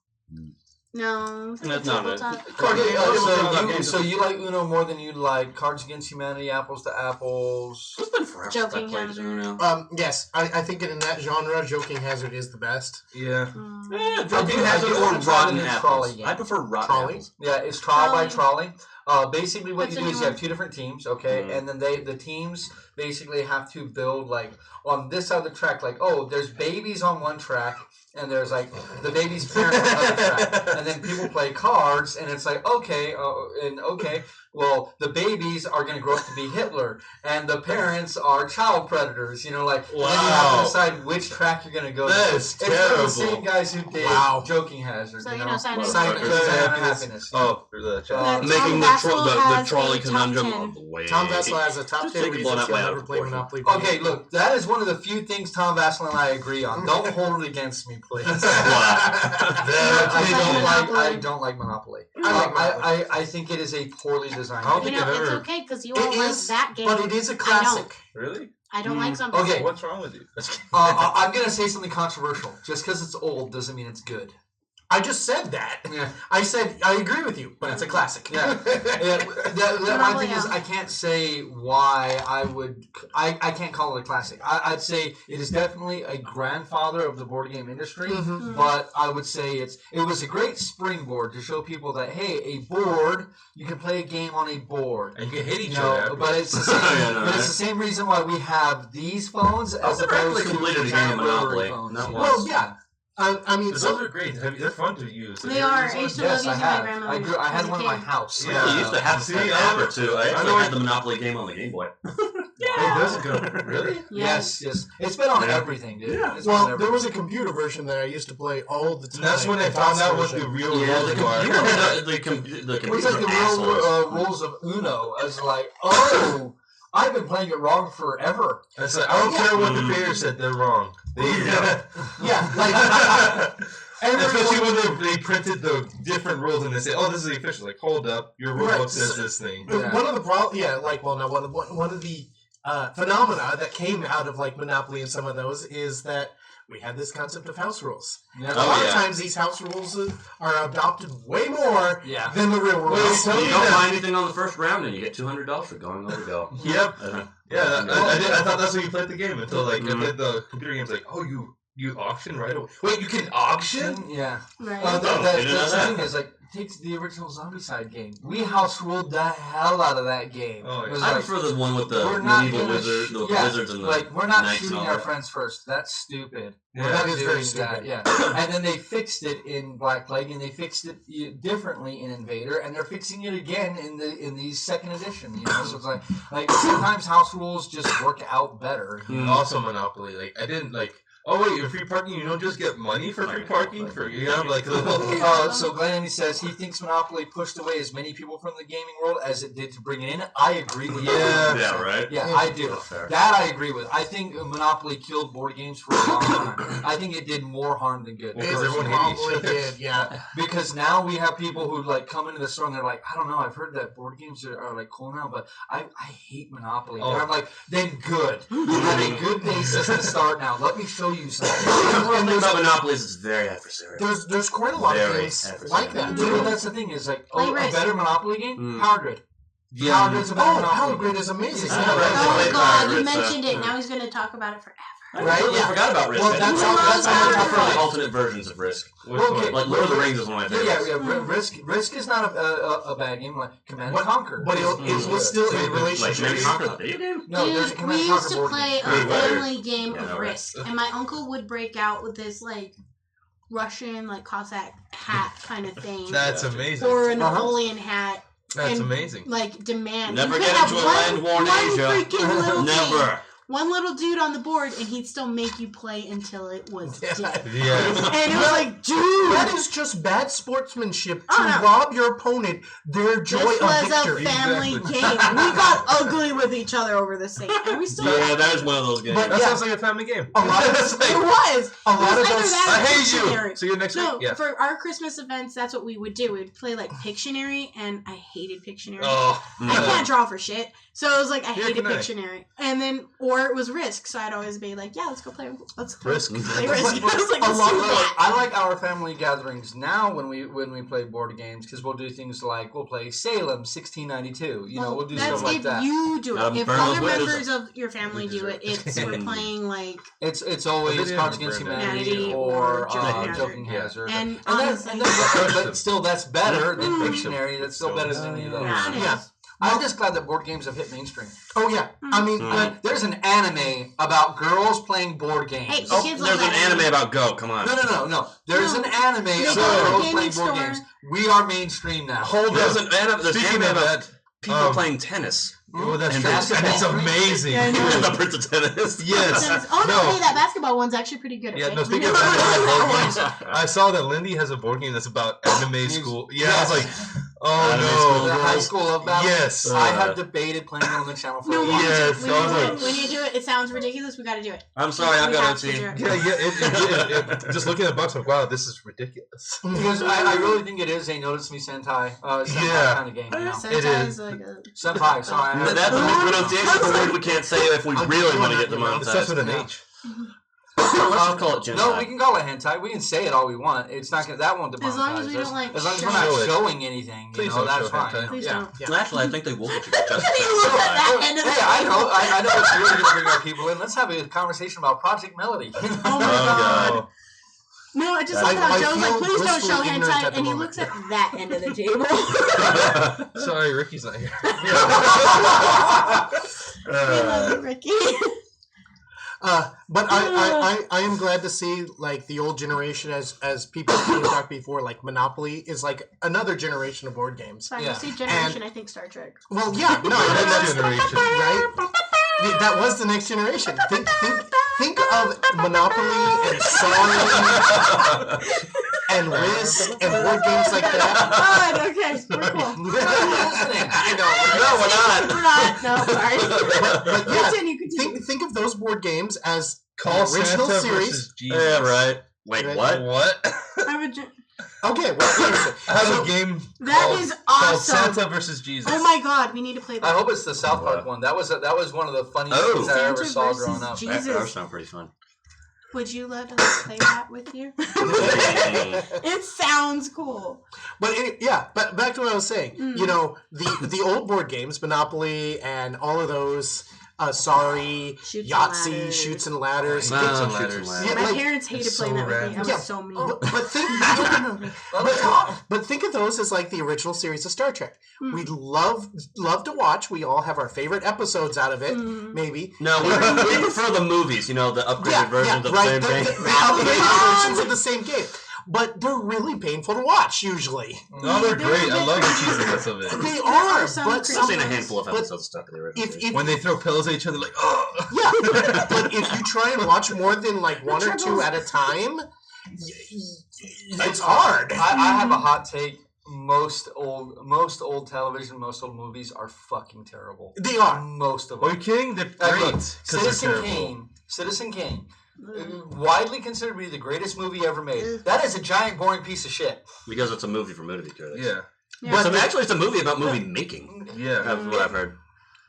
No. That's not it. So you like Uno more than you like Cards Against Humanity, Apples to Apples? It's been forever since I Joking played Hazard. Uno. Yes, I think in that genre, Joking Hazard is the best. Yeah. Yeah, I Joking do Hazard have or to try Rotten the Apples. trolley game. I prefer Rotten Trolley? Apples. Yeah, it's Trial by Trolley. Basically, what What's you the do is new you have one? two different teams, okay, and then the teams basically have to build like on this side of the track, like there's babies on one track, and there's like the baby's parents on the other track, and then people play cards, and it's like okay, well the babies are going to grow up to be Hitler, and the parents are child predators, and then you have to decide which track you're going to go. That to. is It's terrible. the same guys who did Joking Hazard. So, Sign Sign of of Happiness. Oh, for the chat. Making Tom the Vassell has trolley a top conundrum 10. of the way. Tom Vassell has a top Just 10 take it reasons that he'll way out never of play proportion. Monopoly. Okay, look, that is one of the few things Tom Vassell and I agree on. Don't hold it against me, please. I don't like Monopoly. I think it is a poorly designed I don't game. You think know, I've it's ever- okay because you It all like is, that game. but it is a classic. Really? I don't like something. Okay. What's wrong with you? I'm going to say something controversial. Just because it's old doesn't mean it's good. I just said that. Yeah. I said I agree with you, but it's a classic. Yeah. My thing is, I can't say why I would. I can't call it a classic. I'd say it is definitely a grandfather of the board game industry, but I would say it was a great springboard to show people that hey, a board, you can play a game on a board. And you can hit each other. But it's the same. It's the same reason why we have these phones as opposed to completed a game of Monopoly. phones. Not once. Well, yeah. I mean, Those so, are great. They're fun to use. They are. I used to love Yes, I using my have. grandmother's. I had as a one in my kid. house. Yeah. I used to have See, an I app know- or two. I I actually know- had the Monopoly game on the Game Boy. Hey, those are good. Really? Yeah. Yes. It's been on Yeah. everything, dude. Yeah. It's been on well, there everything. was a computer version that I used to play all the time. That's when I The found DOS out what version. the real Yeah, rules the are. computer It was computers like are the assholes. rules of Uno. I was like, I've been playing it wrong forever. It's like, I don't care what the player said, they're wrong. Yeah, like Especially when they printed the different rules and they say, "Oh, this is the official." Like, hold up, your rule Right, book says so- this thing. Yeah. one of the one of the phenomena that came out of like Monopoly and some of those is that we have this concept of house rules. Yeah. A lot of times these house rules are adopted way more Yeah. than the real rules. Wait, tell You me don't that. find anything on the first round, and you get $200 for going over go. Yep. Yeah, I Yeah. thought that's how you played the game until like I played the computer games. Like, oh, you auction right away. Wait, you can auction? Yeah. Right. That's didn't know the that. thing is like takes the original Zombicide game. We house ruled the hell out of that game. Oh, yeah. It was I like, prefer the one with the we're not medieval gonna wizard, the yeah, wizards and the like we're not knights shooting and all our that. friends first. That's stupid. Yeah, We're that not is very doing stupid. that, yeah. And then they fixed it in Black Plague, and they fixed it differently in Invader, and they're fixing it again in the second edition. So it's like sometimes house rules just work out better. Also Monopoly. Like, I didn't like. Oh wait, you're free parking. You don't just get money for free parking. You have like a little. So Glenn says he thinks Monopoly pushed away as many people from the gaming world as it did to bring it in. I agree with that. Yeah, right. Yeah, I do. That's fair. That I agree with. I think Monopoly killed board games for a long time. I think it did more harm than good. Well, 'cause It everyone hated each probably other. did, yeah. Because now we have people who like come into the store and they're like, I don't know, I've heard that board games are like cool now, but I hate Monopoly. Oh. And I'm like, then good. You have a good basis to start now. Let me show you something. One thing about Monopoly is it's very adversarial. There's quite a lot of Very games adversarial. like that. Dude, too. that's the thing is like, Play a Risk. better Monopoly game? Mm. Power Grid. Yeah. Power Grid's a better Oh, Monopoly Power game. Grid is amazing. Yeah, Yeah, right. Oh Play my god, Pirates, you mentioned it. Now he's going to talk about it forever. I Right, totally yeah. forgot about Risk. Well, I that's didn't all- realize that's all I I'm prefer the saying. alternate versions of Risk. Which Okay. one? Like Lord of the Rings is one of my Yeah, favorites. Risk is not a bad game. Like Command and Conquer. But it was still in Like Command relationship. and Conquer, the video game? No, there's a Dude, Command we and used Conquer to board play game. a family game Yeah, of right. Risk, and my uncle would break out with this like Russian like Cossack hat kind of thing, That's amazing. or a Napoleon hat, That's and, amazing. like demand. Never You get could have into a one- land war in one Asia. freaking little Never. thing. one little dude on the board, and he'd still make you play until it was dead. Yes. And it was like, dude, that is just bad sportsmanship to rob your opponent their joy this of was victory. a family game. We got ugly with each other over this thing, and we still. Yeah, that is one of those games. But That sounds like a family game. A lot of It was. A lot of those. I hate you. See you next No, week. Yeah. for our Christmas events, that's what we would do. We would play like Pictionary, and I hated Pictionary. Oh. I can't draw for shit, so it was like I hated can I? Pictionary. And then, or it was Risk, so I'd always be like, yeah, let's go play. Let's play Risk. Play Risk. I was like, A let's lot do of that. I like our family gatherings now when we play board games because we'll do things like we'll play Salem 1692. You know, we'll do That's stuff like if that. you do it. If Burn other those windows. members of your family do it, it's we're playing like It's always Video Cards Against Burn That. Humanity Humanity or or Joking Joking Hazard. Hazard. And And but still, that's better than Pictionary. That's still better than any of those. Yeah, it is. Yeah. I'm just glad that board games have hit mainstream. Oh yeah, I mean, But there's an anime about girls playing board games. Hey, the kids love There's an that anime about Go. Come on. No. There's No. an anime They about go to the girls gaming playing board store. games. We are mainstream now. Hold There's on. there's Speaking anime of about that, people playing tennis. well, that's And true. basketball. It's amazing. Yeah, I know. The Prince of Tennis. Yes. Oh no, No. hey, that basketball one's actually pretty good. Yeah, okay? no, speaking of board games, I saw that Lindy has a board game that's about anime school. Yeah, I was like, The oh high no. school of battle. Yes. I have debated playing it on the channel for No, a we while. need Yes, to, I was like- when you do it, it sounds ridiculous. We got to do it. I'm sorry, I've We got have a to do team. it. Yeah, just looking at the box, like, wow, this is ridiculous. Because I really think it is a Notice Me Sentai, kind of game. You know? Sometimes is. like Senpai, sorry. That's a mispronunciation of a word we can't say if we really want to get It starts with demonetized. an H. Let's just call it Gentai. No, we can call it hentai. We can say it all we want. It's not gonna, that won't demonetize As long as we us. don't, like, as long as we're show not it. showing anything, Please you know, don't that's show fine. hentai. Please Yeah. don't. Actually, I think they will get you justified. Look at that end of the Hey, I table. know. I know it's really gonna bring our people in. Let's have a conversation about Project Melody. Oh my god. Oh, No, I just I- love how I Joe's like, feel please don't show blissfully ignorant hentai, at the and he moment. looks at that end of the table. no. Sorry, Ricky's not here. We love you, Ricky. But I am glad to see like the old generation as people talked before, like Monopoly is like another generation of board games. Sorry, Yeah. you see generation, I think Star Trek. Well, yeah, no, The next that's generation. right. That was the next generation. Think of Monopoly and Sorry and Risk and board games like that. God, okay, we're cool. I No, we're not. We're not. No, sorry. But yeah, Continue. think of those board games as Call the original Santa series. versus Jesus. Yeah, right. Wait, Right. what? What? I would ju- Okay, well, I have a game That called, is called awesome. Santa versus Jesus. Oh my god, we need to play I that. hope it's the South Park one. That was one of the funniest Oh. things I ever Santa saw versus growing up. Jesus. That does sound pretty fun. Would you let us play that with you? It sounds cool. But but back to what I was saying. You know, the old board games, Monopoly and all of those, Sorry, Shoots and Yahtzee, ladders. Shoots and Ladders. No, Shoots and Shoots and Ladders. Ladders. Yeah, My like, parents hated it's playing so that with me. I random. was Yeah. so mean. But think of those as like the original series of Star Trek. We love to watch. We all have our favorite episodes out of it. Maybe. No, we prefer the movies, you know, the upgraded versions of the same The thing. upgraded versions of the same game. But they're really painful to watch usually. No, they're great. I love the cheesiness of it. They There are, are some but crazy I've seen a ones. handful of But episodes stuck in the original. if When they throw pillows at each other, like, oh. yeah, but if you try and watch more than like one or two troubles. at a time, it's hard. I have a hot take. Most old television, most old movies are fucking terrible. They are. Most of Are them. you kidding? They're Like, great. look, 'Cause they're terrible. Citizen Kane, widely considered to be the greatest movie ever made. That is a giant, boring piece of shit. Because it's a movie for movie critics. Yeah. Yeah. So actually, it's a movie about movie making. Yeah. That's what I've heard.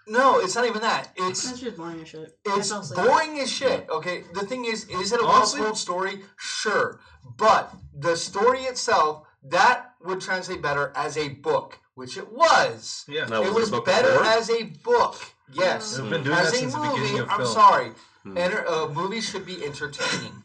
No, it's not even that. It's That's just boring as shit. It's I fell asleep. boring as shit. Okay, the thing is it a Honestly- well-told story? Sure, but the story itself that would translate better as a book, which it was. Yeah. No, It was was the book better before? as a book. Yes, They've been doing as that a since the beginning movie. of I'm film. sorry. Movies should be entertaining.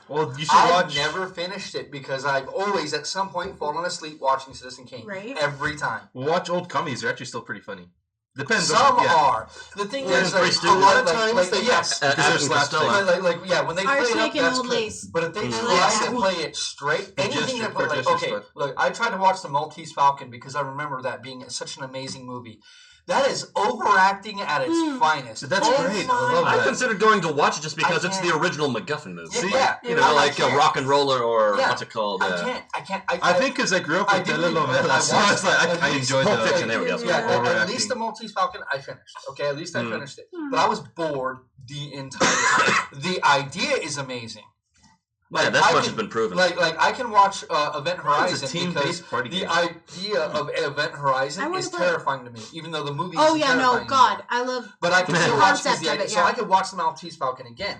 Well, you should I've watch. never finished it because I've always at some point fallen asleep watching Citizen Kane. Right. Every time. Watch old comedies. They're actually still pretty funny. Depends Some on. Yeah. are. The thing Yeah, is, Three like, Stooges. A lot of like, times they yes. Abbott there's and slapstick. Costello. Yeah, when they play it up, Arsenic and that's Old great. Lace. But if they I try like to that one. play it straight, anything that play, like, Digestive okay, fun. look, I tried to watch the Maltese Falcon because I remember that being such an amazing movie. That is overacting at its finest. That's great. I love I that. considered going to watch it just because it's the original MacGuffin movie. Yeah, You know, like a Rock and Roller or Yeah. what's it called? I can't. I think because I grew up with telenovelas, so I was like, I enjoyed Pulp the Fiction, there we go. Yeah, at least the Maltese Falcon, I finished. Okay, at least I finished it. But I was bored the entire time. The idea is amazing. Yeah, that much has been proven. Like I can watch Event Horizon It's a team-based party the game. idea of Event Horizon is terrifying to me, even though the movie. Oh is yeah, no, terrifying God, to me. I love. But I can still the watch concept the of idea, it, so yeah. I could watch the Maltese Falcon again.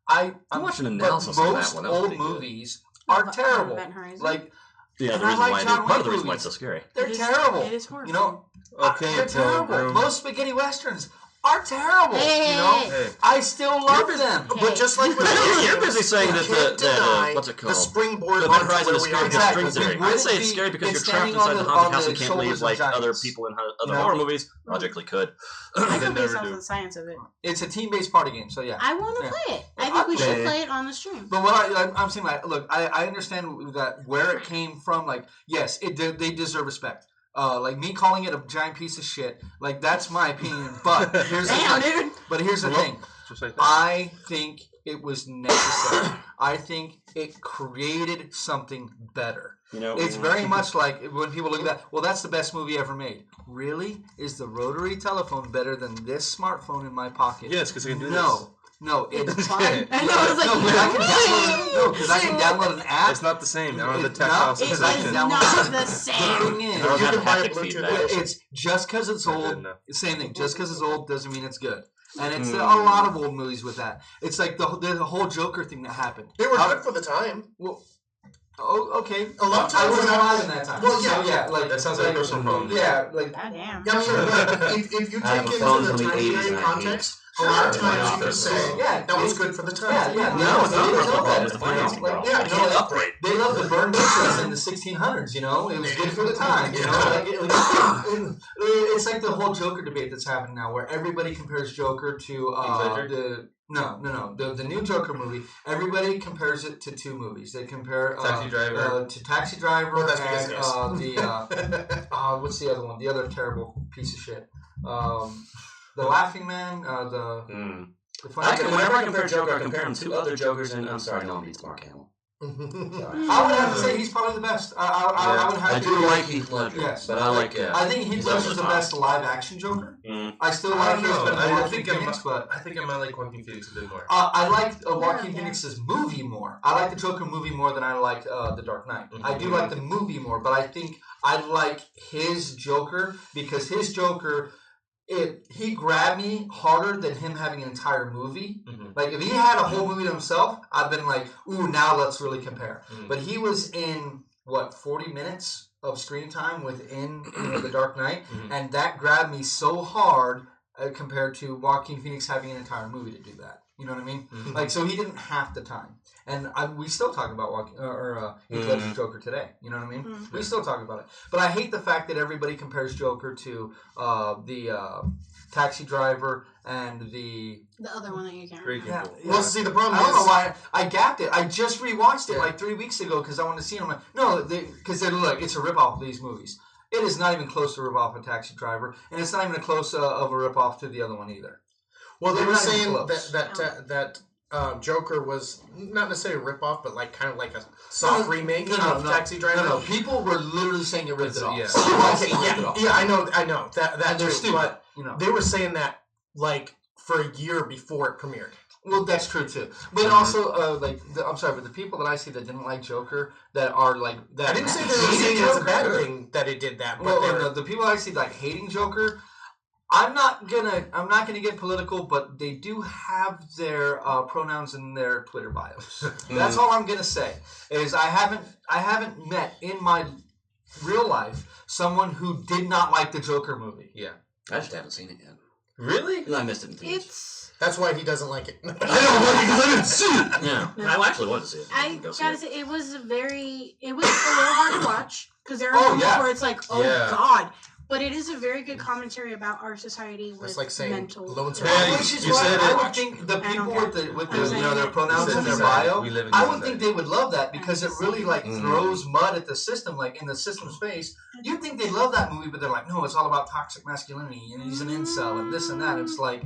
I'm watching an but analysis on that most one. That was old pretty good. movies are terrible. Event Horizon. Like Yeah, and the I reason like why John part of the Wick reason why it's so movies. scary. They're It is- terrible. it is horrifying. You know, Okay, they're terrible. Boom. Most spaghetti westerns are terrible. Hey, you know, hey. I still love them. But just like with You're busy saying you that can't deny what's it the called? springboard The onto Event Horizon where is we scary are because now. string Exactly. theory. We I'd wouldn't say it's be- scary because it's you're trapped standing on inside the the- haunted on house the and can't leave shoulders of like other giants. people in other You know? horror movies. Logically could. I They can base never off do. the science of it. It's a team-based party game, so yeah. I want to Yeah. play it. I think we should Okay. play it on the stream. But what I'm saying, like, look, I understand that where it came from. Like, yes, they deserve respect. Like me calling it a giant piece of shit, like that's my opinion. But here's Damn, the thing. dude. But here's the thing. Just like that. I think it was necessary. I think it created something better. You know, It's very much like when people look at that. Well, that's the best movie ever made. Really? Is the rotary telephone better than this smartphone in my pocket? Yes, because I can do No, it's this. fine. I know, it's like, No, because I can download an app. It's not the same. I don't have the It's tactile not- It it's sensation. is down- not the The same. thing is, I don't You have can buy a haptic Bluetooth feedback. edition. it's just because it's I old. didn't know. Same thing. Just because it's old doesn't mean it's good. And it's a lot of old movies with that. It's like the whole Joker thing that happened. They were How- good for the time. Well, okay. A lot of I times wasn't when alive in that time. Well, So, yeah. like That sounds like a personal problem. Yeah, like Goddamn. Yeah, sure. But if you I have take a into phone the from the time 80s period and I context, a lot of Sure. times you can say Yeah, that was good for the time. Yeah, No, it's not a personal problem. It's a You know, financing like, problem. Yeah, You can't upgrade. They loved to burn pictures in the 1600s, you know? It was good for the time, you know? It's like the whole Joker debate that's happening now, where everybody compares Joker to the new Joker movie. Everybody compares it to two movies. They compare Taxi Driver. to Taxi Driver Well, that's because and it is. what's the other one? The other terrible piece of shit. The Laughing Man. The funny Whenever I compare Joker, I compare him to other Jokers, and I'm sorry, no one beats Mark Hamill. I would have to say he's probably the best. I would have I to do go- like Heath Ledger, Yes. but I like. I think Heath He's Ledger's over the the top. best live action Joker. Mm. I still I like don't his know. better than I Joaquin think Phoenix, but I like Joaquin Phoenix a bit more. I like Joaquin Yeah. Phoenix's movie more. I like the Joker movie more than I like The Dark Knight. I do like the movie more, but I think I like his Joker because his Joker, he grabbed me harder than him having an entire movie. Mhm. Like if he had a whole movie to himself, I've been like, ooh, now let's really compare. Mhm. But he was in 40 minutes of screen time within The Dark Knight, Mhm. and that grabbed me so hard compared to Joaquin Phoenix having an entire movie to do that. You know what I mean? Mhm. Like, so he didn't have the time. And we still talk about Heath Ledger's Joker today. You know what I mean? Mhm. We still talk about it. But I hate the fact that everybody compares Joker to the Taxi Driver and the... The other one that you can't Great remember. example. Well, see, the problem I don't know is why I gapped it. I just rewatched it like 3 weeks ago because I wanted to see it. I'm like, no, because look, it's a ripoff of these movies. It is not even close to a ripoff of Taxi Driver, and it's not even close of a ripoff to the other one either. well, they They're were not even saying close. that Joker was not necessarily a ripoff, but like kind of like a soft remake of Taxi Driver. No, people were literally saying it ripped it off. Yeah. Seriously, Okay, ripped it off. yeah, I know, that And they're too, stupid. but You know. they were saying that like for a year before it premiered. Well, that's true too. But also, I'm sorry, but the people that I see that didn't like Joker, that are like that. I didn't say they were hating saying it's a Joker. bad thing that it did that, but Well, they and were, the people I see like hating Joker, I'm not gonna get political, but they do have their pronouns in their Twitter bios. That's all I'm gonna say. Is I haven't met in my real life someone who did not like the Joker movie. Yeah. I just haven't seen it yet. Really? I missed it in theaters. It's. that's why he doesn't like it. I don't want because I didn't see it. Yeah, I actually wanted to see it. I Go see gotta it. say, it was a little hard to watch because there are Oh, moments yeah. where it's like, oh Yeah. god, But it is a very good commentary about our society with It's like saying mental. Lone Hey, Which is you why said I it. would think the people with the I'm their pronouns in their saying bio, we live in I the would think society. they would love that because it really like Mm. throws mud at the system, like in the system's face. You'd think they love that movie, but they're like, no, it's all about toxic masculinity and he's an incel and this and that. It's like,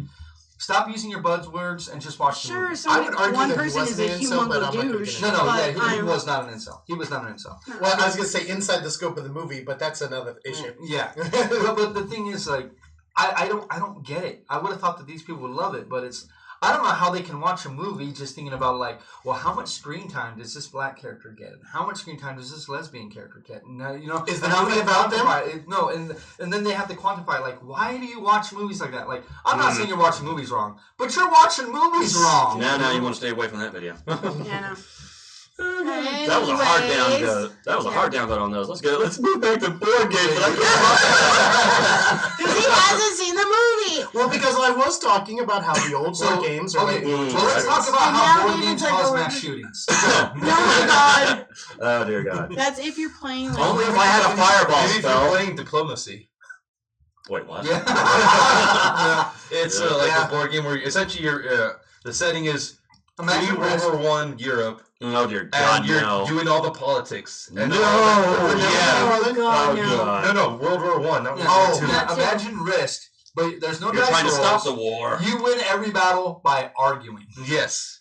stop using your buzzwords and just watch the movie. Sure, so I would argue one that he person is wasn't a an incel, but humongo I'm not gonna douche. get into No, but he I'm- was not an incel. He was not an incel. Well, I was gonna say inside the scope of the movie, but that's another issue. Yeah, but the thing is, like, I don't get it. I would have thought that these people would love it, but I don't know how they can watch a movie just thinking about like, well, how much screen time does this black character get, and how much screen time does this lesbian character get? And Is the and how movie they about them? quantify it. No, and then they have to quantify like, why do you watch movies like that? Like, I'm not saying you're watching movies wrong, but you're watching movies wrong. Now you want to stay away from that video. Yeah, no. That was a hard downvote. That was a hard downvote on those. Let's move back to board games. But I can't. Because he hasn't seen the movie. Well, because I was talking about how the old board games are like. Well, let's talk about And how now board David's games like cause over- mass shootings. Oh my god. Oh dear God. That's if you're playing like. Only if I had a fireball Maybe if you're spell. playing diplomacy. Wait, what? Yeah. It's Yeah. like Yeah. a board game where essentially the setting is Imagine World War I Europe, Oh dear God, and you're no. doing all the politics. And No. yeah. Oh god, Oh, no. God. No, World War One. Not Yeah. World War II. That too. Imagine Risk, but there's no You're dice trying to rolls. stop the war. You win every battle by arguing. Yes.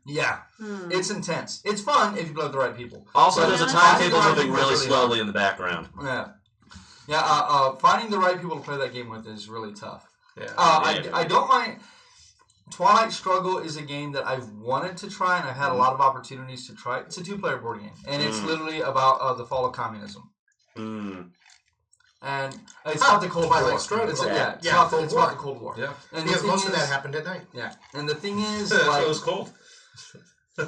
Yeah, Hmm. it's intense. It's fun if you play with the right people. Also, But there's a finding timetable the right moving people really is hard. slowly in the background. Yeah. Finding the right people to play that game with is really tough. Yeah. I don't mind. Twilight Struggle is a game that I've wanted to try, and I've had a lot of opportunities to try. It's a 2-player board game, and it's literally about the fall of communism. Mm. And it's about the Cold War. Twilight Struggle. It's Yeah. about Cold it's War. about the Cold War. Yeah. And Because the most thing of that is- happened at night. Yeah, and the thing is, So like, it was cold. I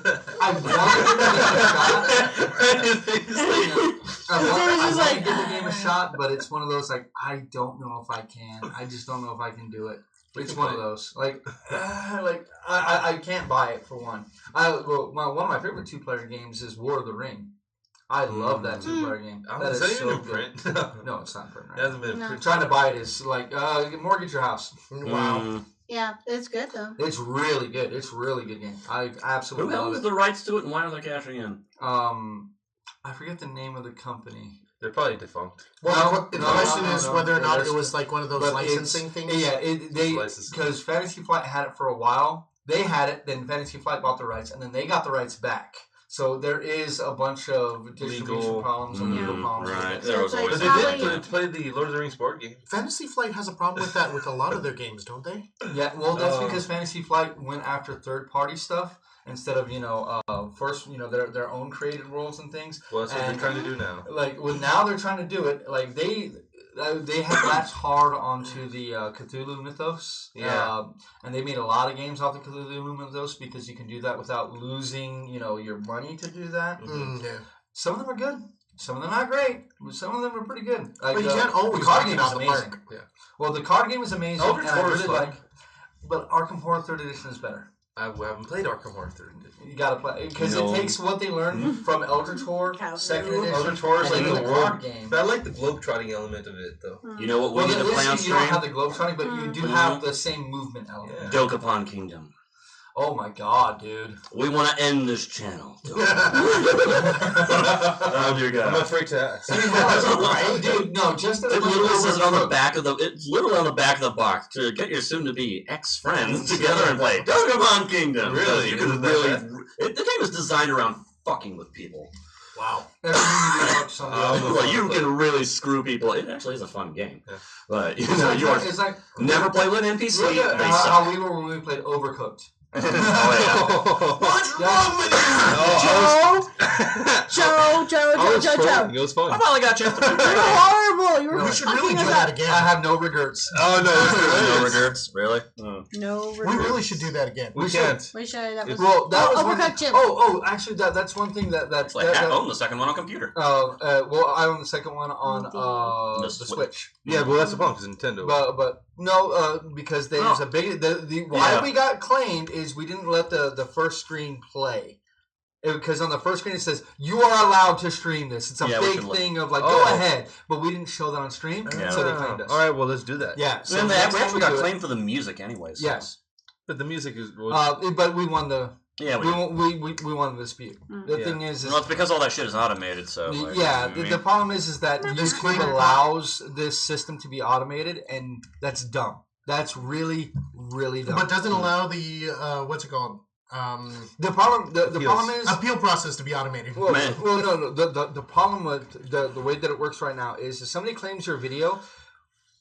wanted to give it a shot. I want to give the game a shot, but it's one of those like I don't know if I can. I just don't know if I can do it. It's one of those like I can't buy it for one. One of my favorite 2-player games is War of the Ring. I love that 2-player game. Oh, That is is that so even in good. print? No, it's not in print. It Right? hasn't been No. print. Trying to buy it is like mortgage your house. Wow. Mm. Yeah, it's good though. It's really good. It's a really good game. I Who absolutely love owns it. the rights to it, and why are they cashing in? I forget the name of the company. They're probably defunct. Well, the question is no. whether or not There's- it was like one of those but licensing things. Yeah, they Licensing. because Fantasy Flight had it for a while. They had it, then Fantasy Flight bought the rights, and then they got the rights back. So there is a bunch of distribution Legal. problems and legal problems. Right. So There it's was like always But Probably- they did play the Lord of the Rings board game. Fantasy Flight has a problem with that with a lot of their games, don't they? Yeah, well, that's because Fantasy Flight went after third-party stuff instead of first their own created worlds and things. Well, that's what And- they're trying to do now. Like, well, now they're trying to do it. Like they have latched hard onto the Cthulhu mythos. Yeah. And they made a lot of games off the Cthulhu mythos because you can do that without losing, your money to do that. Yeah. Some of them are good. Some of them not great. But some of them are pretty good. Like, But you can't always the card knock it game out is of the amazing. park. Yeah. Well, the card game is amazing. Eldritch and I Horror is really fun. like. But Arkham Horror 3rd Edition is better. I haven't played Arkham Horror 3rd Edition. You gotta play because No. it takes what they learned from Eldritch Horror Cowboy. 2nd Edition. Eldritch Horror is and like then the the world card game. But I like the globe-trotting element of it, though. You know what we Well, need to play on you don't have stream? the globetrotting, but you do Mhm. have the same movement element. Yeah. Dokapon Kingdom. Oh my god, dude! We want to end this channel. Oh dear I'm God. afraid to ask. Dude, no, just It literally says it on the back of the. It's literally on the back of the box to get your soon-to-be ex-friends together and play Dokapon Kingdom. Really? You can really. The game is designed around fucking with people. Wow. Well, you can really screw people. It actually is a fun game, Yeah. but you are It's like never play with an NPC. look at They how suck. we were when we played Overcooked. Oh, yeah. What's Yeah. wrong with you? Joe. It was I fun. finally got a chance to play. You're horrible. You were We should really fucking do us that up. again. I have no regrets. Oh, no. No regrets, really? No We regrets. really should do that again. We can't. We should. That was. Well, that was one Overcooked thing. too. Oh, actually, that's one thing that It's like I own the second one on computer. well, I own the second one on The the Switch. Switch. Yeah, well, that's the problem, because Nintendo. But no, because there's a big why Yeah. we got claimed is we didn't let the first screen play. Because on the first screen it says, you are allowed to stream this. It's a big thing of like, go ahead. But we didn't show that on stream, so they claimed us. All right, well, let's do that. Yeah. So we actually got claimed for the music anyways. So. Yes. But the music is... but we won the... Yeah, we won the dispute. The thing is... Well, it's because all that shit is automated, so... Like, the problem is that YouTube allows this system to be automated, and that's dumb. That's really, really dumb. But doesn't allow the, what's it called? The problem is appeal process to be automated. Well, no. The problem with the way that it works right now is if somebody claims your video,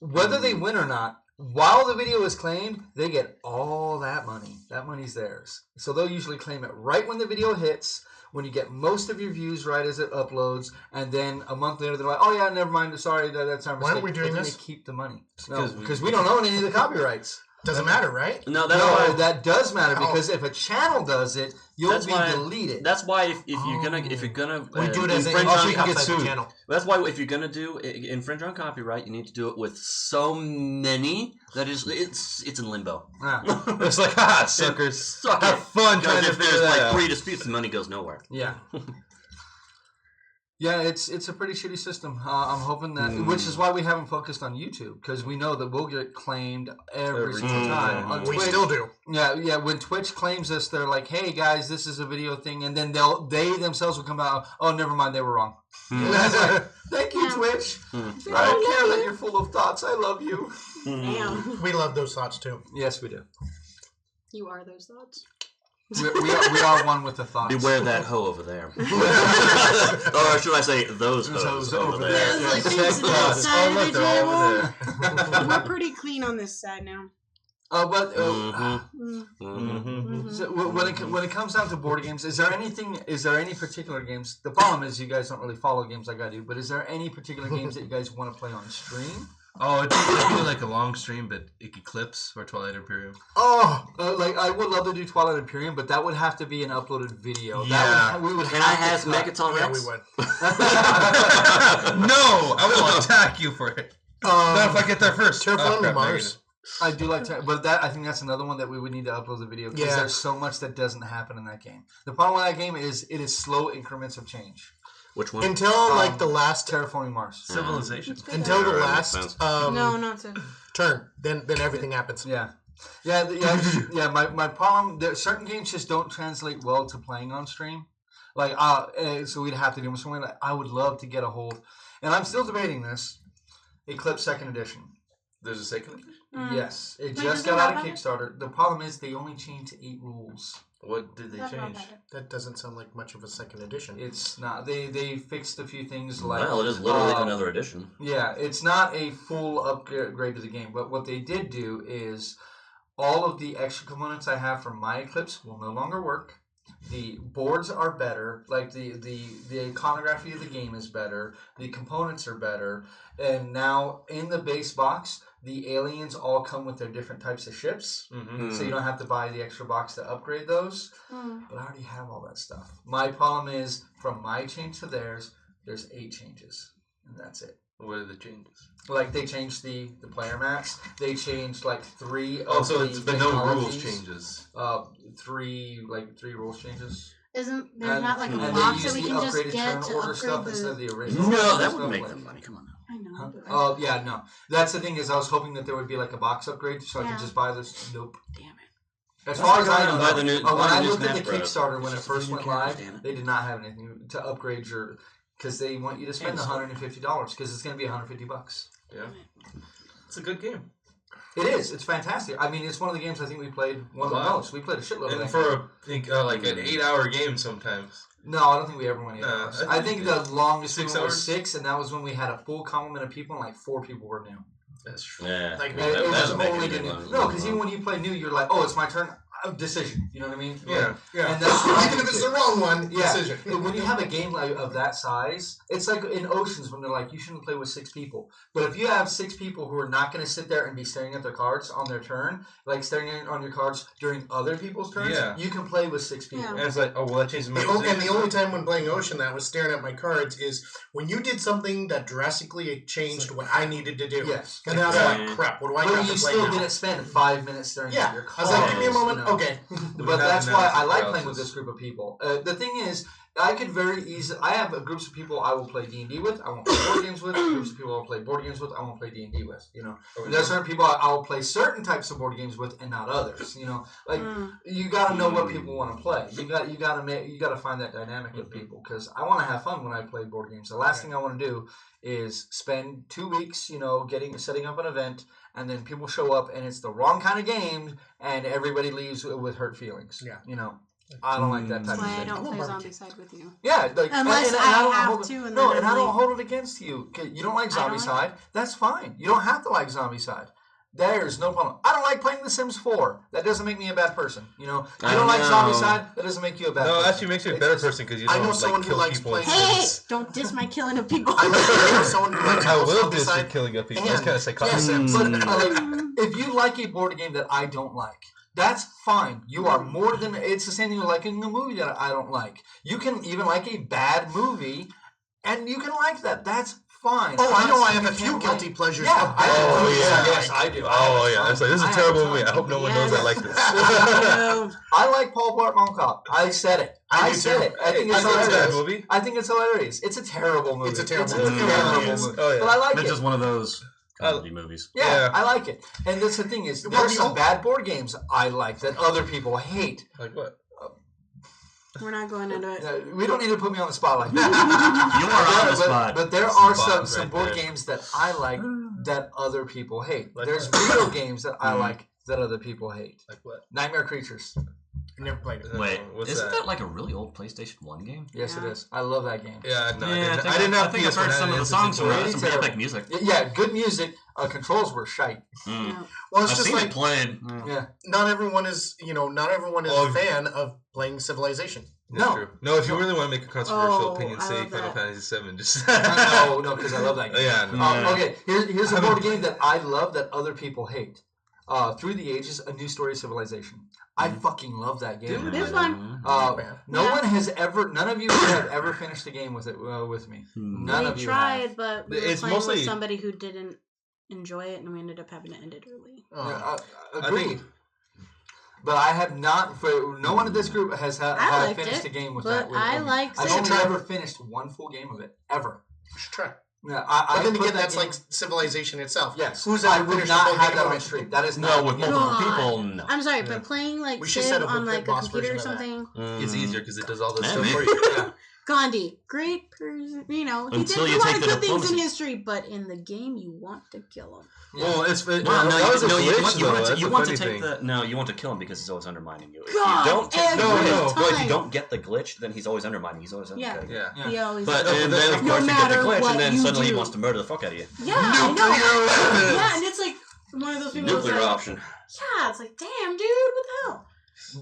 whether they win or not, while the video is claimed, they get all that money. That money's theirs. So they'll usually claim it right when the video hits, when you get most of your views right as it uploads, and then a month later they're like, "Oh yeah, never mind. Sorry, that's our mistake." Why aren't we doing this? They keep the money. Because we don't own any of the copyrights. Doesn't matter, right? No, that does matter because if a channel does it, you'll be deleted. That's why if you're gonna we do it as infringe on the channel. That's why if you're gonna do infringe on copyright, you need to do it with so many that it's in limbo. Yeah. It's like, suckers, have fun trying to if there's like 3 disputes, the money goes nowhere. Yeah. Yeah, it's a pretty shitty system. I'm hoping that, which is why we haven't focused on YouTube, because we know that we'll get claimed every single time. On We Twitch, still do. Yeah. When Twitch claims us, they're like, "Hey guys, this is a video thing," and then they themselves will come out. Oh, never mind, they were wrong. And I was like, "Thank you, Twitch. I don't care that you're full of thoughts. I love you." Damn. We love those thoughts too. Yes, we do. You are those thoughts. We are one with the thoughts. Beware that hoe over there. Or should I say, those hoes over there. Those things to the side of the table. We're pretty clean on this side now. But so when it comes down to board games, is there any particular games? The problem is you guys don't really follow games like I do. But is there any particular games that you guys want to play on stream? Oh, it'd be like a long stream, but Eclipse or Twilight Imperium. Like I would love to do Twilight Imperium, but that would have to be an uploaded video. Yeah. We would. Can I have Megaton Rex? Yeah, we would. No, I will attack you for it. Not if I get there first. Terraforming Mars. I do like to, but I think that's another one that we would need to upload the video because there's so much that doesn't happen in that game. The problem with that game is it is slow increments of change. Which one? Until like the last Terraforming Mars. Civilization. Until the last no, not to turn. Then everything happens. Yeah. My problem. Certain games just don't translate well to playing on stream. Like, so we'd have to do something. Like, I would love to get a hold, and I'm still debating this. Eclipse 2nd Edition. There's a 2nd edition? Yes, it just got out of Kickstarter. The problem is they only changed 8 rules. What did they change? That doesn't sound like much of a 2nd edition. It's not. They fixed a few things like. Well, it is literally another edition. Yeah, it's not a full upgrade to the game, but what they did do is all of the extra components I have from my Eclipse will no longer work. The boards are better, like the iconography of the game is better, the components are better, and now in the base box, the aliens all come with their different types of ships, so you don't have to buy the extra box to upgrade those, but I already have all that stuff. My problem is, from my change to theirs, there's 8 changes, and that's it. What are the changes? Like, they changed the player mats. They changed, like, 3 Oh, of so the it's been no rules technologies. changes. 3 rules changes. Isn't there not like a and box they that we use can the just upgraded get turn to order stuff upgrade instead of the... the original. No, that stuff. would make them money. Come on. I know. Huh? But Oh, yeah, no. That's the thing is I was hoping that there would be like a box upgrade so I could just buy this. Nope. damn it. As far as I know, Buy the new- when buy the I new looked at the Smash Bros. Kickstarter when it Just first new went characters, live, damn it. they did not have anything to upgrade your... Because they want you to spend $150 because it's going to be $150. Yeah. It's a good game. It is. It's fantastic. I mean, it's one of the games I think we played one of the most. We played a shitload of And that for game. like an 8-hour game sometimes. No, I don't think we ever went 8 hours. I think the longest 6 one was hours? 6, and that was when we had a full complement of people, and like 4 people were new. That's true. Yeah. Like, And it was doesn't make only it the new. long. No, because even when you play new, you're like, oh, it's my turn. Decision. You know what I mean? Yeah. Yeah. And that's what I Even if it's do. the wrong one, decision. And when you have a game like of that size, it's like in Oceans when they're like, you shouldn't play with 6 people. But if you have 6 people who are not going to sit there and be staring at their cards on their turn, like staring on your cards during other people's turns, you can play with 6 people. Yeah. And it's like, oh, well, that changes my And the only time when playing Ocean that I was staring at my cards is when you did something that drastically changed what I needed to do. Yes. And then I was like, crap, what do I But have you to play still now? didn't spend 5 minutes staring at your I cards. was like, give me a moment. You know? Okay. But that's why I like playing with this group of people. The thing is, I could very easily. I have groups of people I will play D&D with. I won't play board games with. Groups of people I will play board games with. I won't play D&D with. You know, there's certain people I will play certain types of board games with, and not others. You know, like you got to know what people want to play. You got to find that dynamic with people because I want to have fun when I play board games. The last thing I want to do is spend 2 weeks, you know, setting up an event, and then people show up and it's the wrong kind of game, and everybody leaves with hurt feelings. Yeah, you know. I don't like that type of thing. I don't play Zombicide with you. Yeah, like, unless I have to. And I don't hold it against you. You don't like Zombicide? That's fine. You don't have to like Zombicide. There's no problem. I don't like playing The Sims 4. That doesn't make me a bad person. You know, you don't like Zombicide. That doesn't make you a bad person. No, actually makes you a better person because you don't. I know someone who likes playing. Hey, don't diss my killing of people. I know someone who likes. I will diss your killing of people. That's kind of psychotic. Yes, but if you like a board game that I don't like, that's fine. You are more than... It's the same thing with liking a movie that I don't like. You can even like a bad movie, and you can like that. That's fine. Oh, I know I have a few guilty pleasures. Yeah. Yes, I do. Oh, yeah. It's like, this is a terrible movie. I hope no one knows I like this. I like Paul Blart Mall Cop. I said it. I said it. I think it's hilarious. Movie? I think it's hilarious. It's a terrible movie. It's a terrible movie. Oh, yeah. But I like it. It's just one of those comedy movies. Yeah, I like it. And that's the thing is, there's some bad board games I like that other people hate. Like what? We're not going into it. We don't need to put me on the spot like that. You are on the spot. But there are some board games that I like that other people hate. Like there's what? video games that I like that other people hate. Like what? Nightmare Creatures. I never played it. Wait, what's isn't that like a really old PlayStation 1 game? Yes, it is. I love that game. Yeah, no, Yeah, I didn't have I think I've heard some of the songs from it. Some pretty epic music. Yeah, good music. Controls were shite. Yeah. Well, it's I've just seen like it played. Yeah. not everyone is a fan of playing Civilization. No. True. No, if you really want to make a controversial opinion, I say love Final that. Fantasy VII. Just no, because I love that game. Yeah. No. Okay, here's a board game that I love that other people hate. Through the Ages, A New Story of Civilization. I fucking love that game. It's fun. None of you have ever finished a game with it with me. None of We you tried, have. but we were It's playing mostly- with somebody who didn't enjoy it, and we ended up having to end it early. Agreed. But I have not. No one in this group has liked finished it, a game with but that. I liked I've it. only ever finished one full game of it ever. You should try. Yeah, But then put again, that that's game- like Civilization itself. Yes. Who's I ever would finished not a full have game that of on it? stream. That is No, not with the game. multiple God. people, no. I'm sorry, but playing like We should set Civ up a on like quick a boss computer or version of that. something. It's easier because it does all this Maybe. stuff for you. Yeah. Gandhi, great person. You know, he Until did you a lot take of the good things in diplomacy. history, but in the game, you want to kill him. Well, it's Well, that was a glitch, though. That's you the want to funny take thing. the you want to kill him because he's always undermining you. If God, you don't take the every glitch, but if time. you don't get the glitch, then he's always undermining. He's always undercutting. Yeah. Yeah. He always. But No, and but then of no course you get the matter glitch, what and then you suddenly he do. wants to murder the fuck out of you. Yeah, I know. Yeah, and it's like one of those people. Nuclear that's like, option. Yeah, it's like, damn, dude, what the hell?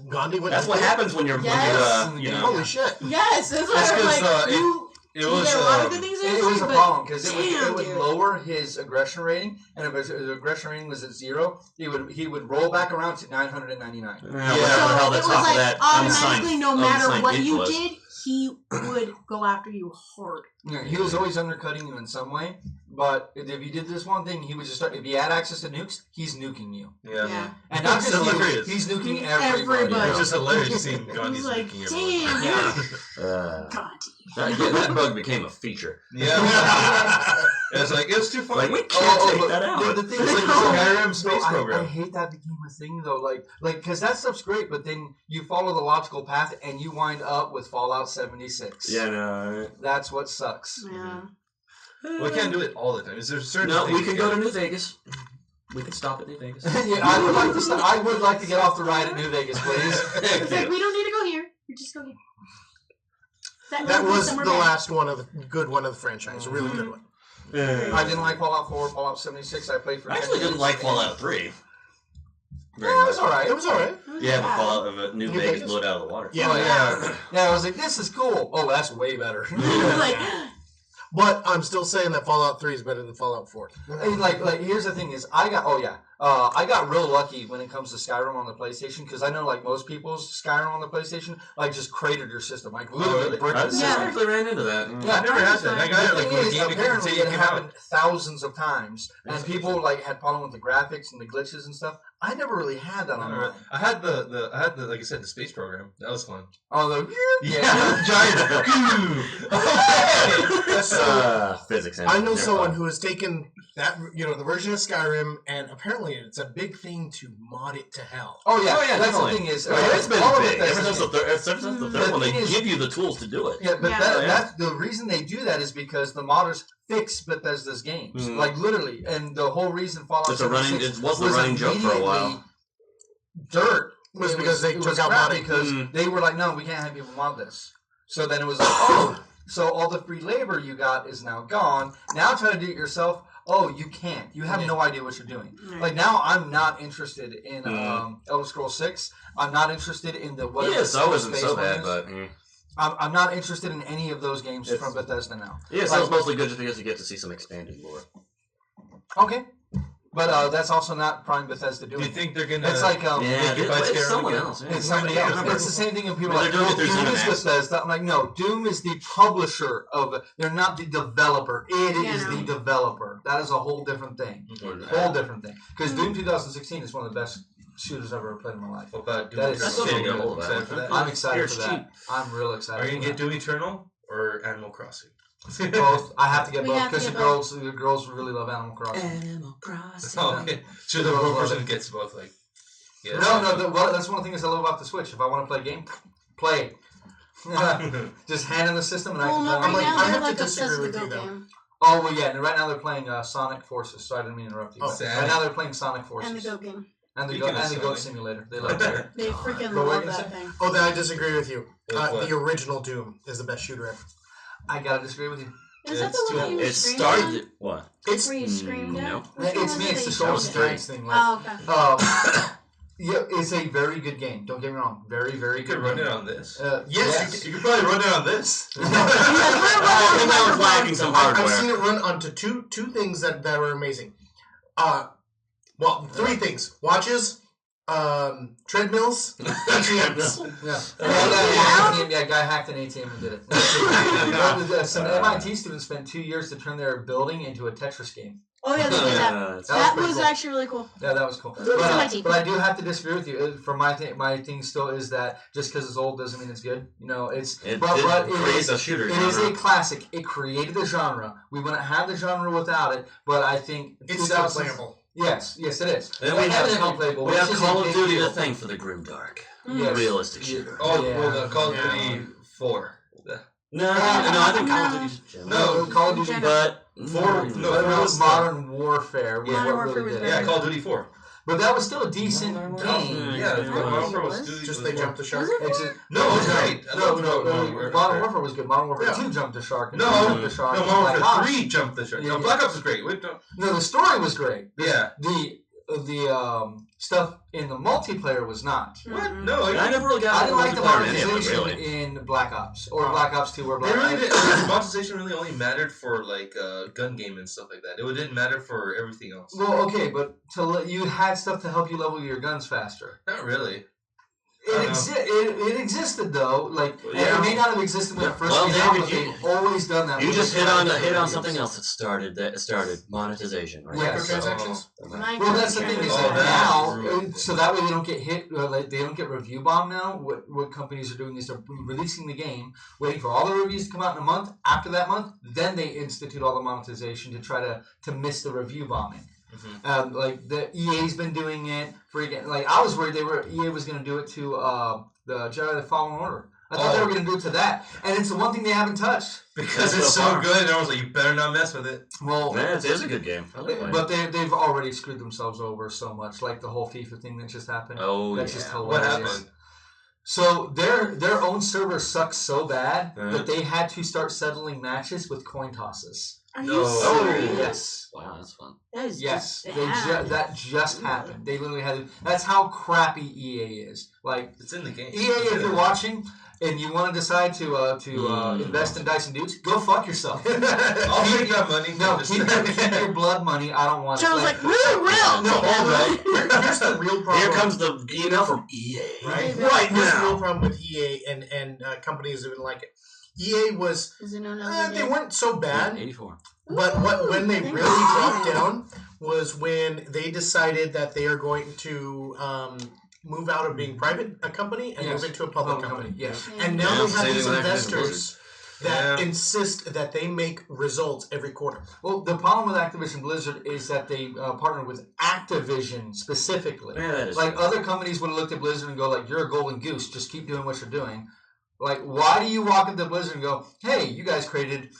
Gandhi went. That's to what play. happens when you're Yes. you know. Holy shit! Yes, that's why That's I'm 'cause, like, you It was get a lot of good things in It history, was a but problem because it damn, would dude. lower his aggression rating, and if his aggression rating was at 0, he would roll back around to 999. Yeah, So whatever the hell it that's was off of like that automatically, no matter unsigned what gift you list. did, he would go after you hard. Yeah, he was always undercutting you in some way, but if you did this one thing, he would just start. If he had access to nukes, he's nuking you, Yeah. and not It's just you. hilarious. He's nuking everybody. Everybody. It's just hilarious seeing It Gandhi's was like, making everyone. damn, Yeah. dude. God. That bug became a feature. Yeah. It's like, it's too funny. Like, we can't take but that out. The thing It's is, like the Skyrim space I program. hate that became a thing though, like because that stuff's great, but then you follow the logical path and you wind up with Fallout 76. Yeah, no. That's what sucks. Yeah. We can't do it all the time. Is there certain No, things we can you go to gotta- New Vegas. We can stop at New Vegas. Yeah, I would like to get off the ride at New Vegas, please. It's like, we don't need to go here. We just go here. That was somewhere the bad. last one of the franchise. A really good one. I didn't like Fallout 4, Fallout 76. I played for. I actually didn't like Fallout 3. Very Yeah, it was much. alright. It was alright. Yeah, but bad. Fallout New Vegas blew it out of the water. Yeah. Oh yeah, yeah. I was like, this is cool. Oh, that's way better. Like, But I'm still saying that Fallout 3 is better than Fallout 4. Like here's the thing is I got I got real lucky when it comes to Skyrim on the PlayStation because I know, like most people's Skyrim on the PlayStation, like just cratered your system, like literally bricked I the system. actually ran into that. Yeah, I never had that. I got it like when the game apparently came it happened out. thousands of times, and people like had problem with the graphics and the glitches and stuff. I never really had that on mine. I had the like I said, the space program. That was fun. Oh, the giant. Physics. I know someone who has taken that, the version of Skyrim, and apparently it's a big thing to mod it to hell. Oh yeah, yeah, that's definitely. the thing is, It's been all of big. it Ever since the third one, they give you the tools to do it. Yeah, but Yeah. that's the reason they do that is because the modders fix Bethesda's games, like literally, and the whole reason Fallout It's a running. 76 It wasn't a running joke for a while. Dirt Was because they took out crap modding. because they were like, no, we can't have people mod this. So then it was like, oh, so all the free labor you got is now gone. Now try to do it yourself. Oh, you can't. You have no idea what you're doing. Like now, I'm not interested in Elder Scrolls 6. I'm not interested in the whatever. Yes, I wasn't so one bad, is. but I'm not interested in any of those games from Bethesda now. yeah, so it's mostly good just because you get to see some expanded lore. Okay. But that's also not Prime Bethesda doing Do you think they're gonna? It's like It's someone else. Yeah. it's somebody else. It's the same thing when people are like, They're doing oh, it through Doom is ZeniMax. Bethesda. I'm like, no, Doom is the publisher of it. They're not the developer. It is the developer. That is a whole different thing. Whole different thing. Because Doom 2016 is one of the best shooters I've ever played in my life. What about Doom That is Eternal? so Are you good. excited for that? I'm excited Here, for it's that. cheap. I'm real excited. Are you gonna for get Doom Eternal or Animal Crossing? that. Both. I have to get We both have to because get the girls really love Animal Crossing. Animal Crossing. Oh, okay. So the one person gets both, like. Yeah. That's one of the things I love about the Switch. If I want to play a game, play. Just hand in the system and I can Well, play. no, right like, now I they're have to like disagree obsessed with with the you, Go though. game. Oh well, yeah. And right now they're playing Sonic Forces. So I didn't mean to interrupt you. Oh, But sad. right now they're playing Sonic Forces And the Go game. and the Speaking of Goat Sonic. Simulator. They love it. They freaking But what love you that say? thing. Oh, then I disagree with you. With what? The original Doom is the best shooter ever. I gotta disagree with you. Is that It's the one too- that you It screamed started. What? It's Where you screamed at? No. Which one It's was me. it It's that the you Souls screamed Giants at? thing. Oh, okay. It's a very good game. Don't get me wrong. Very, very You good. could run game. it on this. yes. You could probably run it on this. I think I was lacking some hardware. I've seen it run onto two things that are amazing. Three things: watches, treadmills, ATMs. Yeah, a guy hacked an ATM and did it. Some MIT students spent 2 years to turn their building into a Tetris game. Oh yeah, they did that. That pretty was cool. actually really cool. Yeah, that was cool. It's MIT. But I do have to disagree with you. For my thing still is that just because it's old doesn't mean it's good. It is creates a shooter It is genre. a classic. It created the genre. We wouldn't have the genre without it. But I think It's still playable. Yes, it is. Then we have Evidently playable, we which have is a Call of big Duty deal. to thank for the grim dark, Yes. realistic shooter. Oh, Yeah. well, the Call of Duty 4. No, I think Call of No. Duty's general. No, Call of Duty. But No, But it was Modern Warfare. Was Modern what Warfare really was did it. Yeah, Call of Duty 4. But that was still a decent game. Yeah, Modern Warfare was Just they jumped the shark. It's a, No, it was great. I No, loved no, Modern Warfare. Modern Warfare was good. Modern Warfare Yeah. 2 jumped the shark. And No, 2 jumped the shark. No, and Modern Black Warfare Ops. 3 jumped the shark. Yeah, No, yeah. Black Ops is great. Wait, no. No, the story was great. Yeah. The stuff in the multiplayer was not. What? No, I never really got I didn't like the multiplayer in any of them, monetization really. in Black Ops or Black Ops 2 or They Black really Ops. did. Monetization really only mattered for like gun game and stuff like that. It didn't matter for everything else. Well, okay, but you had stuff to help you level your guns faster. Not really. It existed though, like and Yeah. it may not have existed when it first Well, came out, David, but they've always done that. You with just the hit on videos. something else that started monetization, right? Yeah. Microtransactions. Well, that's the thing is Oh, that that's now, true. so that way they don't get hit, like they don't get review bomb now. What companies are doing is they're releasing the game, waiting for all the reviews to come out in a month. After that month, then they institute all the monetization to try to miss the review bombing. Like the EA's been doing it. Freaking like I was worried EA was going to do it to the Jedi: The Fallen Order. I thought they were going to do it to that, and it's the one thing they haven't touched. Because So it's so far. good, and I was like, you better not mess with it. Well, Yeah, it is a good game. I like playing it. but they've already screwed themselves over so much, like the whole FIFA thing that just happened. Oh, That's yeah. just What hilarious. happened? So their own server sucks so bad Uh-huh. that they had to start settling matches with coin tosses. Are No. you serious? Yes. Wow, that's fun. That is Yes, just they bad. that just happened. They literally had. That's how crappy EA is. Like It's in the game. EA, if you're watching and you want to decide to invest in Dice and Dukes, go fuck yourself. I'll take that money. No, keep your blood money. I don't want it. Joe's like, real. No, hold on. Here's the real problem. Here comes the email from EA. Right Right Here's the now. real problem with EA and companies that would like it. EA was Is it another they weren't so bad, 84. but when they really dropped down was when they decided that they are going to move out of being private a company and move into a public company. Yes. And now they have same these thing with investors that insist that they make results every quarter. Well, the problem with Activision Blizzard is that they partnered with Activision specifically. Yeah, that is Like true. other companies would have looked at Blizzard and go like, "You're a golden goose. Just keep doing what you're doing." Like, why do you walk into Blizzard and go, "Hey, you guys created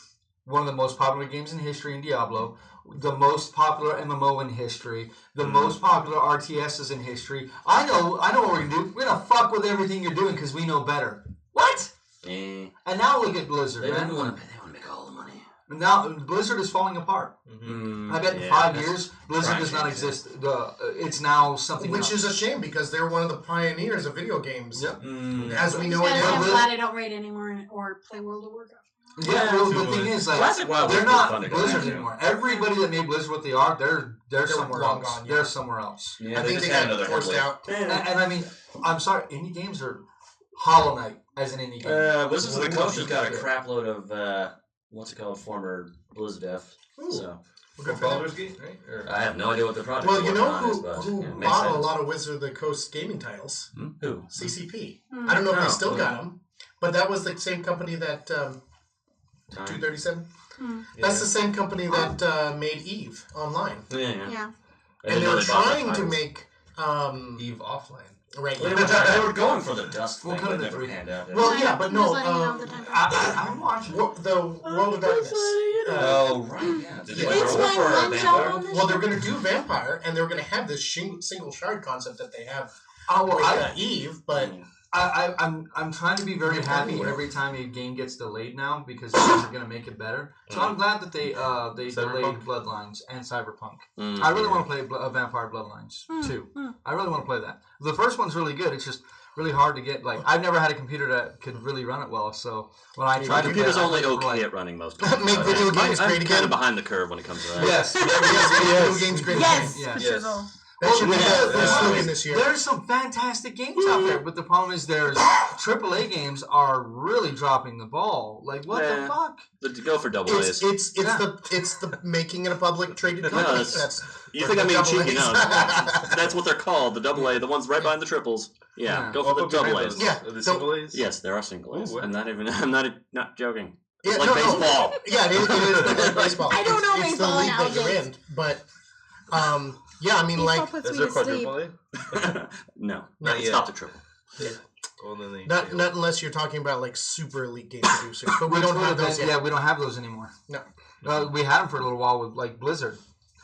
one of the most popular games in history in Diablo, the most popular MMO in history, the most popular RTSs in history. I know what we're gonna do. We're gonna fuck with everything you're doing because we know better." What? Eh, And now look at Blizzard, they man. didn't want to pay. They want to make all the money. Now Blizzard is falling apart. I bet in 5 that's years Blizzard does not fractured, exist. It's now something Which else. is a shame because they're one of the pioneers of video games. Yep. As we These know it guys, now. I'm glad I don't raid anymore or play World of Warcraft. Yeah, well, the thing is, like, Classic WoW they're was not fun to go Blizzard back to. anymore. Everybody that made Blizzard what they are, they're somewhere long else. gone, yeah. They're somewhere else. Yeah, I think they just had got another forced headway. out. And I mean, I'm sorry, indie games are Hollow Knight as an indie game. Blizzard's the What coach has you got a do? crap load of what's it called, former Blizzard F. So We're For good for that. Baldur's Gate, right? Or, I have no idea what the project. Well, you working know on is, who but, who yeah, it makes bought a sense. lot of Wizard of the Coast gaming titles? Who? CCP. I don't know if they Oh, still cool. got them, but that was the same company that Time. 237. yeah. That's the same company that made Eve Online, Yeah. Yeah. and they were really bought the trying to titles. make Eve offline. right. They were going for the dust What thing, kind but of never three? panned out. did it? Well, yeah, but I'm no. just letting you know the time. I'm watching. The World of Darkness. Oh, right, yeah. Did they It's go my for a one vampire? job on this Well, they're show. going to do Vampire, and they're going to have this single shard concept that they have Oh, well, with Eve, but I'm trying to be very You're happy everywhere. every time a game gets delayed now because they're going to make it better. So I'm glad that they delayed Cyberpunk? Bloodlines and Cyberpunk. Mm, I really yeah. want to play Vampire Bloodlines 2. I really want to play that. The first one's really good. It's just really hard to get. Like I've never had a computer that could really run it well. So when I tried to play Computer's it, I only played it for, okay like, at running most. Make video games I'm great kind again. of behind the curve when it comes to that. Yes. Video games great Yes, again. for Yes. sure. That should be Well, the slogan this year. There's some fantastic games out there, but the problem is there's AAA games are really dropping the ball. Like what the Yeah. fuck? Go for double A's. It's the making it a public traded company. that's- You or think I'm being double cheeky? A's. No, that's what they're called. The double A, the ones right behind the triples. Yeah, Yeah. go for the double A's. Yeah, The so- single A's? Yes, there are single A's. Ooh, what? I'm not joking. Yeah, It's like no, baseball. Yeah, it is like baseball. I don't know it's baseball the league that you're analogies. in, but yeah, I mean, Baseball like puts Is me there to sleep. quadruple A? No, Not it's yet. not the triple. Well, then they not failed. not unless you're talking about like super elite game producers, but we Which don't would have have those been- yet. Yeah, we don't have those anymore. No. We had them for a little while with like Blizzard.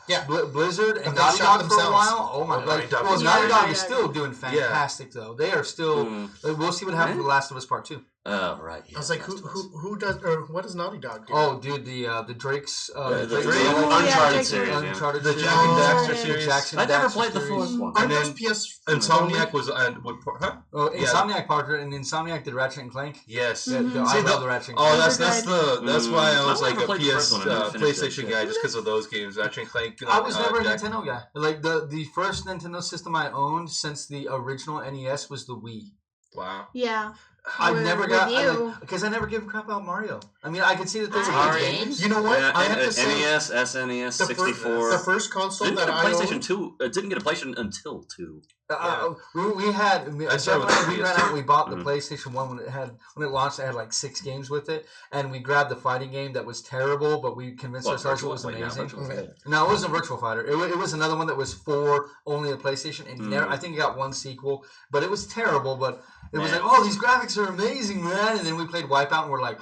Yeah. Blizzard But and they Naughty shot Dog for a themselves. while. Oh my Oh, god! Naughty Dog Well, was Naughty great. Dog is still doing fantastic though. They are still. Mm. We'll see what happens with The Last of Us Part 2. Oh, right. Yeah, I was like, Last of Us. who does or what does Naughty Dog do? Oh, dude, the Drake's The Drake's Drake yeah, Uncharted Drake- series. Yeah. Uncharted The series. Jack and Daxter Oh, series. Jackson I never Daxter played the series. fourth one. Aren't And those then PS? Insomniac was huh? Oh, Yeah. Insomniac partner and Insomniac did Ratchet and Clank. Yes. Yeah, Mhm. I See, love the Ratchet and Oh, Clank. that's why I was I like never a played the first PS one. I never finished that PlayStation shit. guy just because of those games. Ratchet and Clank. I was never a Jack- Nintendo guy. Like the first Nintendo system I owned since the original NES was the Wii. Wow. Yeah. I With- never with got you. because I never give a crap about Mario. I mean, I could see that those I are good did. games. You know what? Yeah, I have to say, NES, SNES, the fir- 64. the first console Didn't that get a I PlayStation owned. 2. It didn't get a PlayStation until 2. We had. I started with We the ran PS2. out. We bought the Mhm. PlayStation 1 when it launched. It had like 6 games with it, and we grabbed the fighting game that was terrible, but we convinced ourselves it was amazing. No, it wasn't Virtual Fighter. It was another one that was for only the PlayStation, and I think it got one sequel, but it was terrible. But it was like, oh, these graphics are amazing, man! And then we played Wipeout, and we're like,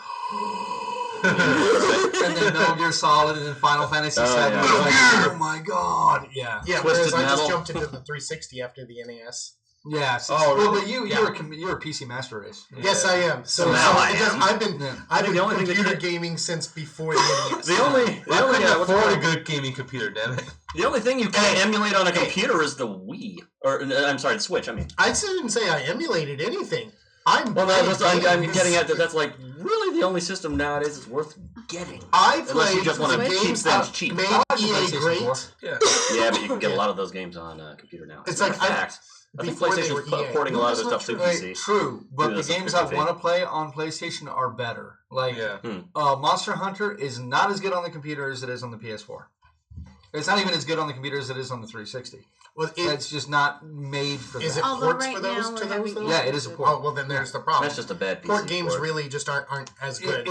and then Metal Gear Solid, and then Final Fantasy VII. yeah. We're like, oh my god, yeah. Yeah, Twisted whereas I just Metal. jumped into the 360 after the NES. Yes. But you're a PC master race. Yes, I am. So now I am. I've been computer gaming since before the NES. The only I couldn't afford a good gaming computer, damn it. The only thing you can't emulate on a computer is the Wii. Or, I'm sorry, the Switch, I mean. I didn't say I emulated anything. I'm getting at that. That's like really the only system nowadays that's worth getting. Unless you just want to keep things cheap. Made EA great. Yeah, but you can get a lot of those games on computer now. It's like fact. I think PlayStation's porting a lot of their stuff to PC. True, but the games I want to play on PlayStation are better. Like, Monster Hunter is not as good on the computer as it is on the PS4. It's not even as good on the computer as it is on the 360. Well, it's just not made for that. Is it ports for those? Yeah, it is a port. Oh, well, then there's the problem. That's just a bad PC port games really just aren't as good.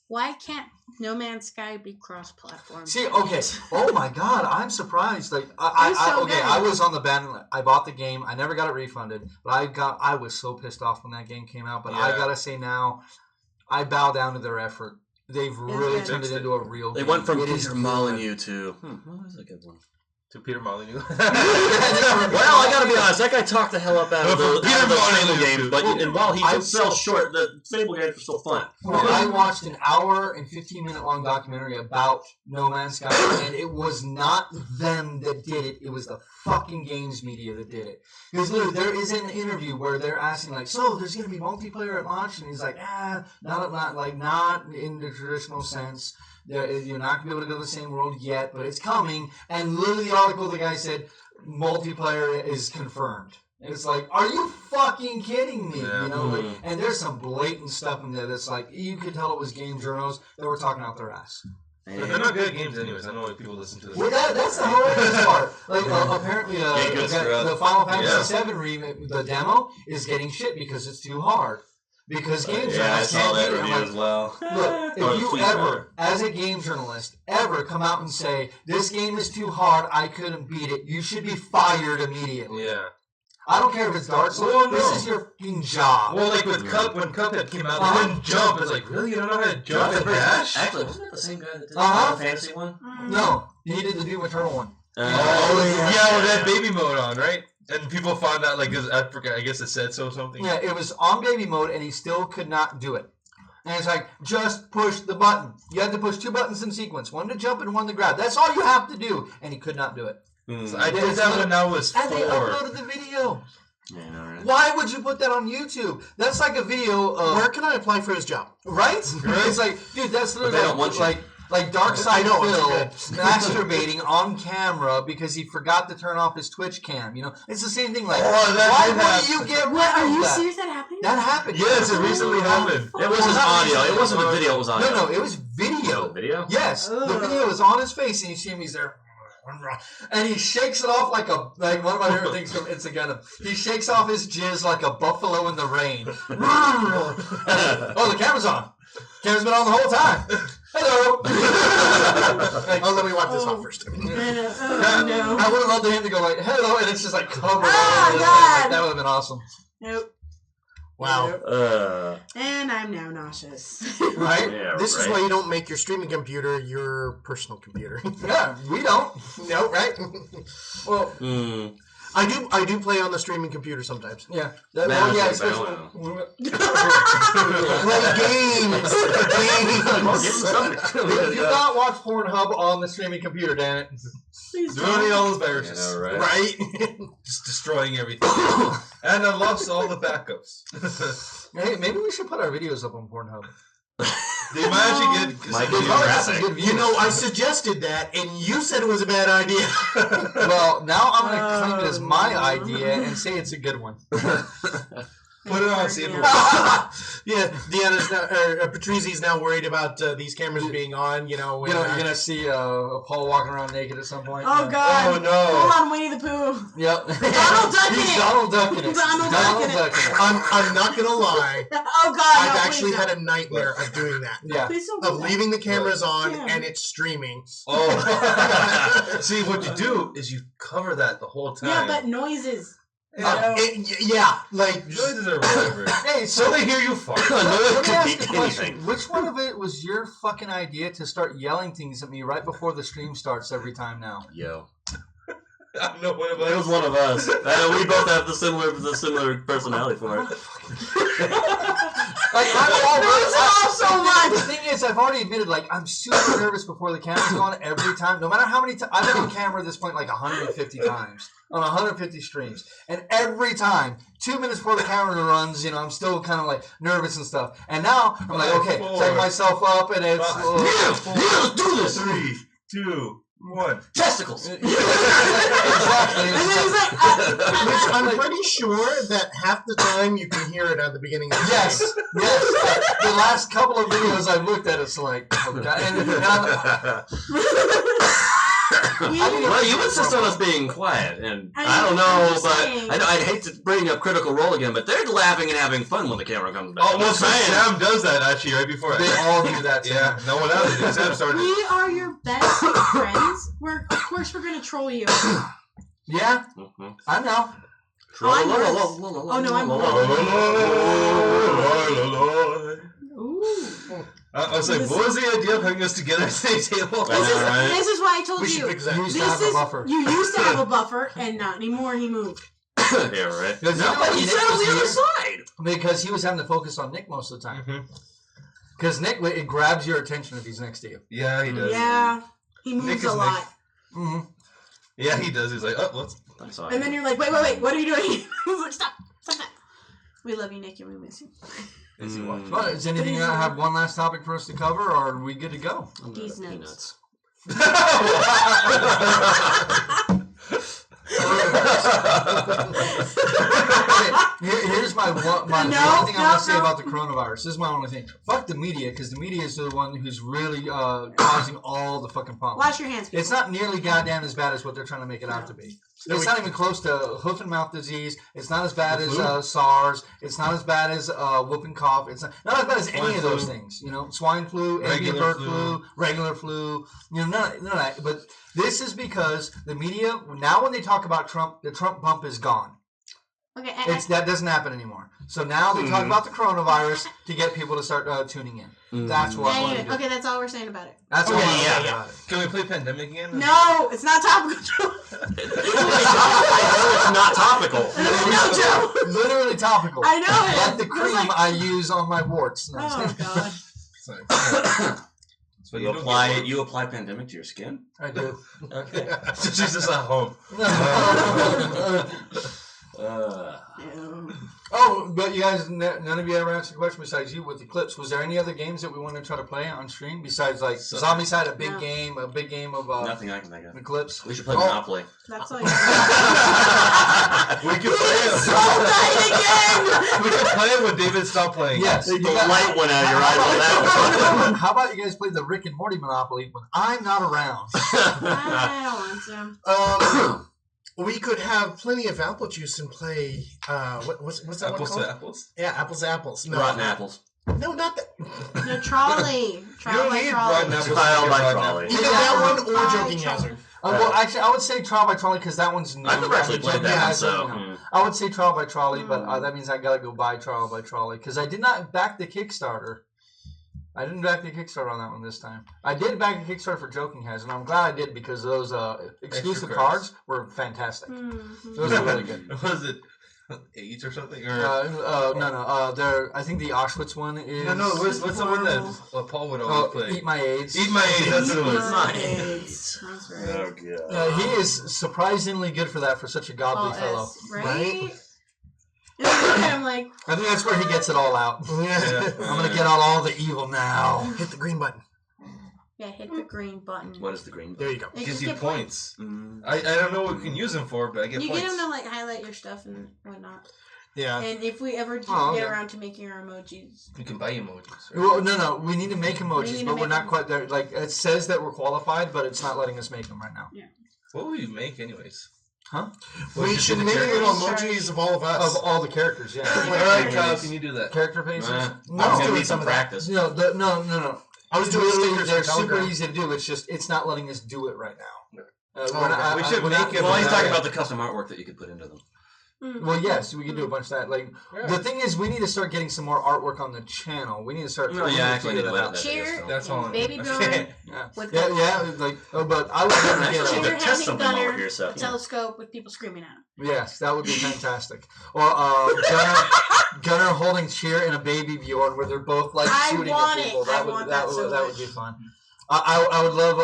Why can't No Man's Sky be cross-platform? See, okay. Oh my God, I'm surprised. Like, I was on the ban. I bought the game. I never got it refunded, but I was so pissed off when that game came out. But I gotta say now, I bow down to their effort. They've really turned it into a real game. They went from Peter Molyneux to what was a good one? To Peter Molyneux. Well, I gotta be honest. That guy talked the hell up out of the Fable games, but while he fell short, the Fable games were still fun. Well, I watched an hour and 15-minute long documentary about No Man's Sky, and it was not them that did it. It was the fucking games media that did it. Because literally, there is an interview where they're asking, like, so there's going to be multiplayer at launch? And he's like, not in the traditional sense. You're not going to be able to go to the same world yet, but it's coming. And literally the article, the guy said, multiplayer is confirmed. And it's like, are you fucking kidding me? Yeah. You know, like, and there's some blatant stuff in there that's like, you could tell it was game journals that were talking out their ass. But they're not good at games anyways. I know why people listen to this. Well, that's the hilarious part. Like, apparently, the Final Fantasy VII remake, the demo, is getting shit because it's too hard. Because game journalists can't beat it. as well. Look, if you ever, as a game journalist, ever come out and say, this game is too hard, I couldn't beat it, you should be fired immediately. Yeah. I don't care if it's Dark Souls, this is your fucking job. Well, like with when Cuphead came out, they didn't jump. It's like, really? You don't know how to jump and dash? Actually, wasn't that the same guy that did the Final Fantasy one? No, he did the Doom Eternal one. With that baby mode on, right? And people found out, like, I forget, I guess it said so something. Yeah, it was on baby mode, and he still could not do it. And it's like, just push the button. You had to push 2 buttons in sequence, one to jump and one to grab. That's all you have to do. And he could not do it. So I did that when I was 4. And they uploaded the video. Yeah, no, right. Why would you put that on YouTube? That's like a video of... Where can I apply for his job? Right? It's like, dude, that's literally like Darkside Phil masturbating on camera because he forgot to turn off his Twitch cam. You know, it's the same thing. Like, why would you get rid of that? Are you serious? That happened? That happened. Yes, it recently happened. It wasn't audio. It wasn't a video. It was audio. No, it was video. Video? Yes, the video was on his face, and you see him. He's there. And he shakes it off like one of my favorite things from It's a Gundam. He shakes off his jizz like a buffalo in the rain. Oh, the camera's on. Camera's been on the whole time. Hello. Let me wipe this off first. I would have loved him to go like, hello, and it's just like covered. God. That would have been awesome. Nope. Wow. And I'm now nauseous. Right? Yeah, This is why you don't make your streaming computer your personal computer. Yeah, we don't. No, right? Well, I do play on the streaming computer sometimes. yeah. Play games. Do not watch Pornhub on the streaming computer, damn it. Please Doing don't. all those viruses. Right? Just destroying everything. And I lost all the backups. Hey, maybe we should put our videos up on Pornhub. They might actually get Might some be traffic. graphic. You know, I suggested that, and you said it was a bad idea. Well, now I'm going to claim it as my idea and say it's a good one. Put it on, see if it works. Yeah, Deanna's Patrizzi's now worried about these cameras being on. You know, You're going to see Paul walking around naked at some point. Oh, God. Oh, no. Full on Winnie the Pooh. Yep. Donald Duck in He's it. Donald Duck in it. Donald Duck in it. I'm not gonna lie. Oh, God. I've no, actually please had don't. a nightmare of doing that. Yeah. Please don't do Of that. leaving the cameras on Yeah. and it's streaming. Oh. See, what you do is you cover that the whole time. Yeah, but noises. Like Noises are whatever. Hey, So they hear you fart. let me could ask be you a question. anything. Which one of it was your fucking idea to start yelling things at me right before the stream starts every time now? Yo. I'm not one of It was us. one of us. We both have the similar personality for it. Like, so much. The thing is, I've already admitted, like, I'm super nervous before the camera's on every time. No matter how many times. I've been on camera at this point like 150 times. On 150 streams. And every time, 2 minutes before the camera runs, I'm still kind of like nervous and stuff. And now, I'm like, okay, set myself up and it's... Let's do this! 3, 2, 1. Testicles! Exactly. And then he's like, Which I'm pretty sure that half the time you can hear it at the beginning of the Yes, game. yes. The last couple of videos I've looked at, it's like, oh God. Well, you insist on us being quiet, and I don't know, I'm just but saying. I'd hate to bring up Critical Role again, but they're laughing and having fun when the camera comes back. Oh, well, Sam does that actually right before. They all do that. Yeah, no one else did. Sam started. We are your best friends. Of course we're gonna troll you. Yeah, Mhm. I know. Oh, no, I'm Ooh. I was like, what was the idea of having us together at the same table? This is why I told We should you. fix that. You used to have a buffer. You used to have a buffer, and not anymore. He moved. Yeah, right. Because No, but you said on the other side. Because he was having to focus on Nick most of the time. Mhm. Because Nick, it grabs your attention if he's next to you. Yeah, he does. Yeah, he moves Nick is a lot. Mm-hmm. Yeah, he does. He's like, oh, what's... I'm sorry. And then you're like, wait, what are you doing? He's like, stop that. We love you, Nick, and we miss you. Is he watching? Well, is anything gonna have one last topic for us to cover, or are we good to go? These Peanuts. Here's my one thing I want to say about the coronavirus. This is my only thing. Fuck the media, because the media is the one who's really causing all the fucking problems. Wash your hands. It's not nearly goddamn as bad as what they're trying to make it out to be. It's not even close to hoof and mouth disease. It's not as bad as SARS. It's not as bad as whooping cough. It's not as bad as any of those things. Swine flu, avian bird flu, regular flu. None of that. But this is because the media, now when they talk about Trump, the Trump bump is gone. Okay, That doesn't happen anymore. So now they talk about the coronavirus to get people to start tuning in. That's what I want to do. okay, that's all we're saying about it. That's all I want to say yeah. about it. Can we play Pandemic again? No, it's not topical. It's not topical. No, Joe. Literally topical. I know it. Like the cream I use on my warts. No, Oh God. So You apply Pandemic to your skin? I do. Okay. So she's just at home. Oh, but you guys, none of you ever answered a question besides you with Eclipse. Was there any other games that we want to try to play on stream besides like Zombicide, a big game of Nothing I can think of. Eclipse? We should play Monopoly. That's all. You We can play it. We can play it when David stopped playing. Yes. The light went out of your eyes on that one. How about you guys play the Rick and Morty Monopoly when I'm not around? I don't want to. We could have plenty of apple juice and play. What's that Apples one called? to apples? Yeah, apples to apples. No, Rotten apples. No, not that. The trolley. You don't need rotten apples. Trial by Rotten trolley. Either that one or By Joking trolley. Hazard. Well, actually, I would say Trial by Trolley because that one's new. I've never actually played that one, so. I would say Trial by Trolley, but that means I gotta go buy Trial by Trolley because I did not back the Kickstarter. I didn't back the Kickstarter on that one this time. I did back the Kickstarter for Joking Hazard, and I'm glad I did because those exclusive cards were fantastic. Those are really good. Was it AIDS or something? Or No. I think the Auschwitz one is. no. What's the one that Paul would always play? Eat My AIDS. Eat My AIDS. That's what it was. That's right. Oh, He is surprisingly good for that for such a godly fellow. Right? And I'm like, I think that's where he gets it all out. Yeah. I'm gonna get out all the evil now. Hit the green button. yeah, hit the green button. What is the green? There you go. It Gives just you get points. Mm. I don't know what we can use them for, but I get You points. get them to like highlight your stuff and whatnot. Yeah. And if we ever do Oh, get okay. around to making our emojis, You can buy emojis. Right? Well, no. We need to make We emojis, need to but we're make not them. quite there. Like it says that we're qualified, but it's not letting us make them right now. What will you make, anyways? Huh? We should make little emojis of all of us. Of all the characters, yeah. All right, Kyle, can you do that? Character faces. I'm No, gonna doing need some some of that. practice. no. I was doing Literally, stickers they're for super Telegram. easy to do. It's just it's not letting us do it right now. okay. We should we're make not- it. Well, he's talking about the custom artwork that you could put into them. Well, yes, we can do a bunch of that. Like the thing is, we need to start getting some more artwork on the channel. We need to start. Actually, that out. Cheer. That's all. Baby Bjorn. Like, but I would never get Cheer test having something over Gunner, here, so, a telescope with people screaming at him. Yes, that would be fantastic. Or Gunner holding Cheer and a baby Bjorn, where they're both like shooting at people. That would be fun. I would love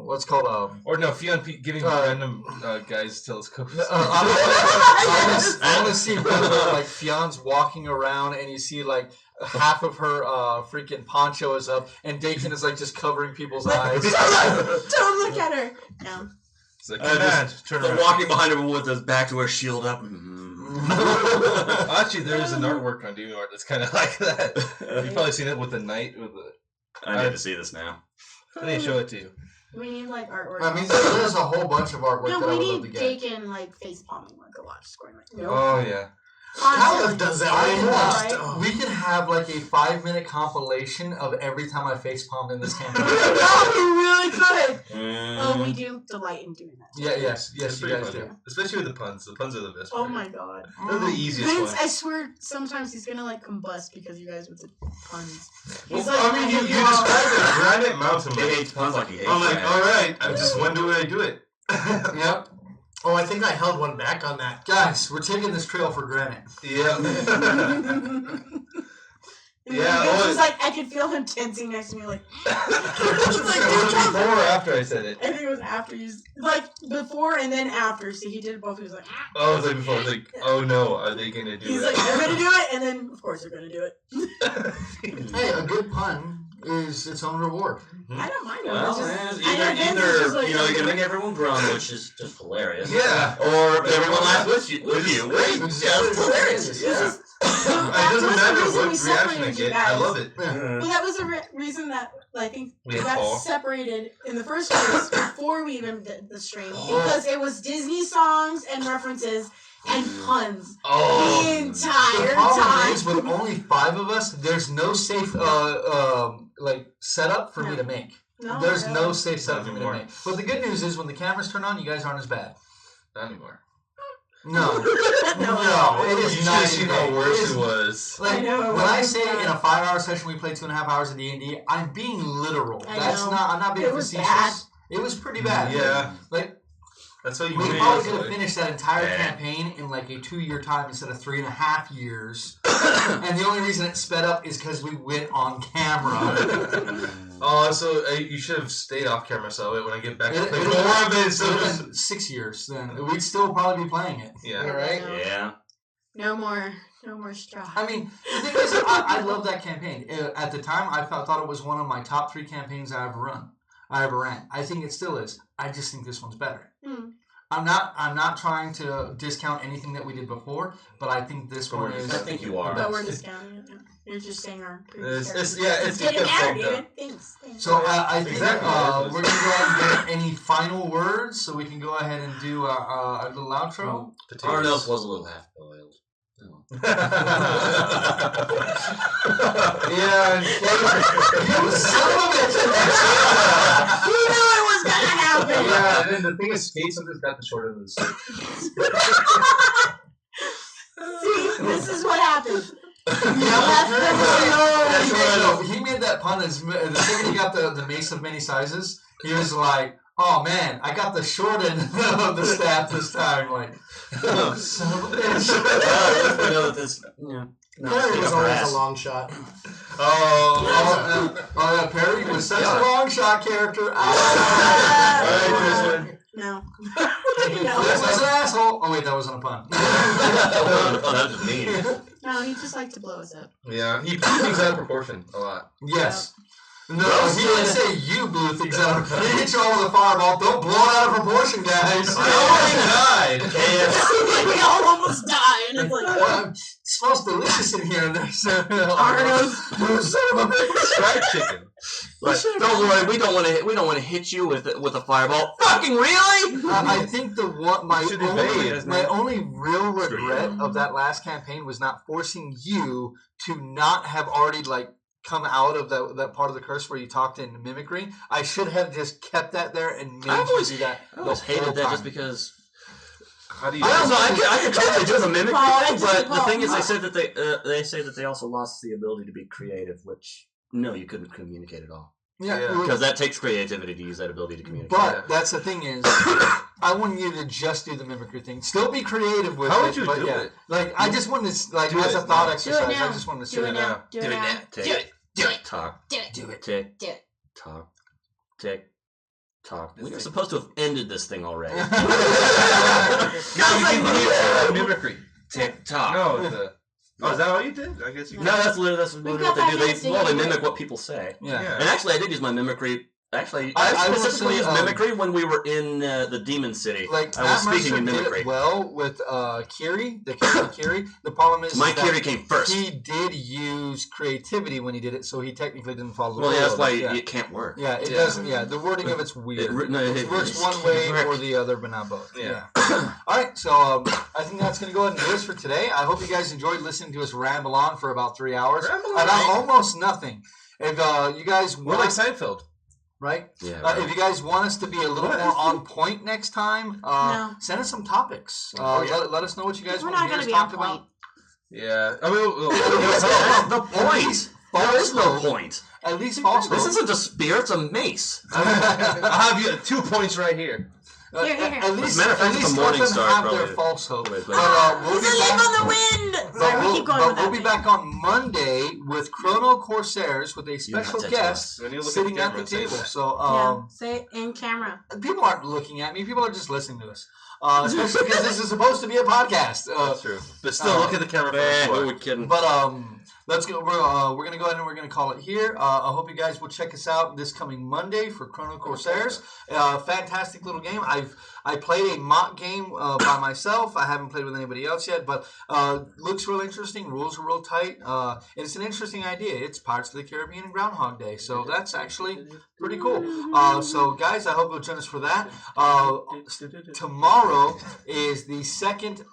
what's called or no, Fionn giving random guys telescopes. I want to see like Fion's walking around and you see like half of her freaking poncho is up and Dakin is like just covering people's eyes. Don't look at her. No. It's like, turn around. Walking behind her with his back to her shield up. Actually, there is an artwork on DeviantArt that's kind of like that. You've probably seen it with the knight with the. I need to see this now. I need to show it to you. We need like artwork. I mean, there's a whole bunch of artwork that I would love to get. Dakin like face palming like a watch scoring like. Nope. Oh yeah. Caleb does that way more. We could have like a 5-minute compilation of every time I face palmed in this campaign. Oh, we really could. Oh, we do delight in doing that. Yeah, yes, you guys do. do. Especially with the puns. The puns are the best. Oh my god. They're the easiest Vince, ones. I swear, sometimes he's gonna like combust because you guys with the puns. Well, I mean, you described it. Granite mountain. He hates puns like he hates. I'm like, all right. I'm just wondering when I do it. Yep. Oh, I think I held one back on that. Guys, we're taking this trail for granted. Yeah. Vince was like, I could feel him tensing next to me, like. Was it before or after I said it? I think it was after you, like before and then after. See, he did it both. He was like, oh, it was like before. I was like, oh no, are they gonna do it? He's like, they're gonna do it, and then of course they're gonna do it. Hey, a good pun is its own reward. I don't mind it. Well, either you're gonna make everyone groan, which is just hilarious. Yeah. Or everyone laughs with you. Which is hilarious. Yeah. It doesn't matter what reaction I get. I love it. Well, that was the reason that I think we got Paul separated in the first place before we even did the stream because it was Disney songs and references and puns the entire time. Is with only 5 of us, there's no safe like setup for me to make. There's no safe setup for me to make. But the good news is when the cameras turn on, you guys aren't as bad. Not anymore. No, it is not. You know how worse it was. Like, when I say in a 5-hour session we played 2.5 hours of D&D, I'm being literal. I'm not being facetious. Bad. It was pretty bad. Yeah. Like, that's how you we probably could have finished that entire campaign in like a 2-year time instead of 3.5 years. And the only reason it sped up is because we went on camera. So you should have stayed off camera so when I get back to play more of it. So 6 years, then we'd still probably be playing it. Yeah. Right? Yeah. No more straw. I mean, the thing is, I love that campaign. At the time, I thought it was one of my top 3 campaigns I ever ran. I think it still is. I just think this one's better. I'm not trying to discount anything that we did before, but I think this one is. I think you are. But we're discounting it. You're just saying our previous it's getting married, David. Thanks. So I think we're going to go ahead and get any final words, so we can go ahead and do a little outro. Our nose was a little half-boiled. Yeah. You son of a bitch! You knew it was gonna happen. Yeah, and then the thing is, Kate sometimes got the short end of the stick. See, this is what happens. He made that pun the second he got the mace of many sizes. He was like, "Oh man, I got the short end of the staff this time." Like, son of a bitch. I know that this. Perry was always a long shot. Yeah, Perry was such a long shot character. No. This was an asshole. Oh wait, that wasn't a pun. Oh, that was mean. No, he just liked to blow us up. Yeah, he blew things out of proportion a lot. Yes. No, he didn't say you blew things out of proportion. He hit you all with a fireball. Don't blow it out of proportion, guys. I almost died. We all almost died. And it's like, it smells delicious in here. And there's Arnold. You son of a bitch. Fried chicken. But don't worry, we don't want to hit you with a fireball. Fucking really? I think my only real regret of that last campaign was not forcing you to not have already come out of that part of the curse where you talked in mimicry. I should have just kept that there and made you do that. I always hated that just because How do you? I don't know. I could totally do the mimicry Paul, thing, but the Paul. thing is, they say that they also lost the ability to be creative, which you couldn't communicate at all. Yeah, because that takes creativity to use that ability to communicate. But that's the thing is, I want you to just do the mimicry thing. Still be creative with it. How would you do it? Like, I just wanted to, as a thought exercise, I just wanted to say that. Do it now. Do it. Talk. Do it. Do it. Tick. Do it. Talk. Tick. Talk. We were supposed to have ended this thing already. No, you can do mimicry. Tick. Talk. No, oh, is that all you did? I guess you. No, that's literally what they do. They mimic what people say. Yeah. And actually, I did use my mimicry. Actually, I specifically used mimicry when we were in the Demon City. Like, I was speaking in Mercer mimicry. did it well with Kiri, the character Kiri. The problem is my Kiri came first. He did use creativity when he did it, so he technically didn't follow the rules. rules. Well, that's why it can't work. Yeah, it doesn't. Yeah, the wording of it's weird. It works one way or the other, but not both. Yeah. All right, so I think that's going to go ahead and do this for today. I hope you guys enjoyed listening to us ramble on for about 3 hours. About almost nothing. If you guys we're like Seinfeld. Right? Yeah. If you guys want us to be a little more on point next time, send us some topics. Let us know what you guys want to hear us talk about. Yeah. I mean, that's the point. There is no point. At least false hope. This isn't a spear, it's a mace. I'll have you 2 points right here. Here. At least let them have their false hope. We'll be back on the wind. Sorry, we keep going with that. We'll be back on Monday with Chrono Corsairs with a special guest sitting at the table. So, say it in camera. People aren't looking at me. People are just listening to us. Especially because this is supposed to be a podcast. That's true. But still, look at the camera. Who would kidding? But let's go. We're gonna go ahead and we're gonna call it here. I hope you guys will check us out this coming Monday for Chrono Corsairs. Fantastic little game. I played a mock game by myself. I haven't played with anybody else yet, but looks real interesting. Rules are real tight. It's an interesting idea. It's Pirates of the Caribbean and Groundhog Day, so that's actually pretty cool. So guys, I hope you'll join us for that. Tomorrow is the second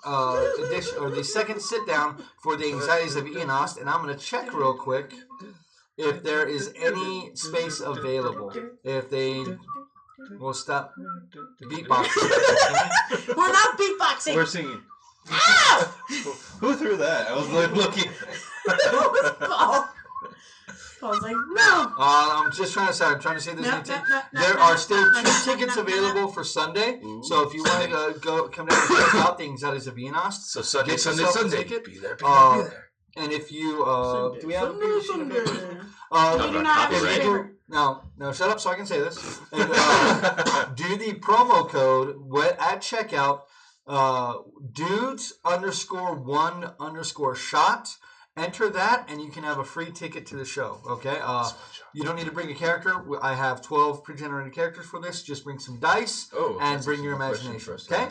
edition or the second sit down for the Anxieties of Eonost, and I'm going to check real quick if there is any space available. If they will stop beatboxing. We're not beatboxing. We're singing. Ow! Who threw that? I was looking. Paul. Paul's like, no. I'm just trying to say. I'm trying to say this. There are still 2 tickets available for Sunday. Ooh. So if you want to come down and check out the Anxieties of Eonost, so Sunday. Ticket. Be there. And if you do we have a No, shut up so I can say this. And, do the promo code at checkout, dudes_1_shot. Enter that, and you can have a free ticket to the show. Okay, you don't need to bring a character. I have 12 pre-generated characters for this. Just bring some dice and bring your imagination. Okay.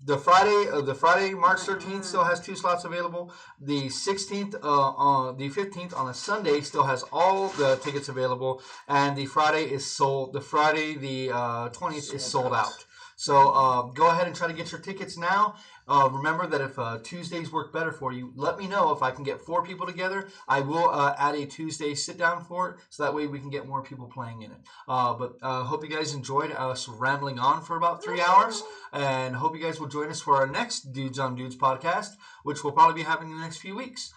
The Friday, March 13th still has 2 slots available. The 16th, the 15th on a Sunday still has all the tickets available, and the Friday is sold. The Friday, the 20th is sold out. So go ahead and try to get your tickets now. Remember that if Tuesdays work better for you, let me know. If I can get 4 people together, I will add a Tuesday sit down for it, so that way we can get more people playing in it. But hope you guys enjoyed us rambling on for about 3 hours, and hope you guys will join us for our next Dudes on Dudes podcast, which will probably be happening in the next few weeks.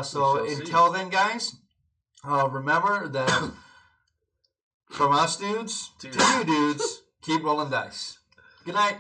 So until then, guys, remember that from us dudes to you dudes, keep rolling dice. Good night.